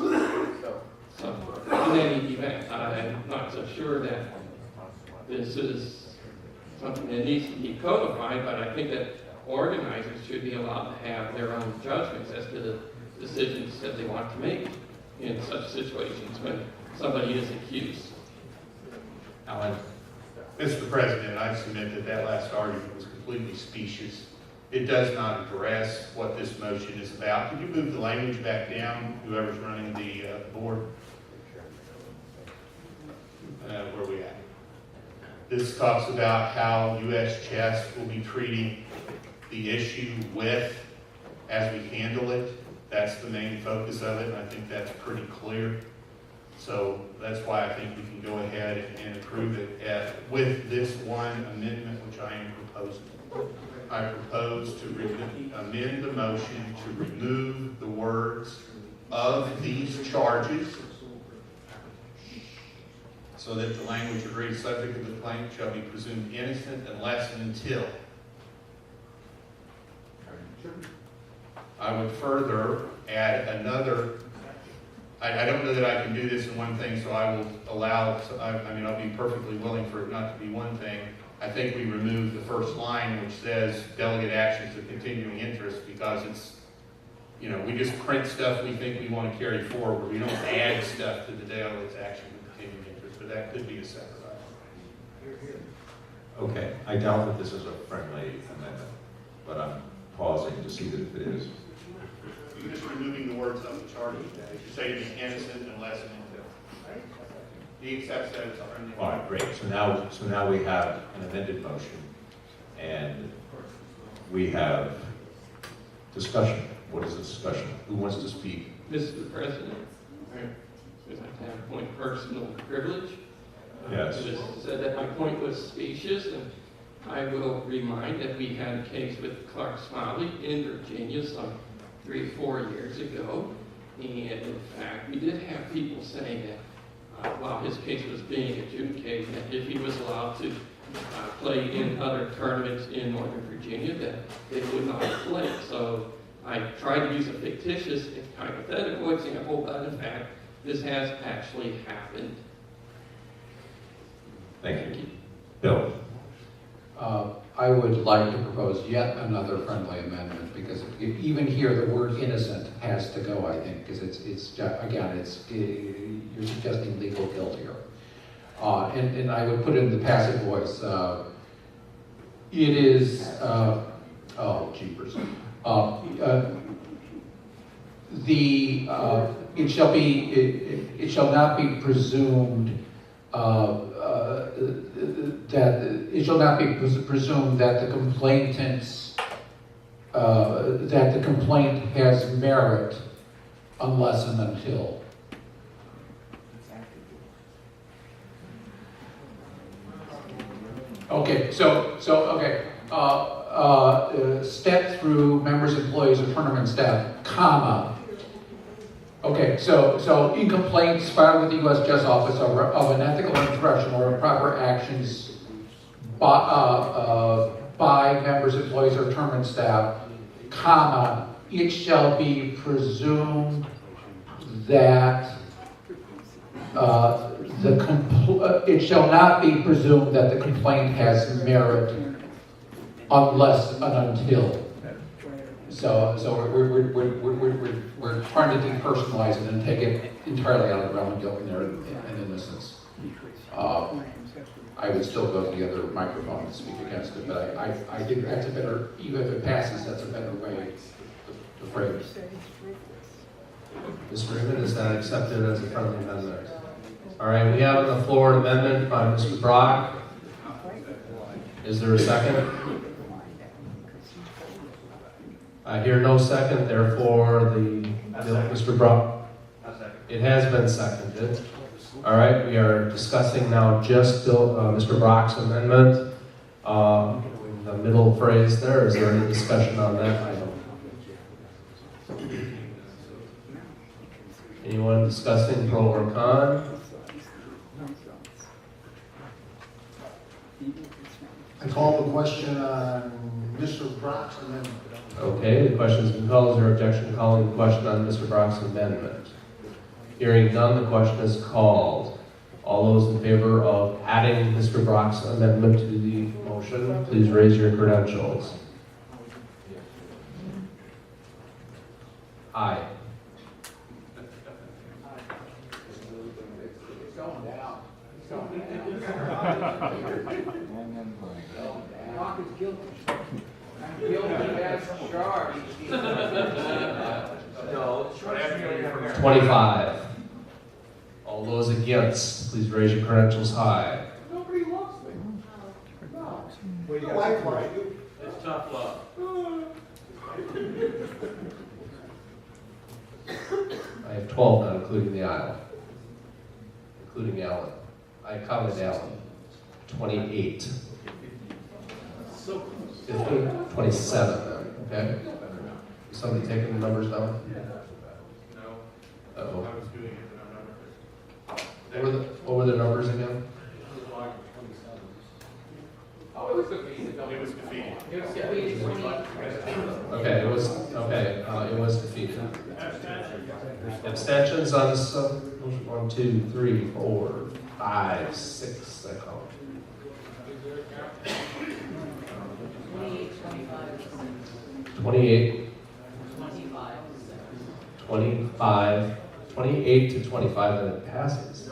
So, in any event, I'm not so sure that this is something that needs to be codified, but I think that organizers should be allowed to have their own judgments as to the decisions that they want to make in such situations when somebody is accused.
Alan. Mr. President, I submit that that last argument was completely specious. It does not address what this motion is about. Could you move the language back down, whoever's running the board? Where are we at? This talks about how U.S. Chess will be treating the issue with as we handle it. That's the main focus of it, and I think that's pretty clear. So that's why I think we can go ahead and approve it with this one amendment, which I am proposing. I propose to amend the motion to remove the words "of these charges," so that the language agrees subject of the complaint shall be presumed innocent unless and until. I would further add another. I don't know that I can do this in one thing, so I will allow, I'll be perfectly willing for it not to be one thing. I think we remove the first line, which says delegate actions of continuing interest, because it's, we just print stuff we think we want to carry forward. We don't add stuff to the delegate's action of continuing interest, but that could be a separate item.
Okay, I doubt that this is a friendly amendment, but I'm pausing to see that if it is.
You're just removing the words of the charges. You say it is innocent unless and until. He accepts that as a friendly.
All right, great. So now we have an amended motion, and we have discussion. What is the discussion? Who wants to speak?
Mr. President, I would like to have a point of personal privilege.
Yes.
It was said that my point was specious, and I will remind that we had a case with Clark Smiley in Virginia some 3 or 4 years ago, and in fact, we did have people saying that while his case was being adjudicated, that if he was allowed to play in other tournaments in Northern Virginia, that they would not play. So I tried to use a fictitious hypothetical example, but in fact, this has actually happened.
Thank you. Bill.
I would like to propose yet another friendly amendment, because even here the word innocent has to go, I think, because you're suggesting legal guilt here. And I would put it in the passive voice. It is, oh, jeepers. It shall not be presumed that the complaint has merit unless and until. Okay, step through members, employees, or tournament staff, comma. Okay, so in complaints filed with the U.S. Chess Office of an ethical infraction or improper actions by members, employees, or tournament staff, comma, it shall be presumed that it shall not be presumed that the complaint has merit unless and until. So we're trying to depersonalize it and take it entirely out of the realm of guilt and innocence. I would still go to the other microphone and speak against it, but I think that's a better, even if it passes, that's a better way to frame it.
Mr. Raymond, is that accepted as a friendly amendment? All right, we have on the floor an amendment by Mr. Brock. Is there a second? I hear no second, therefore Mr. Brock. It has been seconded. All right, we are discussing now just Mr. Brock's amendment. The middle phrase there, is there any discussion on that item? Anyone discussing pro or con?
I call the question on Mr. Brock's amendment.
Okay, the question has been called. Is there objection to calling the question on Mr. Brock's amendment? Hearing none, the question is called. All those in favor of adding Mr. Brock's amendment to the motion, please raise your credentials. Aye.
It's going down. It's going down. Rock is guilty. Guilty as charged.
No,
25. All those against, please raise your credentials high.
Nobody loves me. No.
Well, you like right?
It's tough love.
I have 12 now, including the aisle. Including Allen. I counted Allen. 28. 50, 27 then, okay? Is somebody taking the numbers down?
No.
Uh-oh.
I was doing it, but I'm not.
What were the numbers again?
Oh, it was defeated.
It was defeated.
It was defeated.
Okay, it was defeated. Abstentions on this, 1, 2, 3, 4, 5, 6, I count. 28, 28 to 25, and it passes.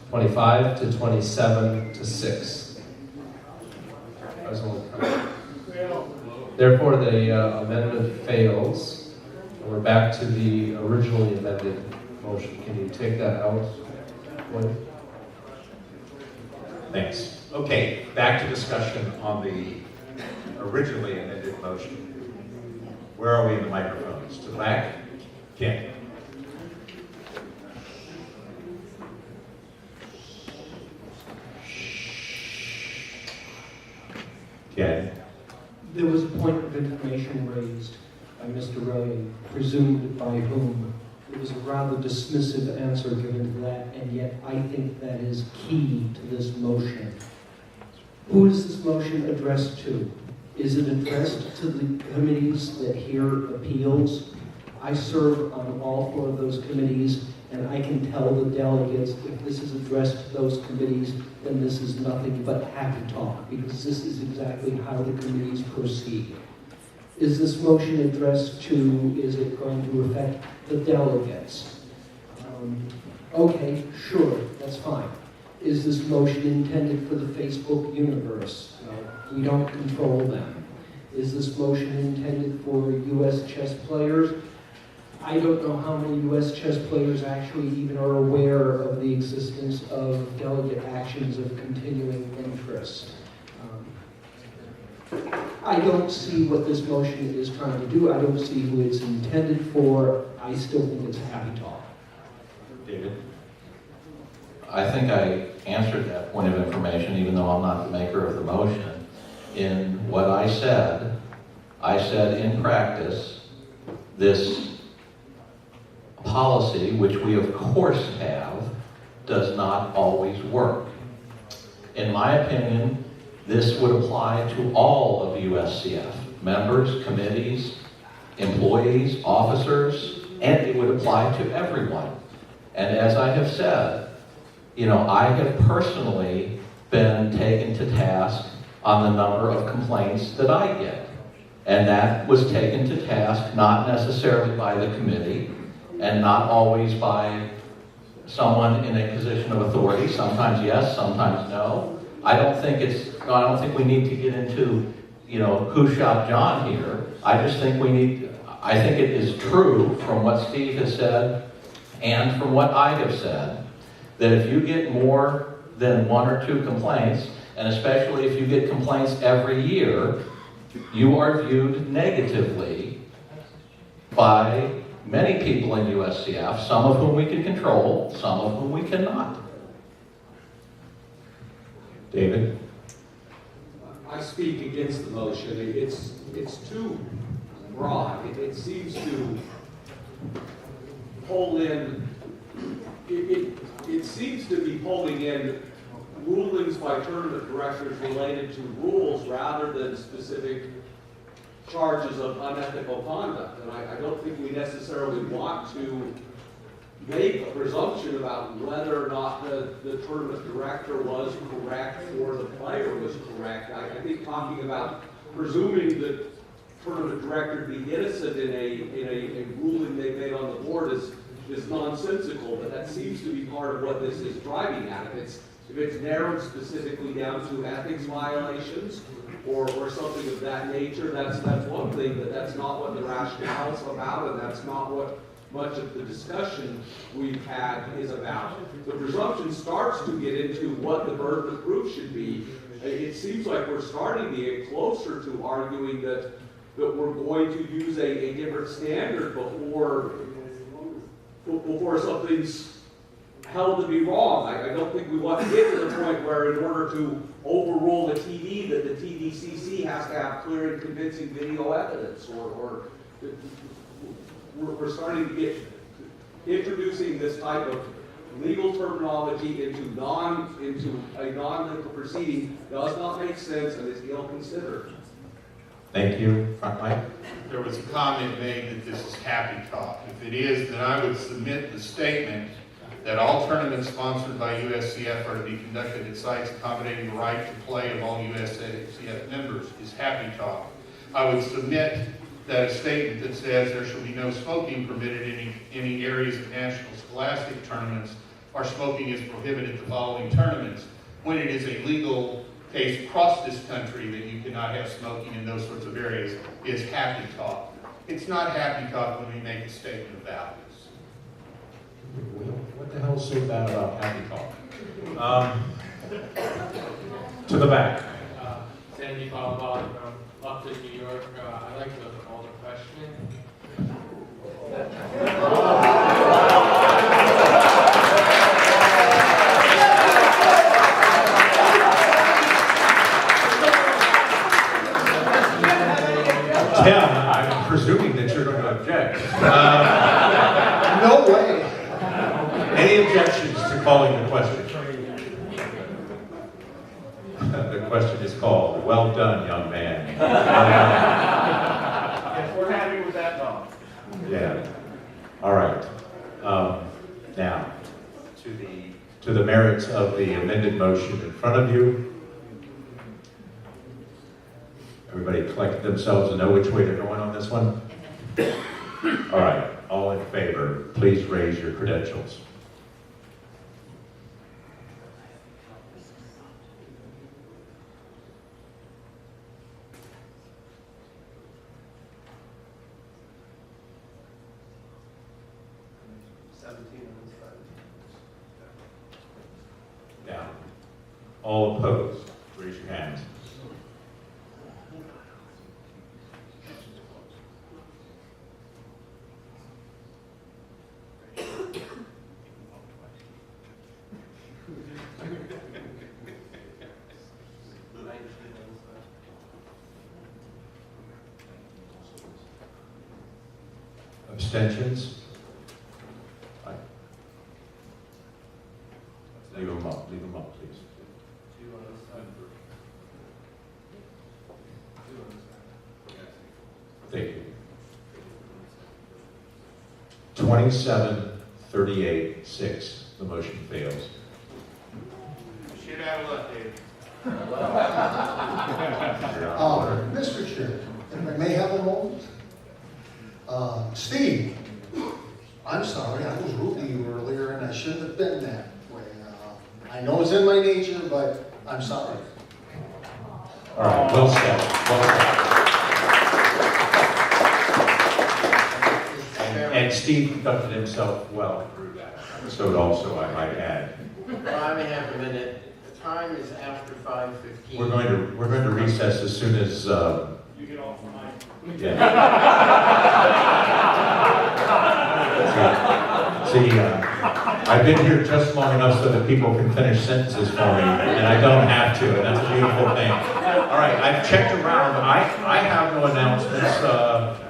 25 to 27 to 6. I was only counting. Therefore, the amendment fails. And we're back to the originally amended motion. Can you take that out, Lloyd?
Thanks. Okay, back to discussion on the originally amended motion. Where are we in the microphones? To the back? Ken? Ken?
There was a point of information raised by Mr. Ray, presumed by whom. It was a rather dismissive answer given to that, and yet I think that is key to this motion. Who is this motion addressed to? Is it addressed to the committees that hear appeals? I serve on all 4 of those committees, and I can tell the delegates if this is addressed to those committees, then this is nothing but happy talk, because this is exactly how the committees proceed. Is this motion addressed to, is it going to affect the delegates? Okay, sure, that's fine. Is this motion intended for the Facebook universe? We don't control them. Is this motion intended for U.S. chess players? I don't know how many U.S. chess players actually even are aware of the existence of delegate actions of continuing interest. I don't see what this motion is trying to do. I don't see who it's intended for. I still think it's happy talk.
David?
I think I answered that point of information, even though I'm not the maker of the motion. In what I said in practice, this policy, which we of course have, does not always work. In my opinion, this would apply to all of USCF, members, committees, employees, officers, and it would apply to everyone. And as I have said, I have personally been taken to task on the number of complaints that I get. And that was taken to task not necessarily by the committee and not always by someone in a position of authority. Sometimes yes, sometimes no. I don't think we need to get into, who shot John here. I think it is true from what Steve has said and from what I have said, that if you get more than 1 or 2 complaints, and especially if you get complaints every year, you are viewed negatively by many people in USCF, some of whom we can control, some of whom we cannot.
David?
speak against the motion. It's too broad. It seems to pull in, it seems to be pulling in rulings by tournament directors related to rules rather than specific charges of unethical conduct. And I don't think we necessarily want to make a presumption about whether or not the tournament director was correct or the player was correct. I think talking about presuming that tournament director to be innocent in a ruling they made on the board is nonsensical, but that seems to be part of what this is driving at. If it's narrowed specifically down to ethics violations or something of that nature, that's one thing, but that's not what the rationale is about, and that's not what much of the discussion we've had is about. The presumption starts to get into what the burden of proof should be. It seems like we're starting to get closer to arguing that we're going to use a different standard before something's held to be wrong. I don't think we want to get to the point where in order to overrule the TD that the TDCC has to have clear and convincing video evidence, or we're starting to get introducing this type of legal terminology into a non-legal proceeding does not make sense and is ill-considered.
Thank you. Front mic.
There was a comment made that this is happy talk. If it is, then I would submit the statement that all tournaments sponsored by USCF are to be conducted at sites accommodating the right to play of all USCF members is happy talk. I would submit that a statement that says there shall be no smoking permitted in any areas of national scholastic tournaments or smoking is prohibited at the following tournaments, when it is a legal case across this country that you cannot have smoking in those sorts of areas, is happy talk. It's not happy talk when we make a statement of values.
What the hell is so bad about happy talk? To the back.
Sandy Balabal from Upton, New York. I'd like to call the question.
Tim, I'm presuming that you're going to object.
No way.
Any objections to calling the question? The question is called, well done, young man.
Yes, we're happy with that dog.
Yeah. All right. Now, to the merits of the amended motion in front of you. Everybody collected themselves and know which way they're going on this one? All right. All in favor, please raise your credentials. Down. All opposed, raise your hands. Abstentions? Right. Leave them up, please. Thank you. 27-38-6, the motion fails.
Shit out of luck, David.
Mr. Chair, if I may have a moment. Steve, I'm sorry, I was rude to you earlier and I shouldn't have been that way. I know it's in my nature, but I'm sorry.
All right, well said. And Steve conducted himself well through that. So also, I might add.
Well, I may have a minute. The time is after 5:15.
We're going to recess as soon as.
You get off the mic.
See, I've been here just long enough so that people can finish sentences for me, and I don't have to, and that's a beautiful thing. All right, I've checked around. I have no announcements.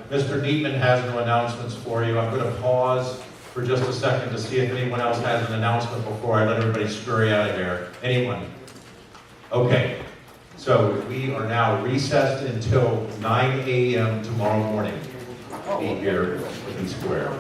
Mr. Neatman has no announcements for you. I'm going to pause for just a second to see if anyone else has an announcement before I let everybody scurry out of here. Anyone? Okay. So we are now recessed until 9 a.m. tomorrow morning. Be here in Square.